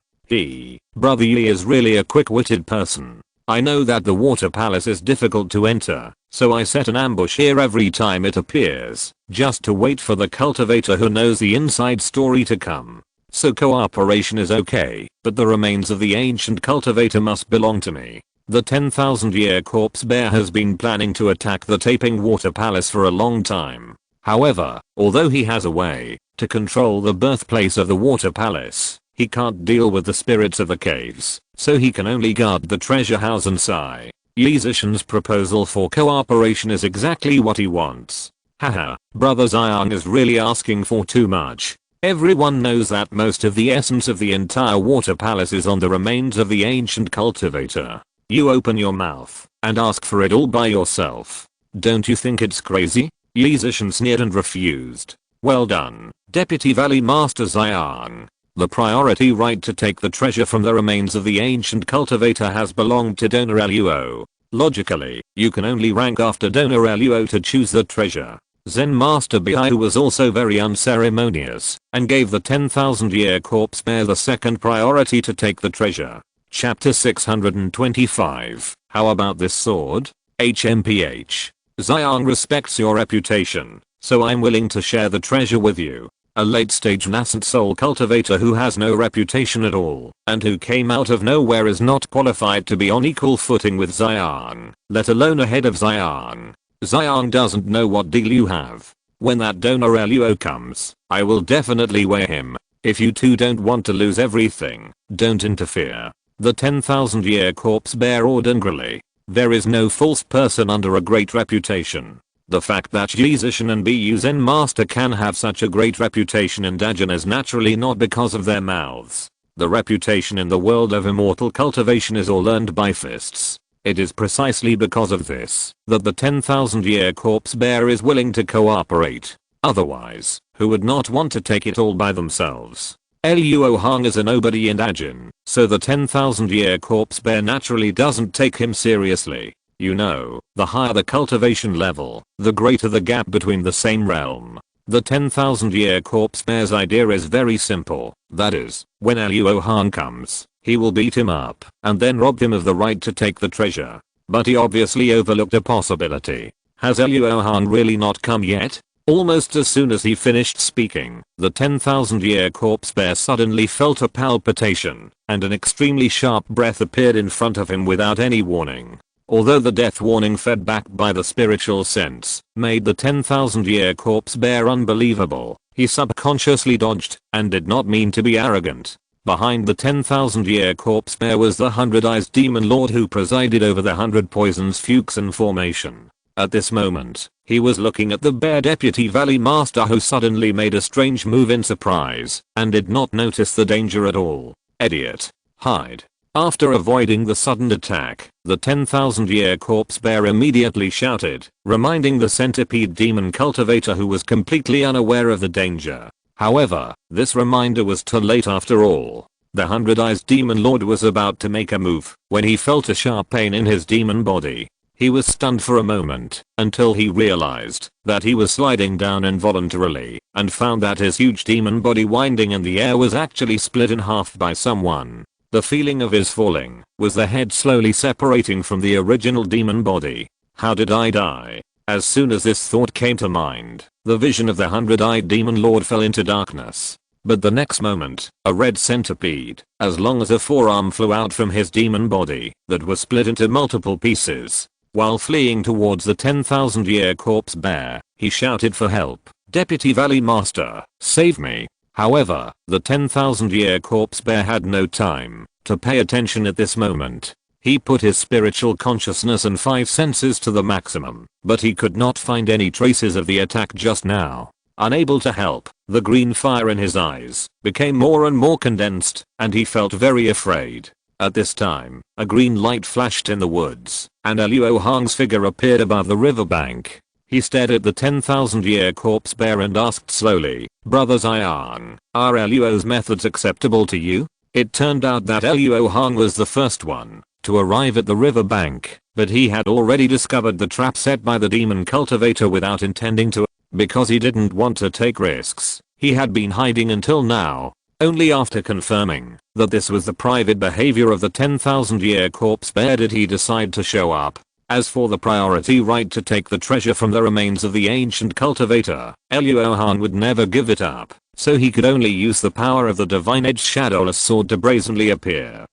Brother Yi is really a quick-witted person. I know that the Water Palace is difficult to enter, so I set an ambush here every time it appears, just to wait for the cultivator who knows the inside story to come. So cooperation is okay, but the remains of the ancient cultivator must belong to me. The 10,000-year corpse bear has been planning to attack the Taping Water Palace for a long time. However, although he has a way to control the birthplace of the Water Palace, he can't deal with the spirits of the caves, so he can only guard the treasure house and sigh. Yi Zishan's proposal for cooperation is exactly what he wants. Haha, Brother Zion is really asking for too much. Everyone knows that most of the essence of the entire Water Palace is on the remains of the ancient cultivator. You open your mouth and ask for it all by yourself. Don't you think it's crazy? Yi Zishan sneered and refused. Well done, Deputy Valley Master Zion. The priority right to take the treasure from the remains of the ancient cultivator has belonged to Donor Luo. Logically, you can only rank after Donor Luo to choose the treasure. Zen Master Bihai was also very unceremonious and gave the 10,000-year corpse bear the second priority to take the treasure. Chapter 625. How about this sword? HMPH. Zion respects your reputation, so I'm willing to share the treasure with you. A late-stage nascent soul cultivator who has no reputation at all, and who came out of nowhere is not qualified to be on equal footing with Zion, let alone ahead of Zion. Zion doesn't know what deal you have. When that Donor Luo comes, I will definitely weigh him. If you two don't want to lose everything, don't interfere. The 10,000-year corpse bear roared angrily. There is no false person under a great reputation. The fact that Yi Zishan and Bu Zen Master can have such a great reputation in Dajin is naturally not because of their mouths. The reputation in the world of immortal cultivation is all earned by fists. It is precisely because of this that the 10,000-year corpse bear is willing to cooperate. Otherwise, who would not want to take it all by themselves? Luo Hong is a nobody in Dajin, so the 10,000-year corpse bear naturally doesn't take him seriously. You know, the higher the cultivation level, the greater the gap between the same realm. The 10,000-year corpse bear's idea is very simple. That is, when Luo Hong comes, he will beat him up and then rob him of the right to take the treasure. But he obviously overlooked a possibility. Has Luo Hong really not come yet? Almost as soon as he finished speaking, the 10,000-year corpse bear suddenly felt a palpitation, and an extremely sharp breath appeared in front of him without any warning. Although the death warning fed back by the spiritual sense made the 10,000-year corpse bear unbelievable, he subconsciously dodged and did not mean to be arrogant. Behind the 10,000-year corpse bear was the 100-eyes demon lord who presided over the 100 poisons Fuchsin formation. At this moment, he was looking at the bear deputy valley master who suddenly made a strange move in surprise and did not notice the danger at all. Idiot. Hide. After avoiding the sudden attack, the 10,000-year corpse bear immediately shouted, reminding the centipede demon cultivator who was completely unaware of the danger. However, this reminder was too late after all. The 100-eyes demon lord was about to make a move when he felt a sharp pain in his demon body. He was stunned for a moment until he realized that he was sliding down involuntarily and found that his huge demon body winding in the air was actually split in half by someone. The feeling of his falling was the head slowly separating from the original demon body. How did I die? As soon as this thought came to mind, the vision of the 100-eyed demon lord fell into darkness. But the next moment, a red centipede, as long as a forearm, flew out from his demon body that was split into multiple pieces. While fleeing towards the 10,000-year corpse bear, he shouted for help. "Deputy Valley Master, save me." However, the 10,000-year corpse bear had no time to pay attention at this moment. He put his spiritual consciousness and 5 senses to the maximum, but he could not find any traces of the attack just now. Unable to help, the green fire in his eyes became more and more condensed, and he felt very afraid. At this time, a green light flashed in the woods, and Luo Hong's figure appeared above the riverbank. He stared at the 10,000-year corpse bear and asked slowly, "Brother Xiang, are Luo's methods acceptable to you?" It turned out that Luo Hong was the first one to arrive at the riverbank, but he had already discovered the trap set by the demon cultivator without intending to, because he didn't want to take risks. He had been hiding until now. Only after confirming that this was the private behavior of the 10,000-year corpse bear did he decide to show up. As for the priority right to take the treasure from the remains of the ancient cultivator, Luo Hong would never give it up, so he could only use the power of the divine-edged shadowless sword to brazenly appear.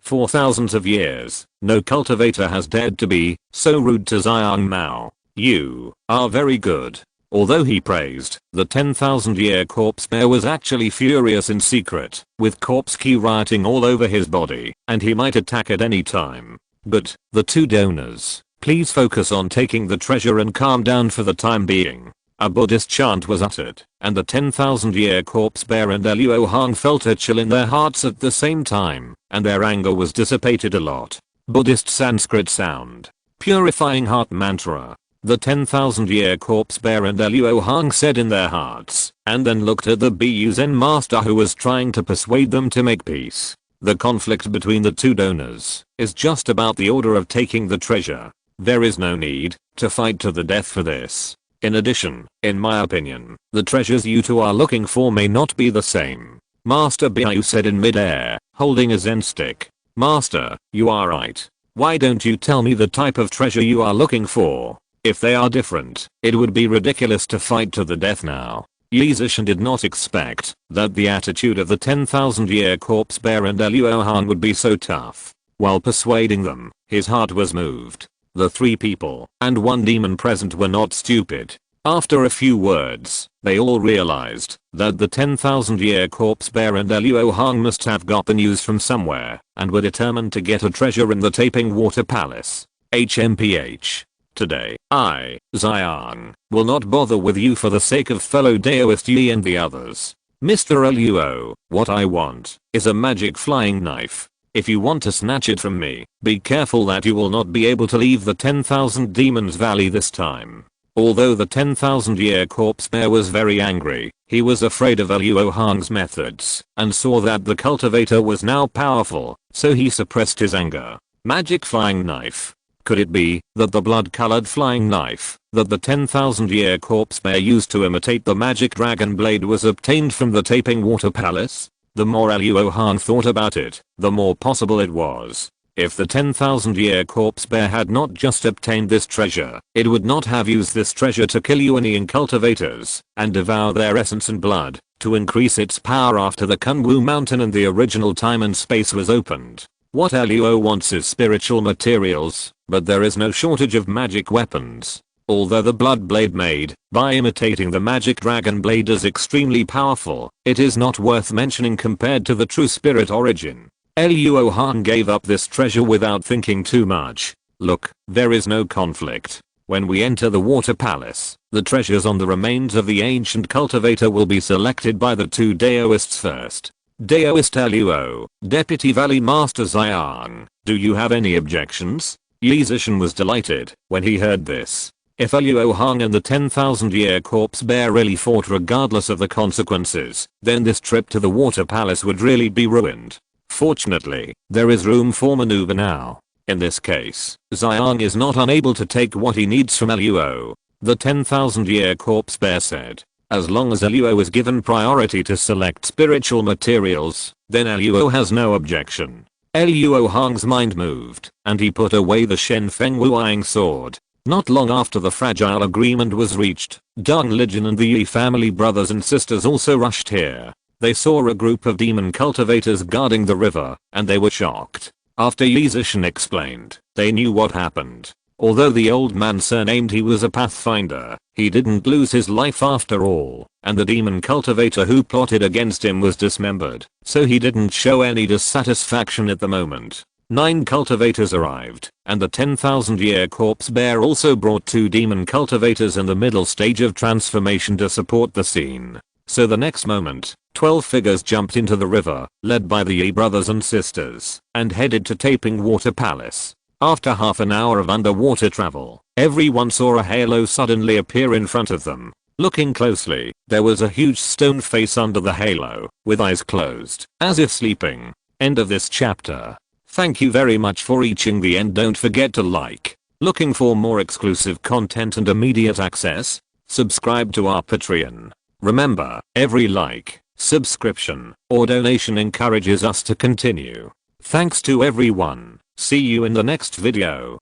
For thousands of years, no cultivator has dared to be so rude to Xiang Mao. "You are very good." Although he praised, the 10,000-year corpse bear was actually furious in secret, with corpse ki rioting all over his body, and he might attack at any time. But, the two donors, please focus on taking the treasure and calm down for the time being. A Buddhist chant was uttered, and the 10,000-year corpse bear and Luo Hong felt a chill in their hearts at the same time, and their anger was dissipated a lot. Buddhist Sanskrit sound. Purifying heart mantra. The 10,000-year corpse bear and Luo Hong said in their hearts, and then looked at the Bu Zen master who was trying to persuade them to make peace. The conflict between the two donors is just about the order of taking the treasure. There is no need to fight to the death for this. In addition, in my opinion, the treasures you two are looking for may not be the same. Master Bu said in midair, holding a Zen stick. "Master, you are right. Why don't you tell me the type of treasure you are looking for? If they are different, it would be ridiculous to fight to the death now." Yi Zishan did not expect that the attitude of the 10,000-year corpse bear and Luo Hong would be so tough. While persuading them, his heart was moved. The 3 people and 1 demon present were not stupid. After a few words, they all realized that the 10,000-year corpse bear and Luo Hong must have got the news from somewhere, and were determined to get a treasure in the Taping Water Palace. HMPH. Today, I, Xiang, will not bother with you for the sake of fellow Daoist Yi and the others. Mr. Luo, what I want is a magic flying knife. If you want to snatch it from me, be careful that you will not be able to leave the 10,000 Demons Valley this time. Although the 10,000-year corpse bear was very angry, he was afraid of Luo Hong's methods, and saw that the cultivator was now powerful, so he suppressed his anger. Magic flying knife. Could it be that the blood-colored flying knife that the 10,000-year corpse bear used to imitate the magic dragon blade was obtained from the Taping Water Palace? The more Luo Hong thought about it, the more possible it was. If the 10,000-year corpse bear had not just obtained this treasure, it would not have used this treasure to kill Yuanian cultivators and devour their essence and blood to increase its power after the Kunwu Mountain and the original time and space was opened. What Luo wants is spiritual materials, but there is no shortage of magic weapons. Although the blood blade made by imitating the magic dragon blade is extremely powerful, it is not worth mentioning compared to the true spirit origin. Luo Hong gave up this treasure without thinking too much. Look, there is no conflict. When we enter the water palace, the treasures on the remains of the ancient cultivator will be selected by the 2 Daoists first. Daoist Luo, Deputy Valley Master Xiang, do you have any objections? Yi Zishan was delighted when he heard this. If Luo Hong and the 10,000-year corpse bear really fought regardless of the consequences, then this trip to the water palace would really be ruined. Fortunately, there is room for maneuver now. In this case, Xiang is not unable to take what he needs from Luo. The 10,000-year corpse bear said. As long as Luo is given priority to select spiritual materials, then Luo has no objection. Luo Hong's mind moved, and he put away the Shen Feng Wuang sword. Not long after the fragile agreement was reached, Dong Lijun and the Yi family brothers and sisters also rushed here. They saw a group of demon cultivators guarding the river, and they were shocked. After Yi Zishan explained, they knew what happened. Although the old man surnamed he was a pathfinder, he didn't lose his life after all, and the demon cultivator who plotted against him was dismembered, so he didn't show any dissatisfaction at the moment. 9 cultivators arrived, and the 10,000-year corpse bear also brought 2 demon cultivators in the middle stage of transformation to support the scene. So the next moment, 12 figures jumped into the river, led by the Yi brothers and sisters, and headed to Taping Water Palace. After half an hour of underwater travel, everyone saw a halo suddenly appear in front of them. Looking closely, there was a huge stone face under the halo, with eyes closed, as if sleeping. End of this chapter. Thank you very much for reaching the end. Don't forget to like. Looking for more exclusive content and immediate access? Subscribe to our Patreon. Remember, every like, subscription, or donation encourages us to continue. Thanks to everyone. See you in the next video.